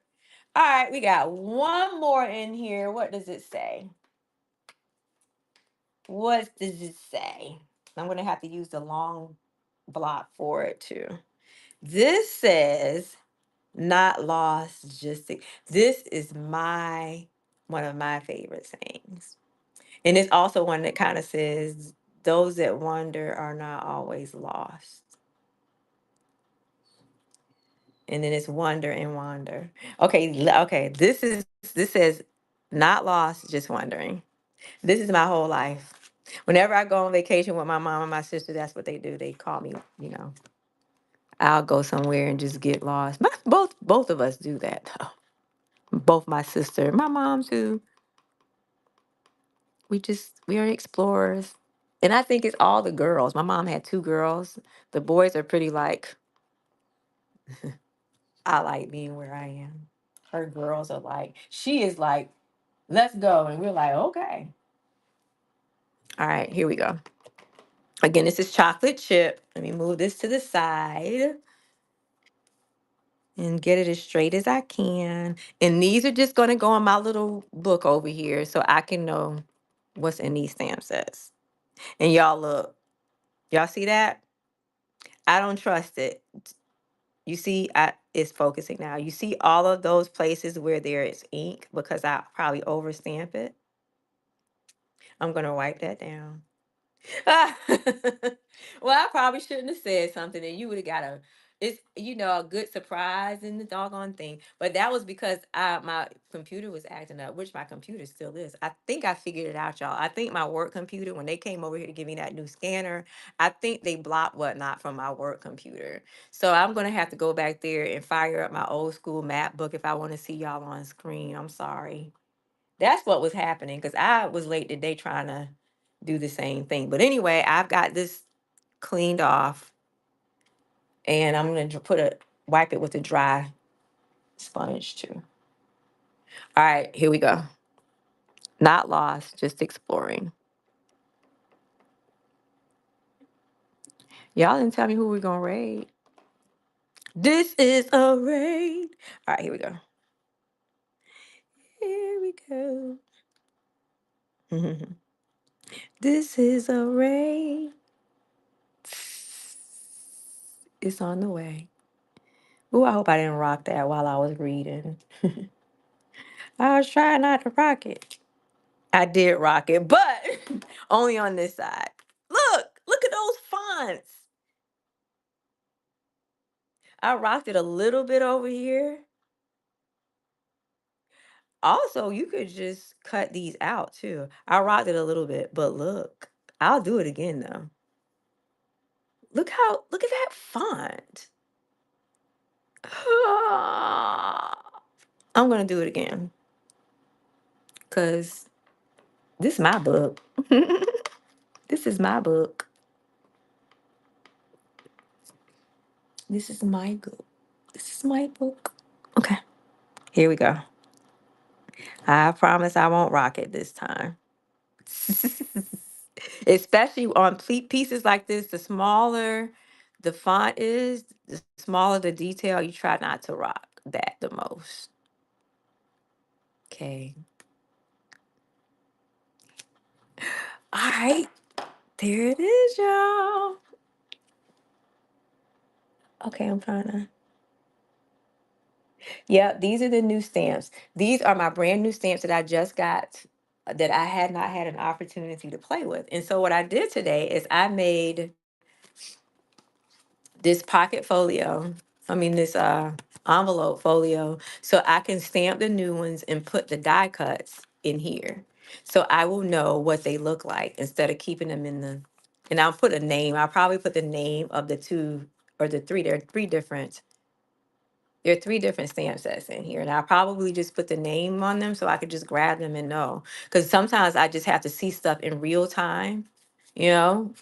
All right, we got one more in here. What does it say? What does it say? I'm going to have to use the long block for it too. This says, not lost, just this is my one of my favorite sayings. And it's also one that kind of says, those that wander are not always lost. And then it's wonder and wander. Okay, okay. This says, not lost, just wondering. This is my whole life. Whenever I go on vacation with my mom and my sister, that's what they do. They call me, I'll go somewhere and just get lost. Both of us do that though. Both my sister, my mom too. We are explorers. And I think it's all the girls. My mom had two girls. The boys are pretty like, I like being where I am. Her girls are like, she is like, let's go. And we're like, okay. All right, here we go. Again, this is chocolate chip. Let me move this to the side and get it as straight as I can. And these are just going to go in my little book over here so I can know what's in these stamp sets. And y'all look, y'all see that? I don't trust it. You see, it's focusing now. You see all of those places where there is ink because I probably overstamp it. I'm going to wipe that down. Well, I probably shouldn't have said something, and you would have got a good surprise in the doggone thing. But that was because my computer was acting up, which my computer still is. I think I figured it out, y'all. I think my work computer, when they came over here to give me that new scanner, I think they blocked whatnot from my work computer. So I'm gonna have to go back there and fire up my old school map book if I want to see y'all on screen. I'm sorry. That's what was happening because I was late today trying to do the same thing. But anyway, I've got this cleaned off and I'm going to wipe it with a dry sponge too. All right, here we go. Not lost, just exploring. Y'all didn't tell me who we're going to raid. This is a raid. All right, here we go. Here we go. This is a raid. It's on the way. Ooh, I hope I didn't rock that while I was reading. I was trying not to rock it. I did rock it, but only on this side. Look at those fonts. I rocked it a little bit over here. Also, you could just cut these out too. I rocked it a little bit, but look, I'll do it again though. Look at that font. I'm gonna do it again because this is my book. This is my book. This is my book. This is my book. Okay, here we go. I promise I won't rock it this time. Especially on pieces like this, the smaller the font is, the smaller the detail. You try not to rock that the most. Okay. All right. There it is, y'all. Okay, I'm trying to. Yep, these are the new stamps. These are my brand new stamps that I just got that I had not had an opportunity to play with. And so what I did today is I made this pocket folio. I mean this envelope folio, so I can stamp the new ones and put the die cuts in here. So I will know what they look like instead of keeping them in the, and I'll put a name. I'll probably put the name of the two or the three. There are three different stamp sets in here, and I'll probably just put the name on them so I could just grab them and know. Because sometimes I just have to see stuff in real time,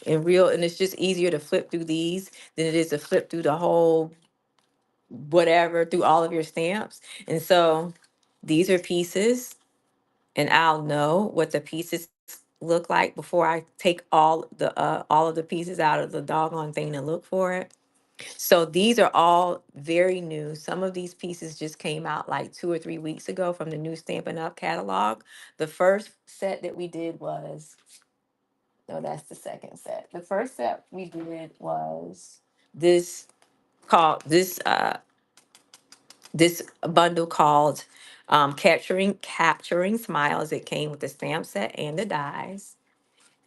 in real, and it's just easier to flip through these than it is to flip through the whole whatever through all of your stamps. And so these are pieces, and I'll know what the pieces look like before I take all of the pieces out of the doggone thing to look for it. So these are all very new. Some of these pieces just came out like 2 or 3 weeks ago from the new Stampin' Up catalog. The first set that we did was, no, that's the second set. The first set we did was this called this bundle called Capturing Smiles. It came with the stamp set and the dies.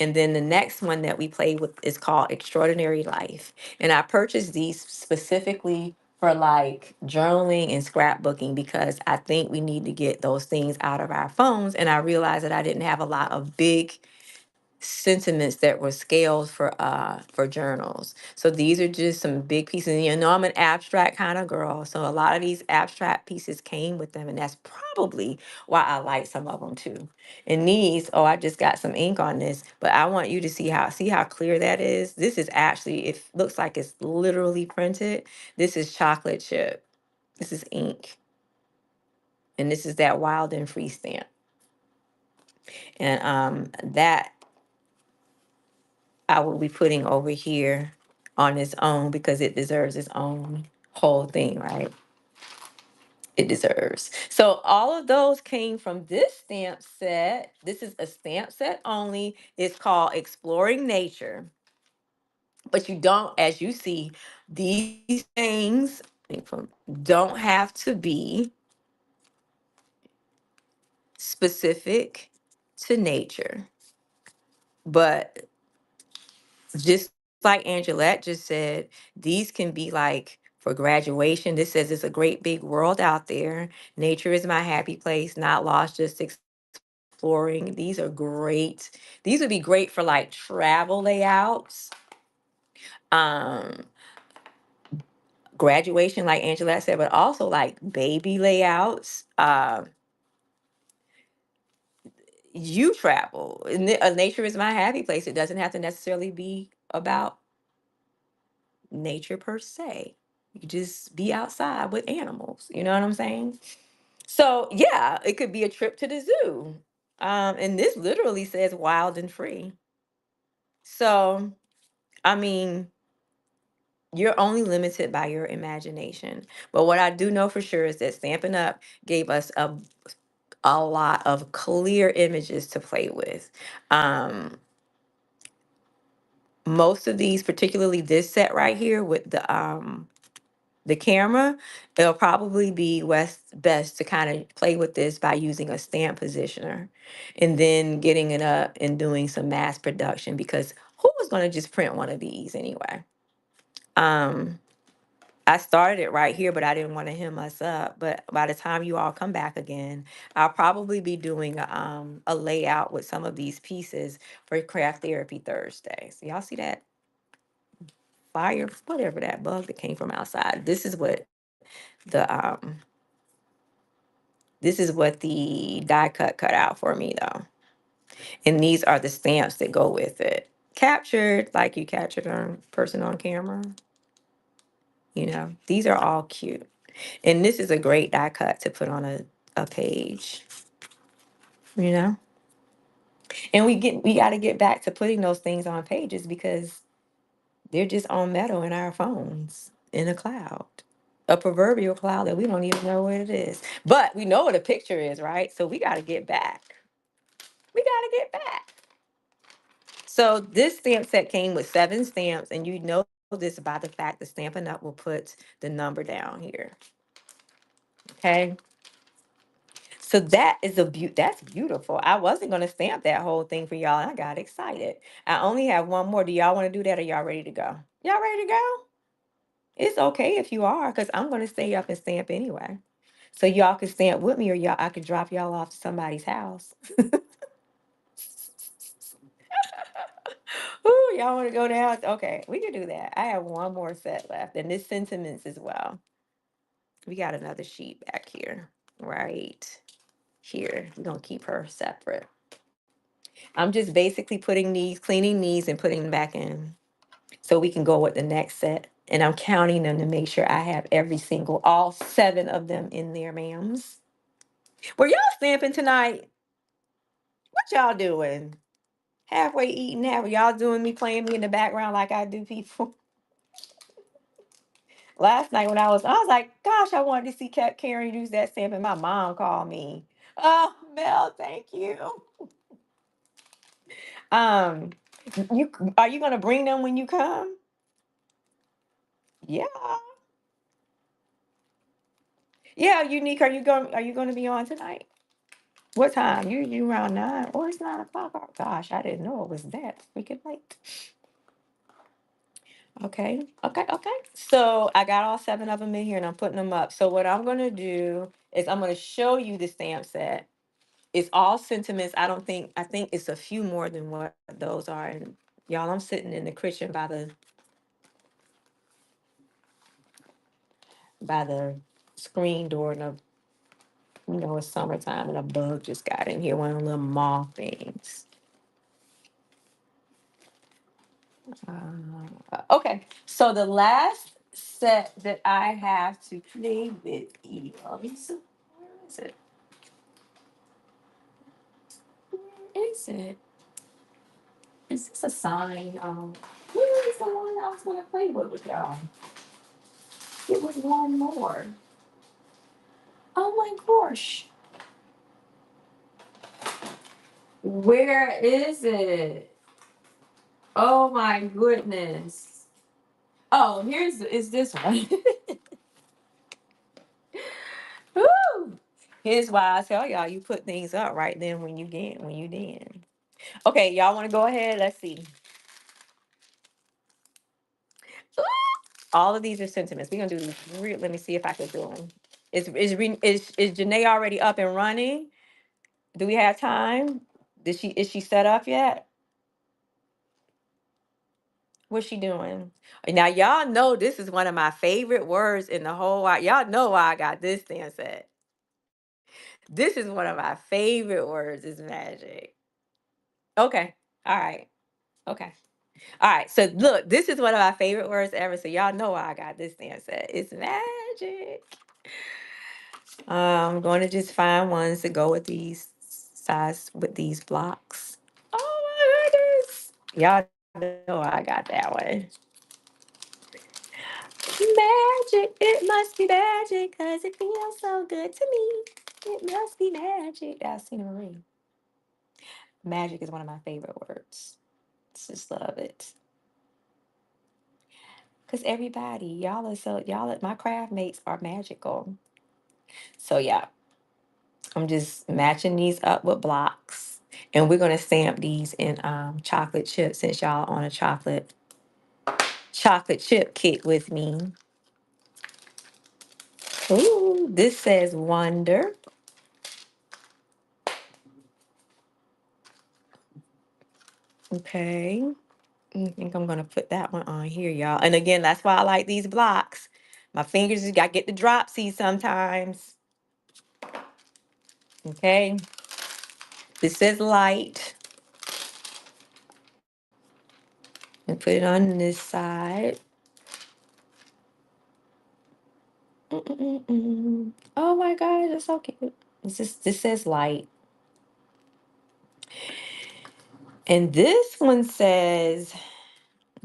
And then the next one that we played with is called Extraordinary Life. And I purchased these specifically for like journaling and scrapbooking because I think we need to get those things out of our phones. And I realized that I didn't have a lot of big sentiments that were scaled for journals. So these are just some big pieces. And I'm an abstract kind of girl. So a lot of these abstract pieces came with them. And that's probably why I like some of them too. And these, oh, I just got some ink on this, but I want you to see how clear that is. This is actually, it looks like it's literally printed. This is chocolate chip. This is ink. And this is that wild and free stamp. And that I will be putting over here on its own because it deserves its own whole thing, right? It deserves. So all of those came from this stamp set. This is a stamp set only. It's called Exploring Nature. But you don't, as you see, these things don't have to be specific to nature. But just like Angelette just said, these can be like for graduation. This says it's a great big world out there. Nature is my happy place, not lost, just exploring. These are great. These would be great for like travel layouts. Um, Graduation, like Angelette said, but also like baby layouts. You travel. Nature is my happy place. It doesn't have to necessarily be about nature per se. You just be outside with animals. You know what I'm saying? So yeah, it could be a trip to the zoo. And this literally says wild and free. So I mean, you're only limited by your imagination. But what I do know for sure is that Stampin' Up gave us a lot of clear images to play with. Um, Most of these, particularly this set right here with the camera, it'll probably be best to kind of play with this by using a stamp positioner and then getting it up and doing some mass production because who was going to just print one of these anyway? Um, I started it right here, but I didn't want to hem us up. But by the time you all come back again, I'll probably be doing a layout with some of these pieces for Craft Therapy Thursday. So y'all see that fire, whatever that bug that came from outside. The um this is what the die cut out for me though. And these are the stamps that go with it. Captured like you captured a person on camera. These are all cute. And this is a great die cut to put on a page, you know? And we gotta get back to putting those things on pages because they're just on metal in our phones in a cloud. A proverbial cloud that we don't even know what it is. But we know what a picture is, right? So we gotta get back. We gotta get back. So this stamp set came with 7 stamps, and you know this by the fact that Stampin' Up will put the number down here. Okay. So that is that's beautiful. I wasn't gonna stamp that whole thing for y'all, and I got excited. I only have one more. Do y'all want to do that, or y'all ready to go? Y'all ready to go? It's okay if you are, because I'm gonna stay up and stamp anyway. So y'all can stamp with me, or y'all I could drop y'all off to somebody's house. Ooh, y'all want to go down? Okay, we can do that. I have one more set left, and this sentiments as well. We got another sheet back here, right here. We're gonna keep her separate. I'm just basically putting these, cleaning these, and putting them back in, so we can go with the next set. And I'm counting them to make sure I have all 7 of them in there, ma'ams. Were y'all stamping tonight? What y'all doing? Halfway eating, half y'all doing me, playing me in the background like I do people. Last night when I was like, gosh, I wanted to see Karen use that stamp, and my mom called me. Oh, Mel, thank you. Um, you are you gonna bring them when you come? Yeah, yeah. Unique, are you going to be on tonight? What time? You around 9? Or it's 9 o'clock? Oh gosh, I didn't know it was that freaking late. Okay, okay, okay. So I got all 7 of them in here, and I'm putting them up. So what I'm gonna do is I'm gonna show you the stamp set. It's all sentiments. I think it's a few more than what those are. And y'all, I'm sitting in the kitchen by the screen door, and it's summertime, and a bug just got in here, one of the little moth things. Okay, so the last set that I have to play with is, where is it? Where is it? Is this a sign? Where is the one I was going to play with y'all? It was one more. Oh my gosh. Where is it? Oh my goodness. Oh, is this one. Woo! Here's why I tell y'all, you put things up right then when you can. Okay, y'all want to go ahead? Let's see. Ooh! All of these are sentiments. We're gonna do these. Let me see if I can do them. Is Janae already up and running? Do we have time? Is she set up yet? What's she doing? Now y'all know this is one of my favorite words in the whole wide. Y'all know why I got this thing set. This is one of my favorite words is magic. Okay. All right. Okay. All right. So look, this is one of my favorite words ever. So y'all know why I got this thing set. It's magic. I'm going to just find ones to go with these blocks. Oh my goodness. Y'all know I got that one. Magic, it must be magic, because it feels so good to me. It must be magic. That's Tina Marie. Magic is one of my favorite words. Just love it. Because everybody, my craft mates are magical. So yeah, I'm just matching these up with blocks. And we're gonna stamp these in chocolate chip, since y'all on a chocolate chip kick with me. Ooh, this says wonder. Okay. I think I'm gonna put that one on here, y'all. And again, that's why I like these blocks. My fingers just got get the dropsy sometimes. Okay. This says light. And put it on this side. Mm-mm-mm-mm. Oh my gosh, it's so cute. This says light. And this one says,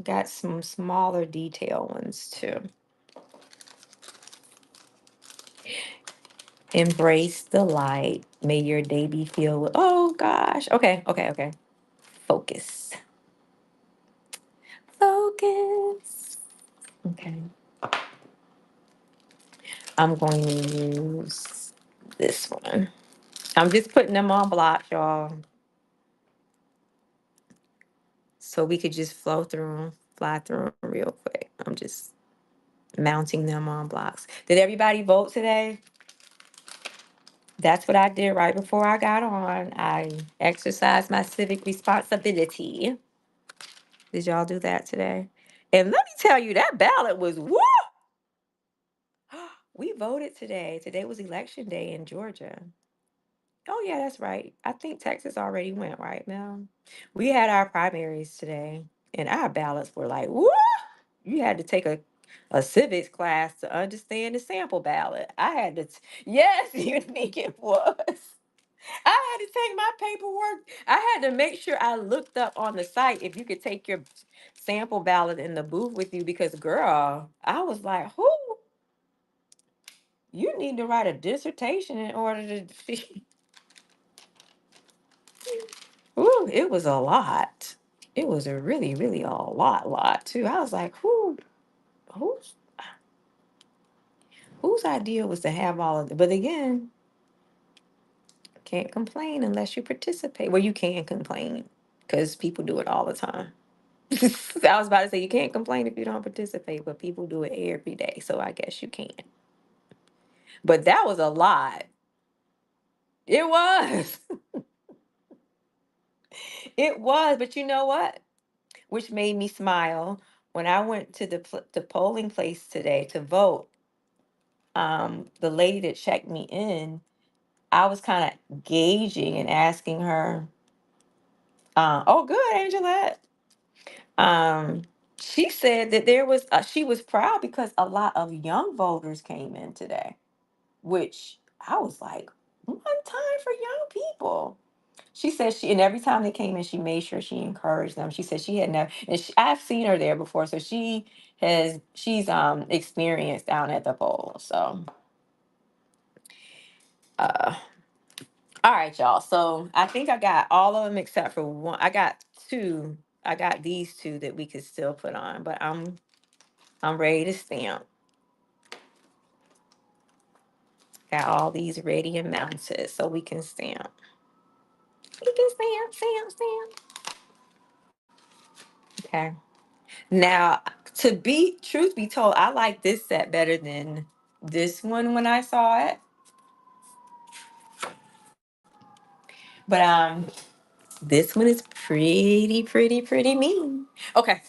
got some smaller detail ones too. Embrace the light. May your day be filled with, oh gosh. Okay, okay, okay. Focus. Focus. Okay. I'm going to use this one. I'm just putting them on blocks, y'all, so we could just fly through 'em real quick. I'm just mounting them on blocks. Did everybody vote today? That's what I did right before I got on. I exercised my civic responsibility. Did y'all do that today? And let me tell you, that ballot was woo! We voted today. Today was election day in Georgia. Oh yeah, that's right. I think Texas already went, right, Mel? We had our primaries today, and our ballots were like, woo! You had to take a civics class to understand the sample ballot. Yes, you think it was. I had to take my paperwork. I had to make sure I looked up on the site if you could take your sample ballot in the booth with you because, girl, I was like, who? You need to write a dissertation in order to. Ooh, it was a lot. It was a really, really a lot too. I was like, whose whose idea was to have all of it? But again, can't complain unless you participate. Well, you can complain because people do it all the time. I was about to say you can't complain if you don't participate, but people do it every day, so I guess you can. But that was a lot. It was. It was. But you know what? Which made me smile when I went to the polling place today to vote. The lady that checked me in, I was kind of gauging and asking her, "Oh, good, Angelette." Um, she said that she was proud because a lot of young voters came in today, which I was like, one time for young people. She said and every time they came in, she made sure she encouraged them. She said she had never, and I've seen her there before, so she's experienced down at the poll. So, uh, all right, y'all. So I think I got all of them except for one. I got two. I got these two that we could still put on, but I'm ready to stamp. Got all these ready and mounted so we can stamp. We can stamp. Okay. Now, to be truth be told, I like this set better than this one when I saw it. But this one is pretty mean. Okay.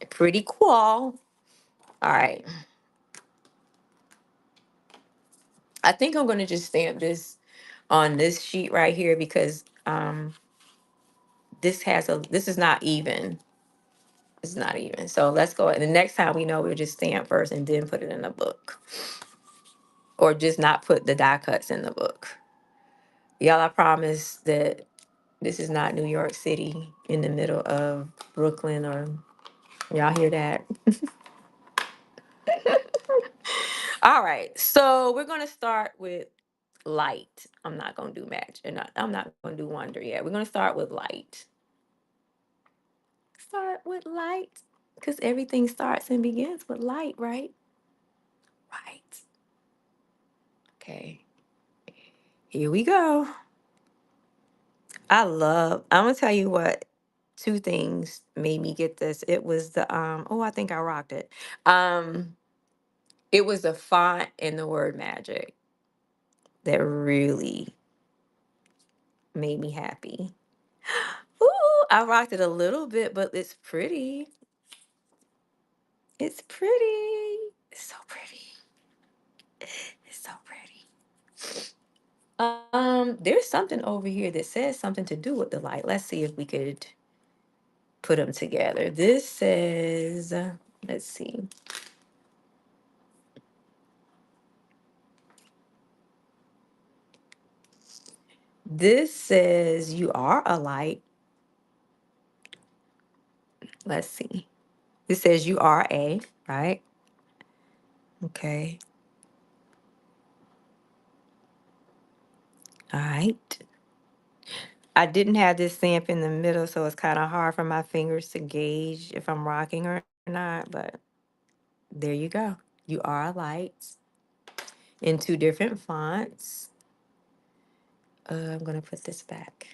Pretty cool. All right. I think I'm gonna just stamp this on this sheet right here because this is not even. It's not even. So let's go. And the next time we know we'll just stamp first and then put it in the book. Or just not put the die cuts in the book. Y'all, I promise that this is not New York City in the middle of Brooklyn or y'all hear that? All right. So we're gonna start with light. I'm not gonna do match. And I'm not gonna do wonder yet. We're gonna start with light. Start with light. Because everything starts and begins with light, right? Right. Okay. Here we go. I'm gonna tell you what, two things made me get this. It was I think I rocked it. Um, it was the font and the word magic that really made me happy. Ooh, I rocked it a little bit, but it's pretty. It's pretty. It's so pretty. It's so pretty. There's something over here that says something to do with the light. Let's see if we could put them together. This says, let's see. This says you are a light. Let's see. This says you are a, right? Okay. All right. I didn't have this stamp in the middle, so it's kind of hard for my fingers to gauge if I'm rocking or not, but there you go. You are a light in two different fonts. I'm gonna put this back.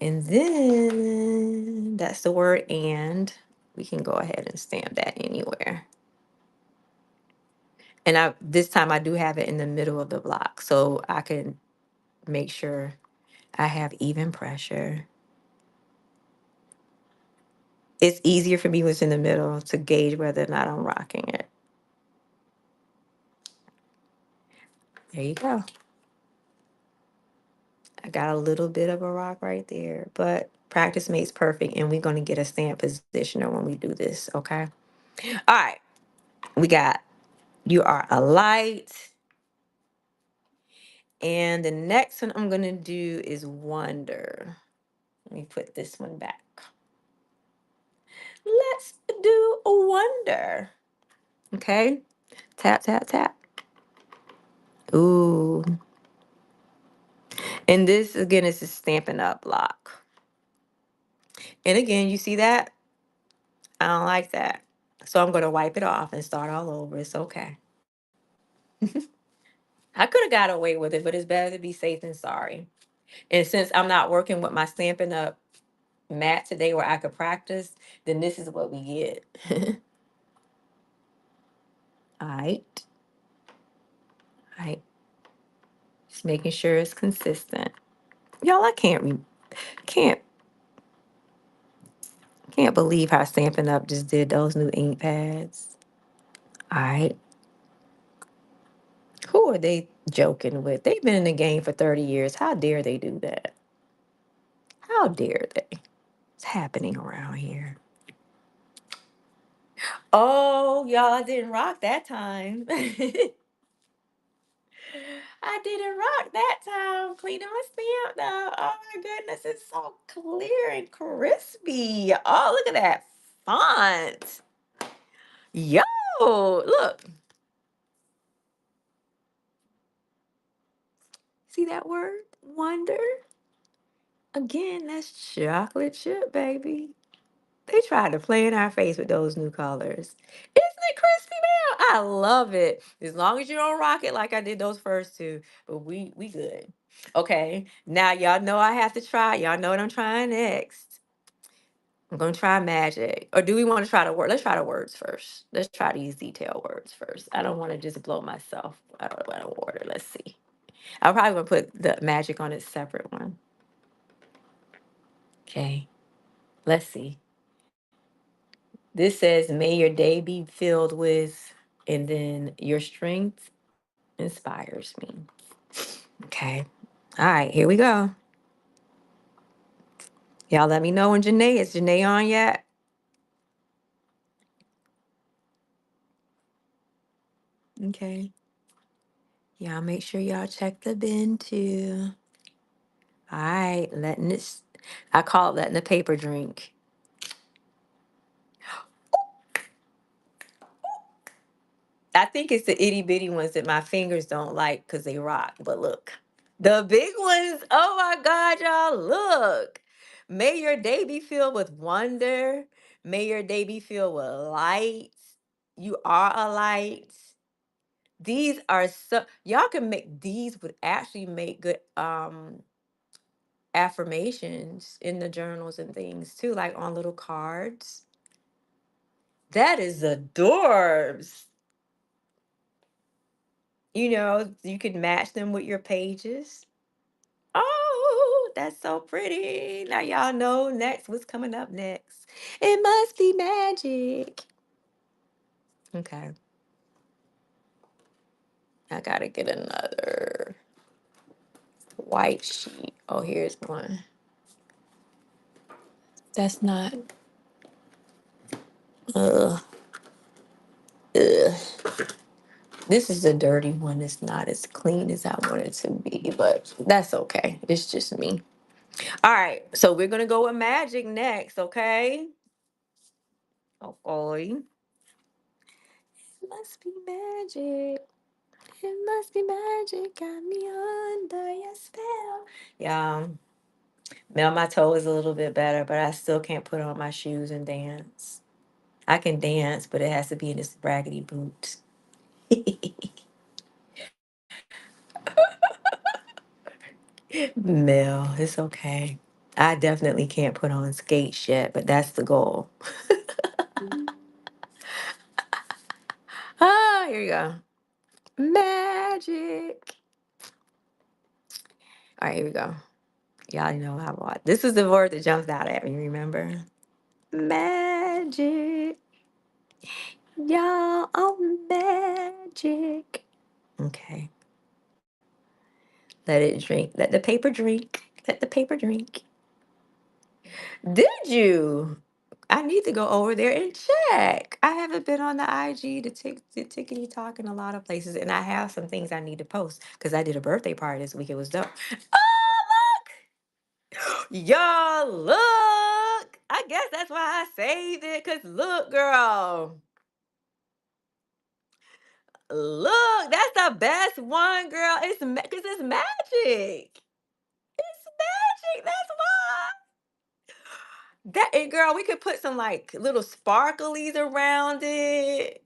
And then that's the word and. We can go ahead and stamp that anywhere. And I this time I do have it in the middle of the block, so I can make sure I have even pressure. It's easier for me what's in the middle to gauge whether or not I'm rocking it. There you go. I got a little bit of a rock right there, but practice makes perfect, and we're going to get a stamp positioner when we do this, okay? All right, we got you are a light, and the next one I'm going to do is wonder. Let me put this one back. Let's do a wonder, okay? Tap, tap, tap. Ooh. And this, again, is a Stampin' Up block. And again, you see that? I don't like that. So I'm going to wipe it off and start all over. It's okay. I could have got away with it, but it's better to be safe than sorry. And since I'm not working with my Stampin' Up mat today where I could practice, then this is what we get. All right. All right. Just making sure it's consistent. Y'all, I can't can't believe how Stampin' Up just did those new ink pads. All right. Who are they joking with? They've been in the game for 30 years. How dare they do that? How dare they? It's happening around here. Oh, y'all, I didn't rock that time. I didn't rock that time. Clean my stamp though. Oh my goodness, it's so clear and crispy. Oh, look at that font. Yo, look. See that word? Wonder? Again, that's chocolate chip, baby. They tried to play in our face with those new colors. Isn't it crispy now? I love it. As long as you don't rock it like I did those first two. But we good. Okay. Now y'all know I have to try. Y'all know what I'm trying next. I'm gonna try magic. Or do we want to try the word? Let's try the words first. Let's try these detail words first. I don't want to just blow myself out of water. Let's see. I'm probably gonna put the magic on a separate one. Okay. Let's see. This says, may your day be filled with, and then your strength inspires me. Okay. All right, here we go. Y'all let me know when Janae is. Janae on yet? Okay. Y'all make sure y'all check the bin too. All right, letting this, I call it letting the paper drink. I think it's the itty bitty ones that my fingers don't like because they rock. But look, the big ones. Oh my God, y'all, look. May your day be filled with wonder. May your day be filled with light. You are a light. These are so y'all can make these would actually make good affirmations in the journals and things too, like on little cards. That is adorbs. You know, you can match them with your pages. Oh, that's so pretty. Now y'all know next what's coming up next. It must be magic. Okay. I gotta get another white sheet. Oh, here's one. That's not. Ugh. Ugh. This is a dirty one. It's not as clean as I want it to be, but that's okay. It's just me. All right. So we're gonna go with magic next, okay? Okay. It must be magic. It must be magic. Got me under your spell. Yeah. Now my toe is a little bit better, but I still can't put on my shoes and dance. I can dance, but it has to be in this raggedy boot. Mel, it's okay. I definitely can't put on skates yet, but that's the goal. Ah, here you go. Magic. All right, here we go. Y'all know how I watch. This is the word that jumps out at me, remember? Magic. Y'all on magic. Okay. Let it drink. Let the paper drink. Let the paper drink. Did you? I need to go over there and check. I haven't been on the IG, the tickety talk in a lot of places, and I have some things I need to post because I did a birthday party this week. It was dope. Oh, look! Y'all, look! I guess that's why I saved it, because look, girl. Look, that's the best one, girl. It's because it's magic. It's magic. That's why. That and girl, we could put some like little sparklies around it.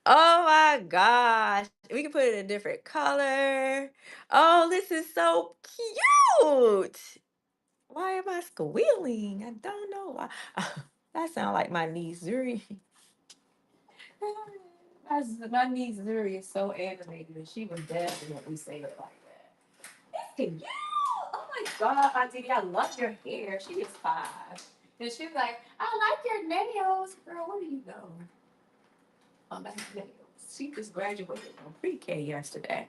Oh my gosh. We can put it in a different color. Oh, this is so cute. Why am I squealing? I don't know why. That sounds like my niece Zuri. My niece Zuri is so animated and she would definitely say it like that. It's cute. Oh my god, Auntie, I love your hair. She is 5. And she's like, I like your nails. Girl, what do you know? Oh, my nails. She just graduated from pre-K yesterday.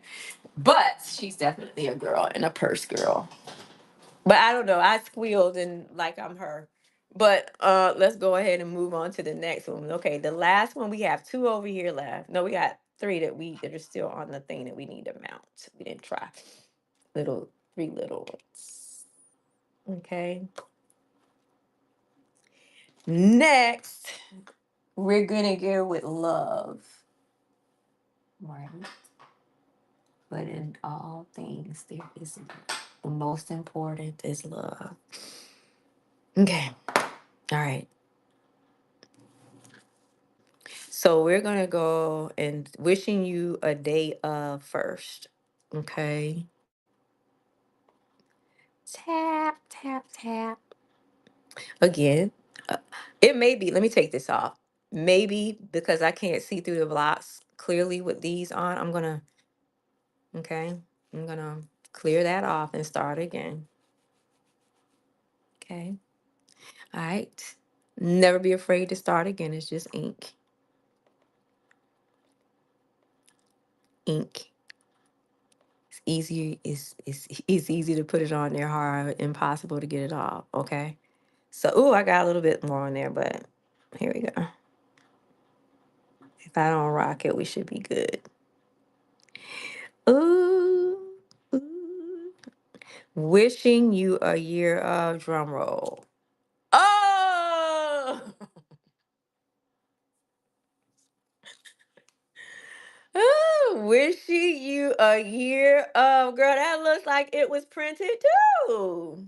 But she's definitely a girl and a purse girl. But I don't know. I squealed and like I'm her. But let's go ahead and move on to the next one. Okay, the last one, we have 2 over here left. No, we got 3 that are still on the thing that we need to mount. We didn't try. Little 3 little ones. Okay. Next, we're gonna go with love. Right. But in all things, there is the most important is love. Okay. All right. So we're gonna go and wishing you a day of first. Okay. Tap, tap, tap. Again. uh, It may be, let me take this off. Maybe because I can't see through the blocks clearly with these on, okay, I'm gonna clear that off and start again. Okay. All right. Never be afraid to start again. It's just ink. Ink. It's easy. It's easy to put it on there, hard, impossible to get it off. Okay. So, ooh, I got a little bit more on there, but here we go. If I don't rock it, we should be good. Ooh, ooh. Wishing you a year of drum roll. Oh, ooh, wishing you a year of, girl, that looks like it was printed too.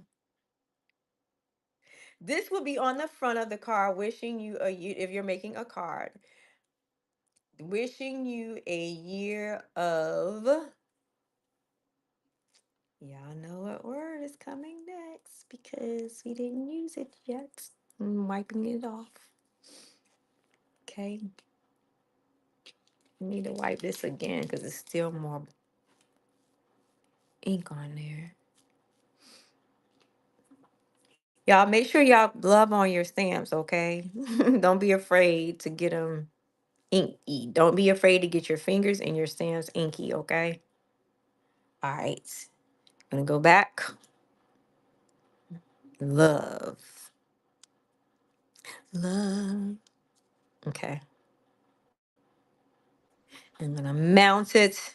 This will be on the front of the card, wishing you a year, if you're making a card, wishing you a year of, y'all know what word is coming next because we didn't use it yet. I'm wiping it off. Okay. I need to wipe this again because it's still more ink on there. Y'all make sure y'all love on your stamps, okay? Don't be afraid to get them inky. Don't be afraid to get your fingers and your stamps inky, okay? All right. Gonna go back. Love. Love. Okay. I'm gonna mount it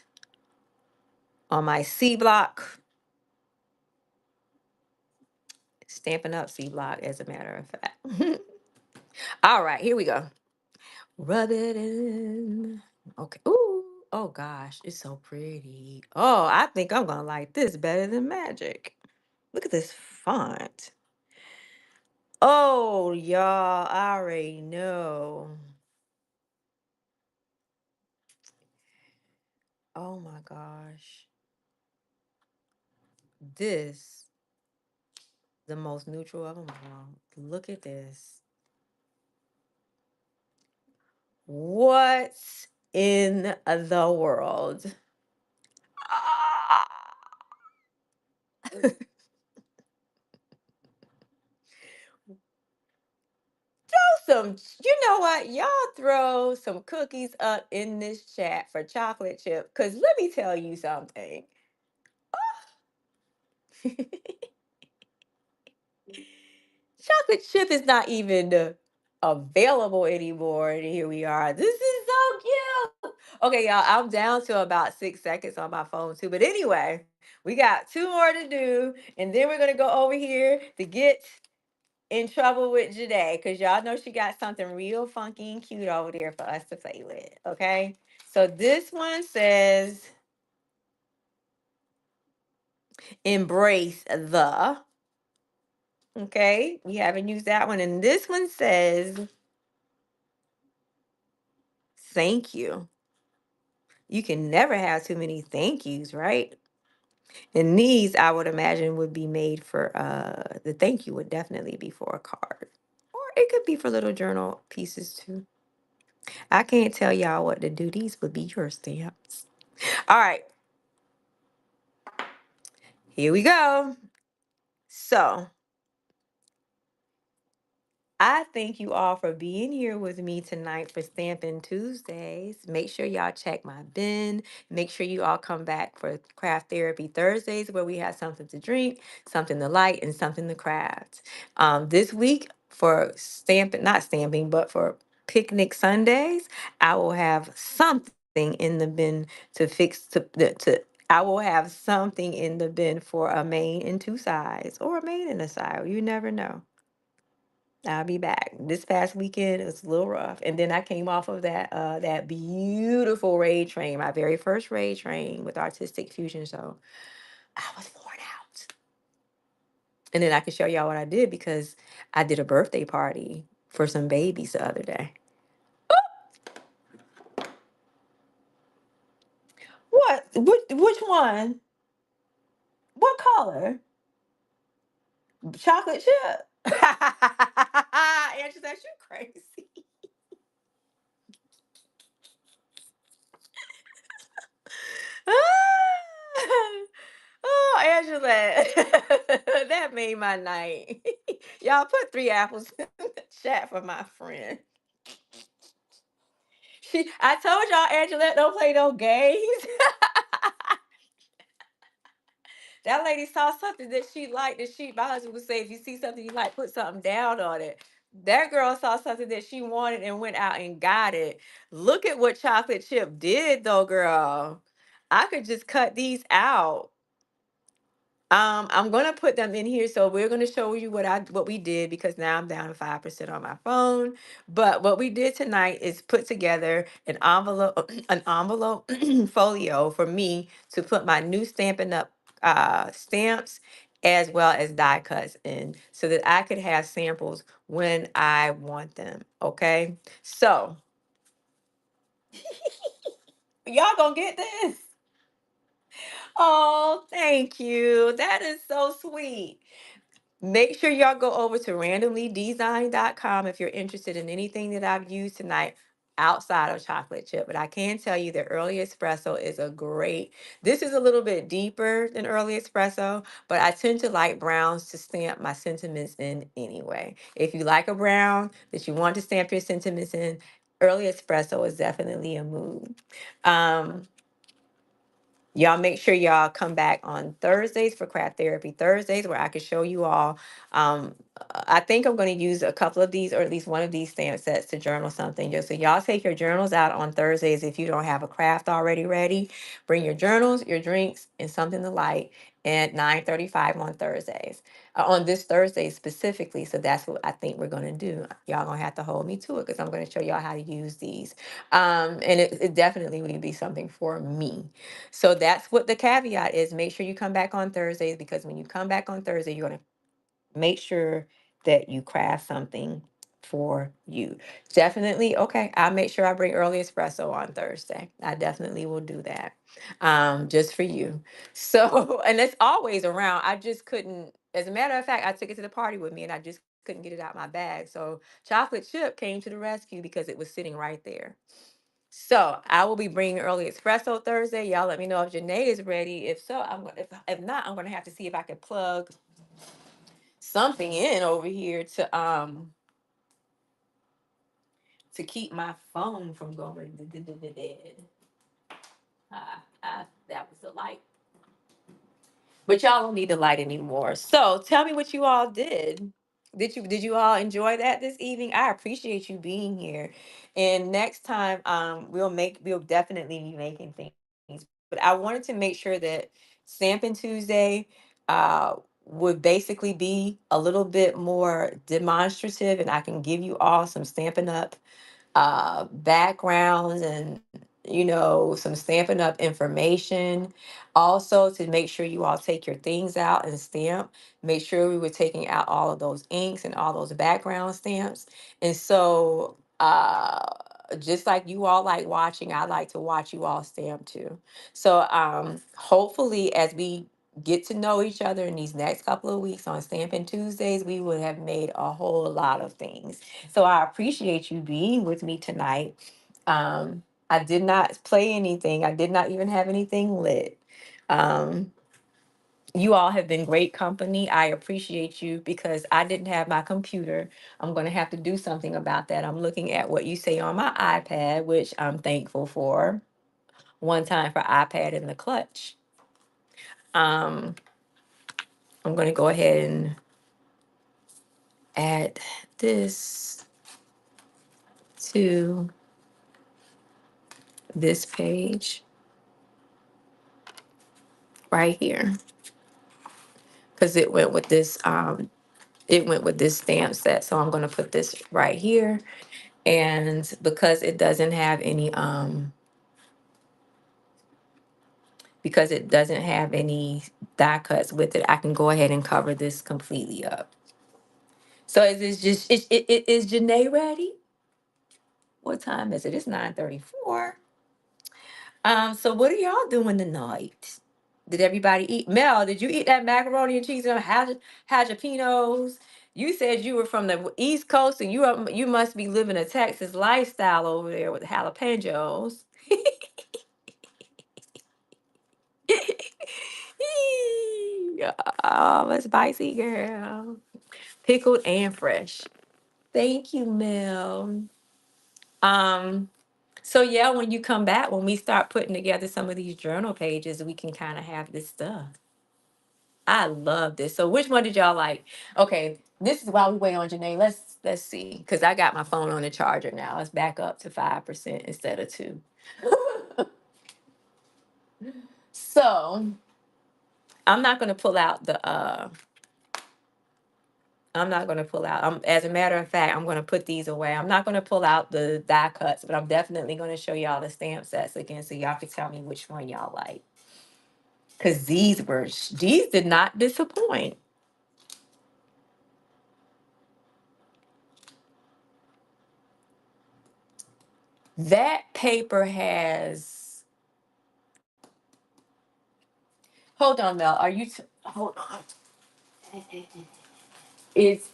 on my C block. Stampin' Up C block, as a matter of fact. All right, here we go. Rub it in. Okay. Ooh. Oh gosh, it's so pretty. Oh, I think I'm gonna like this better than magic. Look at this font. Oh, y'all, I already know. Oh my gosh. this, the most neutral of them all. Look at this. What's in the world? Ah! Some, you know what? Y'all throw some cookies up in this chat for chocolate chip. Cause let me tell you something. Chocolate chip is not even available anymore. And here we are. This is so cute. Okay, y'all, I'm down to about 6 seconds on my phone too. But anyway, we got two more to do. And then we're gonna go over here to get in trouble with Janae. Cause y'all know she got something real funky and cute over there for us to play with. Okay. So this one says embrace the. Okay. We haven't used that one. And this one says thank you. You can never have too many thank yous, right? And these, I would imagine, would be made for the thank you would definitely be for a card. Or it could be for little journal pieces too. I can't tell y'all what to do. These would be your stamps. All right, here we go. So I thank you all for being here with me tonight for Stampin' Tuesdays. Make sure y'all check my bin. Make sure you all come back for Craft Therapy Thursdays, where we have something to drink, something to light, and something to craft. This week for stamping, not stamping, but for Picnic Sundays, I will have something in the bin to fix to I will have something in the bin for a main and two sides, or a main and a side. You never know. I'll be back. This past weekend it was a little rough, and then I came off of that beautiful raid train, my very first raid train with Artistic Fusion. So I was worn out, and then I can show y'all what I did because I did a birthday party for some babies the other day. What? Which one? What color? Chocolate chip. Angela, that's you crazy. Oh, Angela, that made my night. Y'all put three apples in the chat for my friend. I told y'all, Angela, don't play no games. That lady saw something that she liked, and my husband would say, if you see something you like, put something down on it. That girl saw something that she wanted and went out and got it. Look at what chocolate chip did, though, girl. I could just cut these out. I'm gonna put them in here, so we're gonna show you what we did because now I'm down to 5% on my phone. But what we did tonight is put together an envelope, an envelope folio for me to put my new Stampin' Up stamps as well as die cuts in, so that I could have samples when I want them. Okay, so y'all gonna get this. Oh, thank you. That is so sweet. Make sure y'all go over to randomlydesign.com if you're interested in anything that I've used tonight outside of chocolate chip. But I can tell you that early espresso is a great, this is a little bit deeper than early espresso, but I tend to like browns to stamp my sentiments in anyway. If you like a brown that you want to stamp your sentiments in, early espresso is definitely a move. Um, Y'all make sure y'all come back on Thursdays for Craft Therapy Thursdays, where I can show you all. I think I'm going to use a couple of these, or at least one of these stamp sets to journal something. Just so y'all take your journals out on Thursdays if you don't have a craft already ready. Bring your journals, your drinks, and something to light at 9:35 on Thursdays. On this Thursday specifically, so that's what I think we're going to do. Y'all gonna have to hold me to it because I'm going to show y'all how to use these, and it definitely would be something for me. So that's what the caveat is. Make sure you come back on Thursdays, because when you come back on Thursday, you're going to make sure that you craft something for you. Definitely. Okay. I'll make sure I bring early espresso on Thursday. I definitely will do that. Just for you. So, and it's always around. I just couldn't, as a matter of fact, I took it to the party with me and I just couldn't get it out my bag. So chocolate chip came to the rescue because it was sitting right there. So I will be bringing early espresso Thursday. Y'all let me know if Janae is ready. If so, if not, I'm gonna have to see if I can plug something in over here to keep my phone from going dead. That was the light. But y'all don't need the light anymore. So tell me what you all did. Did you all enjoy that this evening? I appreciate you being here. And next time we'll definitely be making things. But I wanted to make sure that Stampin' Tuesday would basically be a little bit more demonstrative and I can give you all some Stampin' Up backgrounds and some Stampin' Up information. Also, to make sure you all take your things out and stamp. Make sure we were taking out all of those inks and all those background stamps. And so, just like you all like watching, I like to watch you all stamp too. So, hopefully, as we get to know each other in these next couple of weeks on Stampin' Tuesdays, we would have made a whole lot of things. So I appreciate you being with me tonight. I did not play anything. I did not even have anything lit. Um, you all have been great company. I appreciate you because I didn't have my computer. I'm going to have to do something about that. I'm looking at what you say on my iPad, which I'm thankful for. One time for iPad in the clutch. Um, I'm going to go ahead and add this to this page right here because it went with this stamp set. So I'm going to put this right here. And because it doesn't have any die cuts with it, I can go ahead and cover this completely up. So is Janae ready? What time is it? It's 9:34. So what are y'all doing tonight? Did everybody eat? Mel, did you eat that macaroni and cheese and jalapenos? You said you were from the East Coast, and you must be living a Texas lifestyle over there with jalapenos. Oh, a spicy girl, pickled and fresh. Thank you, Mel. Um, so yeah, when you come back, when we start putting together some of these journal pages, we can kind of have this stuff. I love this. So which one did y'all like? Okay, this is while we wait on Janae. Let's see. Because I got my phone on the charger now. Let's back up to 5% instead of 2. So I'm not gonna pull out the I'm not gonna pull out. As a matter of fact, I'm gonna put these away. I'm not gonna pull out the die cuts, but I'm definitely gonna show y'all the stamp sets again so y'all can tell me which one y'all like. Cause these did not disappoint. That paper has. Hold on, Mel. Hold on? It's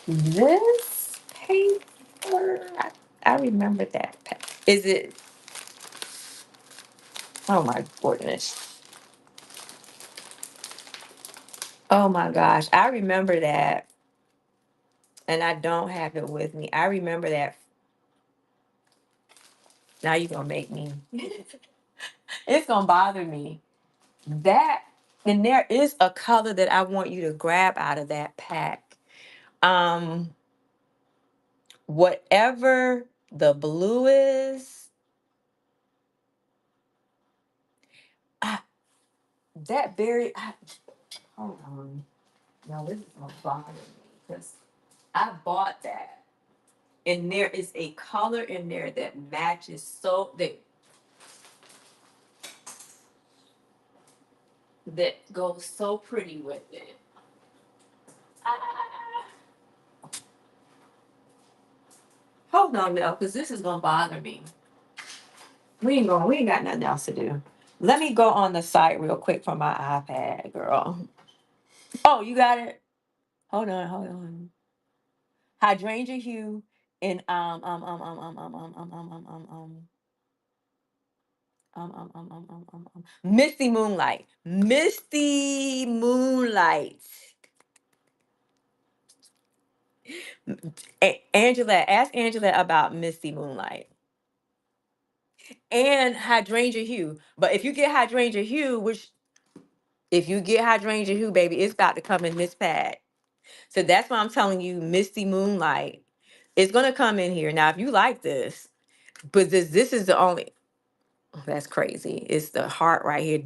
this paper. I remember that. Is it? Oh my goodness. Oh my gosh. I remember that, and I don't have it with me. I remember that. Now you're gonna make me. It's gonna bother me. That and there is a color that I want you to grab out of that pack. Um, Whatever the blue is, ah, that very. Hold on. No, this is gonna bother me because I bought that, and there is a color in there that matches that goes so pretty with it. Hold on now, because this is gonna bother me. We ain't got nothing else to do. Let me go on the site real quick from my iPad, girl. Oh, you got it? Hold on. Hydrangea hue in Misty Moonlight. Misty Moonlight. Angela, ask Angela about Misty Moonlight and Hydrangea Hue. But if you get Hydrangea Hue, which if you get Hydrangea Hue, baby, it's got to come in this pack. So that's why I'm telling you, Misty Moonlight is gonna come in here. Now, if you like this, but this is the only. That's crazy. It's the heart right here.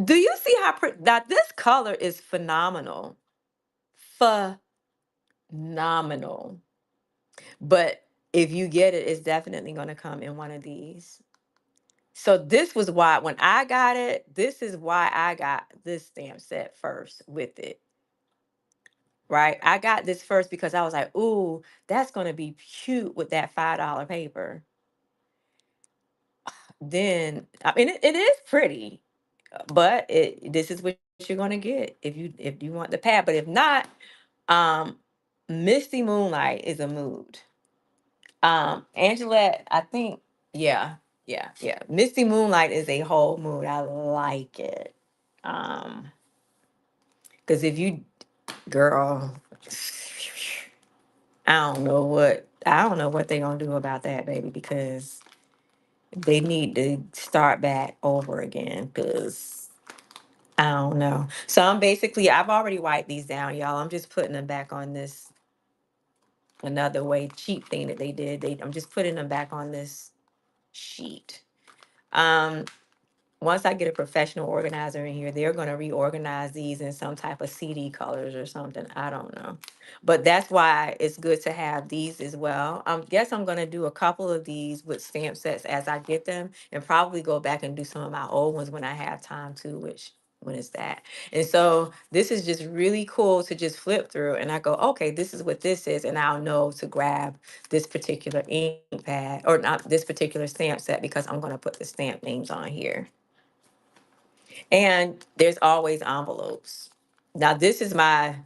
Do you see how now this color is phenomenal? Phenomenal. But if you get it, it's definitely gonna come in one of these. So this was why when I got it, this is why I got this stamp set first with it. Right? I got this first because I was like, ooh, that's gonna be cute with that $5 paper. Then I mean it is pretty, but this is what you're gonna get if you want the pad. But if not, um, Misty Moonlight is a mood. Angela, I think, yeah, yeah. Misty Moonlight is a whole mood. I like it. Um, because if you, girl, I don't know what they're gonna do about that, baby, because they need to start back over again. Because I don't know. So I've already wiped these down, y'all. I'm just putting them back on this another way cheap thing that they did. I'm just putting them back on this sheet. Um, Once I get a professional organizer in here, they're going to reorganize these in some type of CD colors or something. I don't know. But that's why it's good to have these as well. I guess I'm going to do a couple of these with stamp sets as I get them and probably go back and do some of my old ones when I have time to, which when is that? And so this is just really cool to just flip through and I go, okay, this is what this is. And I'll know to grab this particular ink pad or not this particular stamp set because I'm going to put the stamp names on here. And there's always envelopes. Now, this is my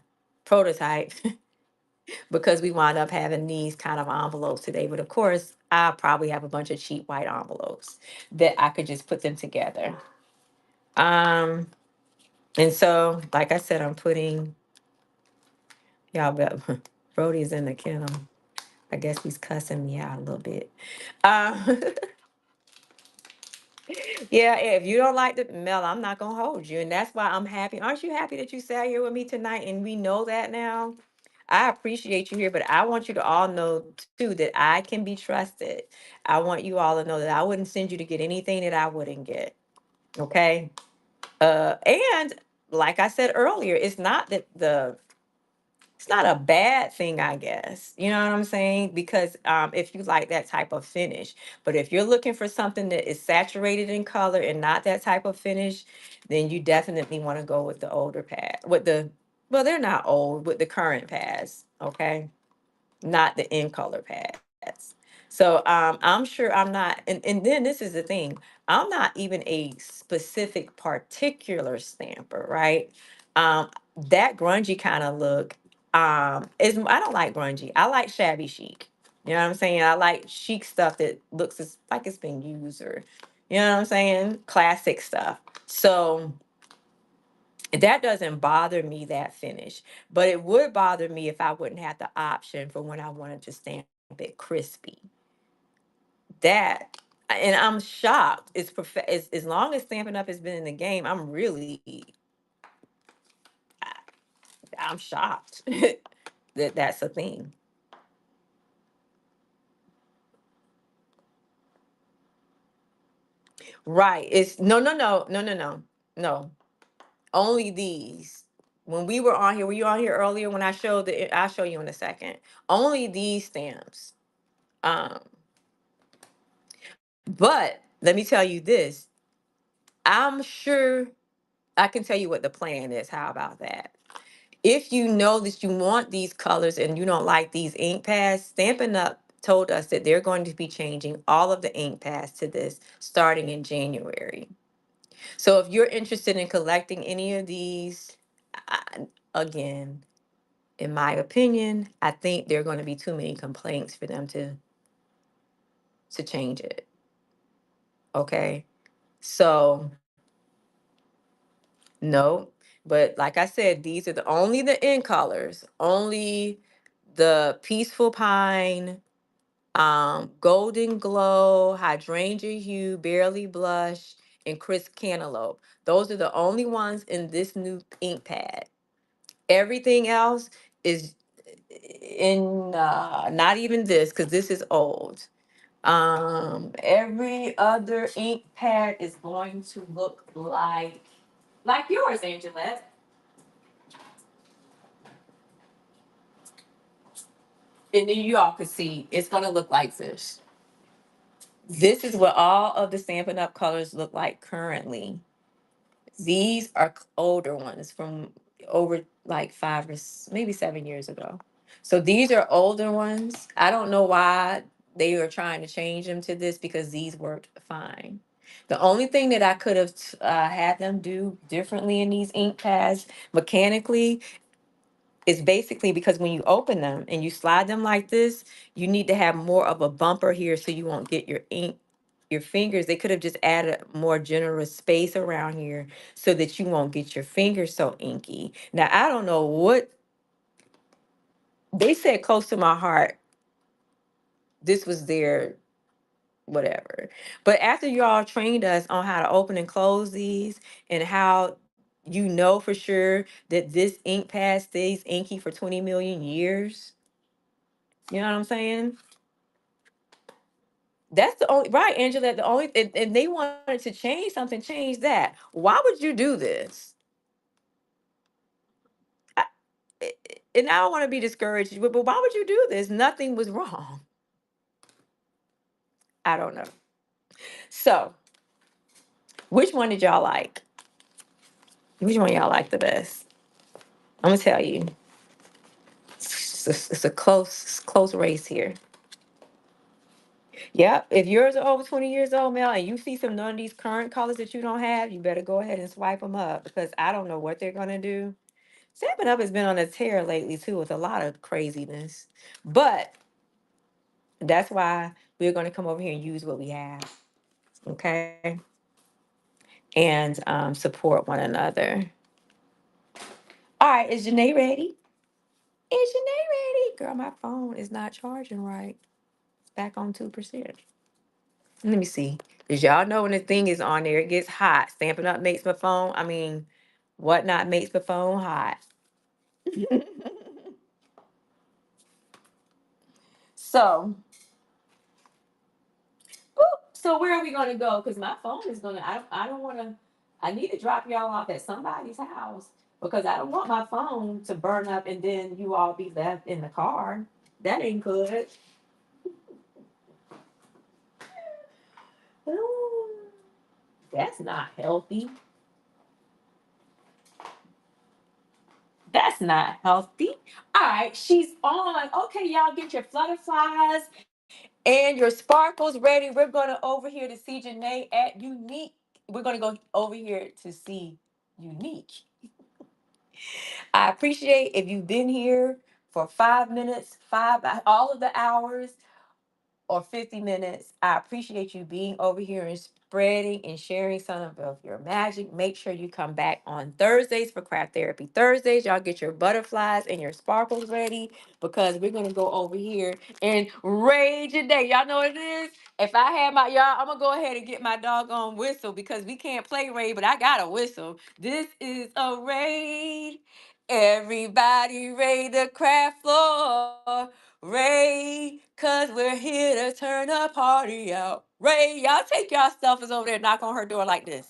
prototype because we wind up having these kind of envelopes today. But of course, I probably have a bunch of cheap white envelopes that I could just put them together. Um, and so, like I said, I'm putting y'all bet Brody's in the kennel. I guess he's cussing me out a little bit. Um, yeah, if you don't like the Mel, I'm not gonna hold you, and that's why I'm happy. Aren't you happy that you sat here with me tonight? And we know that now. I appreciate you here, but I want you to all know too that I can be trusted. I want you all to know that I wouldn't send you to get anything that I wouldn't get. Okay. And like I said earlier, it's not a bad thing, I guess. You know what I'm saying? Because if you like that type of finish, but if you're looking for something that is saturated in color and not that type of finish, then you definitely want to go with the older pad, well, they're not old, with the current pads, okay? Not the in color pads. So I'm sure I'm not, and then this is the thing, I'm not even a specific particular stamper, right? That grungy kind of look is I don't like grungy. I like shabby chic. You know what I'm saying? I like chic stuff that looks like it's been used or you know what I'm saying? Classic stuff. So that doesn't bother me that finish, but it would bother me if I wouldn't have the option for when I wanted to stamp it crispy. That and I'm shocked. As long as Stampin' Up has been in the game, I'm shocked that that's a thing. Right. It's no. Only these. When we were on here, were you on here earlier when I showed I'll show you in a second. Only these stamps. Um, but let me tell you this. I'm sure I can tell you what the plan is. How about that? If you know that you want these colors and you don't like these ink pads, Stampin' Up told us that they're going to be changing all of the ink pads to this starting in January. So if you're interested in collecting any of these, again, in my opinion, I think there are going to be too many complaints for them to change it. Okay. So no, but like I said, these are the only the in colors, only the peaceful pine, golden glow, hydrangea hue, barely blush, and crisp cantaloupe. Those are the only ones in this new ink pad. Everything else is in not even this, because this is old. Every other ink pad is going to look like yours, Angelette. And then you all could see it's gonna look like this. This is what all of the Stampin' Up colors look like currently. These are older ones from over like maybe 7 years ago. So these are older ones. I don't know why they were trying to change them to this because these worked fine. The only thing that I could have had them do differently in these ink pads mechanically is basically because when you open them and you slide them like this, you need to have more of a bumper here so you won't get your ink, your fingers. They could have just added more generous space around here so that you won't get your fingers so inky. Now, I don't know what they said close to my heart. This was their whatever. But after you all trained us on how to open and close these and how you know for sure that this ink pad stays inky for 20 million years, you know what I'm saying? That's the only right, Angela. The only and they wanted to change something, change that. Why would you do this? I, I- and I don't want to be discouraged, but why would you do this? Nothing was wrong. I don't know. So, which one did y'all like? Which one y'all like the best? I'm gonna tell you. It's a close race here. Yep. If yours are over 20 years old, Mel, and you see some none of these current colors that you don't have, you better go ahead and swipe them up because I don't know what they're gonna do. Stampin' Up has been on a tear lately too with a lot of craziness. But that's why we're gonna come over here and use what we have. Okay. And support one another. All right, is Janae ready? Is Janae ready? Girl, my phone is not charging right. It's back on 2%. Let me see. Cause y'all know when the thing is on there, it gets hot. Stampin' Up makes my phone. I mean, whatnot makes my phone hot. So, so where are we gonna go? Cause my phone is gonna. I don't want to. I need to drop y'all off at somebody's house because I don't want my phone to burn up and then you all be left in the car. That ain't good. Ooh, that's not healthy. That's not healthy. All right, she's on. Okay, y'all get your flutterflies and your sparkles ready. We're going to over here to see Janae at Unique. We're going to go over here to see Unique. I appreciate if you've been here for 5 minutes, all of the hours, or 50 minutes. I appreciate you being over here and spreading and sharing some of your magic. Make sure you come back on Thursdays for Craft Therapy Thursdays. Y'all get your butterflies and your sparkles ready because we're going to go over here and raid your day. Y'all know what it is? If I had my, y'all, I'm going to go ahead and get my doggone whistle because we can't play raid, but I got a whistle. This is a raid. Everybody raid the craft floor. Ray, cause we're here to turn the party out. Ray, y'all take y'all selfies over there, knock on her door like this.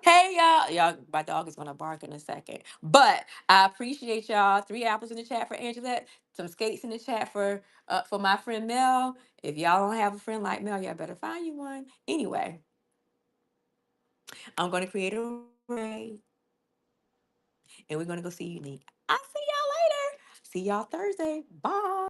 Hey y'all, my dog is gonna bark in a second. But I appreciate y'all. 3 apples in the chat for Angelette, some skates in the chat for my friend Mel. If y'all don't have a friend like Mel, y'all better find you one. Anyway, I'm gonna create a Ray and we're gonna go see Unique. I'll see y'all later. See y'all Thursday. Bye.